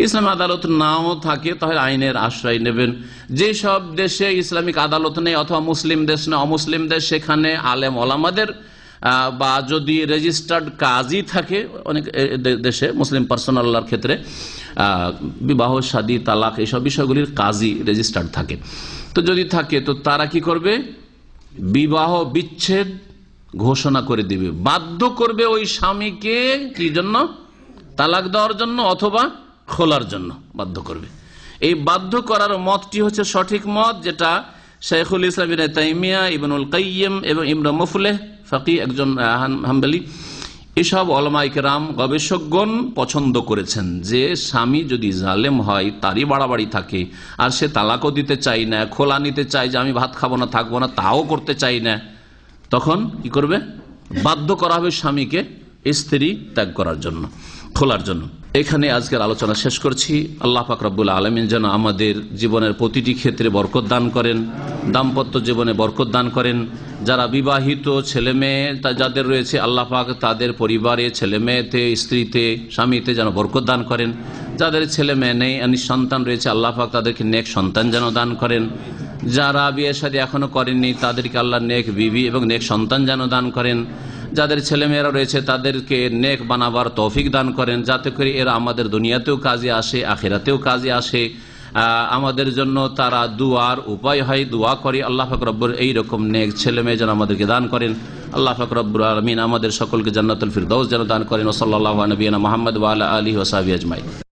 ইসলাম আদালত নাও থাকে, তাহলে আইনের আশ্রয় নেবেন। যেসব দেশে ইসলামিক আদালত নেই, অথবা মুসলিম দেশ না, অমুসলিম দেশ, সেখানে আলেম ওলামাদের বা যদি রেজিস্টার্ড কাজী থাকে, অনেক দেশে মুসলিম পার্সোনালার ক্ষেত্রে বিবাহ, শাদী, তালাক, এইসব বিষয়গুলির কাজী রেজিস্টার্ড থাকে, তো যদি থাকে তো তারা কি করবে? বিবাহ বিচ্ছেদ ঘোষণা করে দিবে, বাধ্য করবে ওই স্বামীকে কি জন্য? তালাক দেওয়ার জন্য অথবা খোলার জন্য বাধ্য করবে। এই বাধ্য করার মতটি হচ্ছে সঠিক মত, যেটা শাইখুল ইসলাম ইবনে তাইমিয়া, ইবনুল কাইয়িম এবং ইবনে মুফলিহ ফাকিহ, একজন হাম্বলি, এসব উলামায়ে কেরাম গবেষকগণ পছন্দ করেছেন যে স্বামী যদি জালেম হয়, তারই বাড়াবাড়ি থাকে, আর সে তালাকও দিতে চাই না, খোলা নিতে চাই যে আমি ভাত খাবো না, থাকবো না, তাও করতে চাই না, তখন কি করবে? বাধ্য করা হবে স্বামীকে স্ত্রী ত্যাগ করার জন্য, খোলার জন্য। এখানে আজকের আলোচনা শেষ করছি। আল্লাহ পাক রব্বুল আলামিন যেন আমাদের জীবনের প্রতিটি ক্ষেত্রে বরকত দান করেন, দাম্পত্য জীবনে বরকত দান করেন। যারা বিবাহিত ছেলে মেয়ে যাদের রয়েছে, আল্লাহ পাক তাদের পরিবারে, ছেলে মেয়েতে, স্ত্রীতে, স্বামীতে যেন বরকত দান করেন। যাদের ছেলে মেয়ে নেই, নিঃসন্তান রয়েছে, আল্লাহ পাক তাদেরকে নেক সন্তান যেন দান করেন। যারা বিয়ে শাদী এখনো করেননি, তাদেরকে আল্লাহ নেক বিবি এবং নেক সন্তান যেন দান করেন। যাদের ছেলেমেয়েরা রয়েছে, তাদেরকে নেক বানাবার তৌফিক দান করেন, যাতে করে এরা আমাদের দুনিয়াতেও কাজে আসে, আখিরাতেও কাজে আসে, আমাদের জন্য তারা দুয়ার উপায় হয়। দোয়া করি আল্লাহ পাক রব্বুল এইরকম নেক ছেলে মেয়ে যেন আমাদেরকে দান করেন। আল্লাহ পাক রব্বুল আলামিন আমাদের সকলকে জান্নাতুল ফিরদাউস যেন দান করেন। ওয়া সাল্লাল্লাহু আলা নবিয়িনা মুহাম্মদ ওয়া আলা আলিহি ওয়া সাহবিহি আজমাইন।